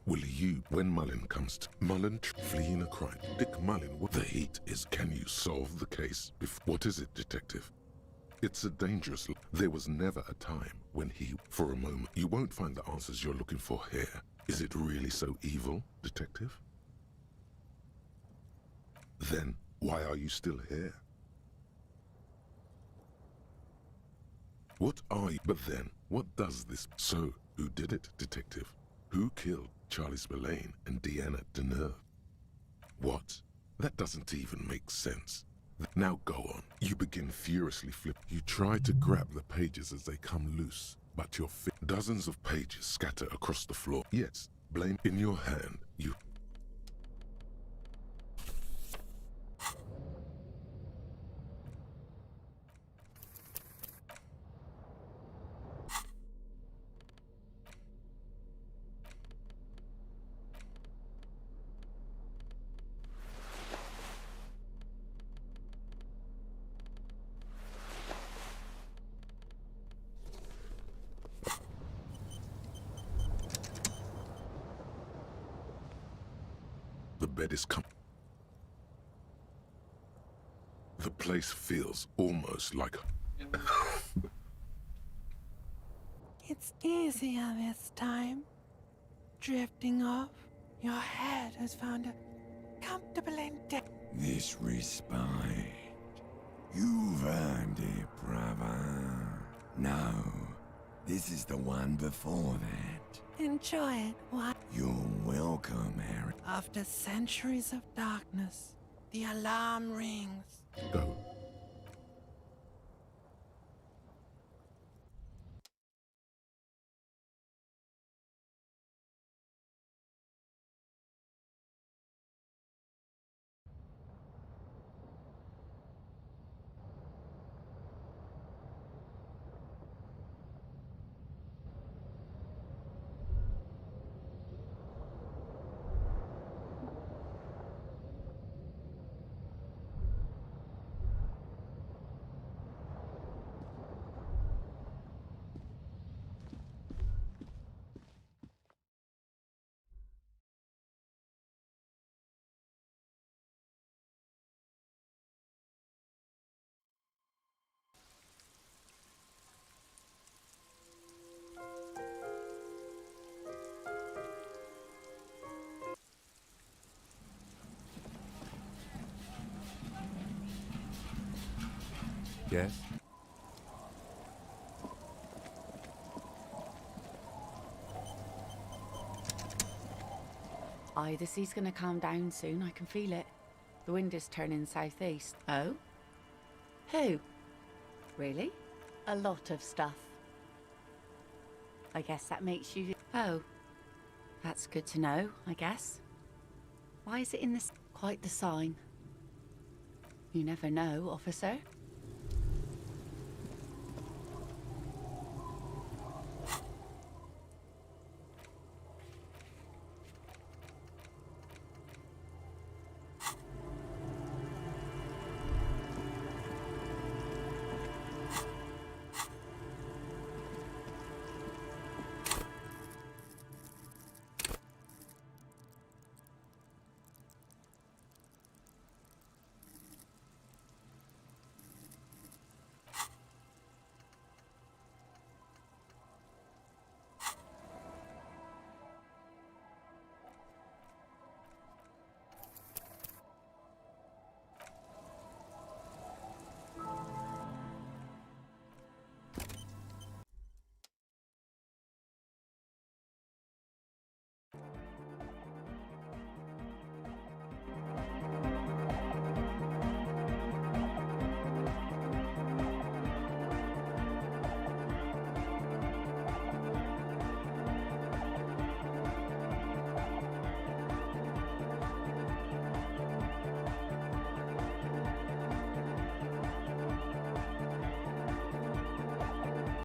[SPEAKER 1] Will you, when Mullen comes to Mullen fleeing a crime, Dick Mullen, what the heat is, can you solve the case? What is it, detective? It's a dangerous, there was never a time when he, for a moment, you won't find the answers you're looking for here. Is it really so evil, detective? Then, why are you still here? What are you? But then, what does this? So, who did it, detective? Who killed Charlie Spillane and Deanna Deneuve? What? That doesn't even make sense. Now go on. You begin furiously flip. You try to grab the pages as they come loose, but your dozens of pages scatter across the floor. Yes, blame in your hand. You. The bed is The place feels almost like
[SPEAKER 9] It's easier this time. Drifting off, your head has found a comfortable and
[SPEAKER 14] This respite. You've earned it, brother. No, this is the one before that.
[SPEAKER 9] Enjoy it, what?
[SPEAKER 14] You're welcome, Harry.
[SPEAKER 9] After centuries of darkness, the alarm rings.
[SPEAKER 1] Go.
[SPEAKER 2] Yes?
[SPEAKER 22] Aye, the sea's gonna calm down soon, I can feel it. The wind is turning southeast.
[SPEAKER 5] Oh? Who? Really? A lot of stuff. I guess that makes you... Oh. That's good to know, I guess. Why is it in this... Quite the sign. You never know, officer.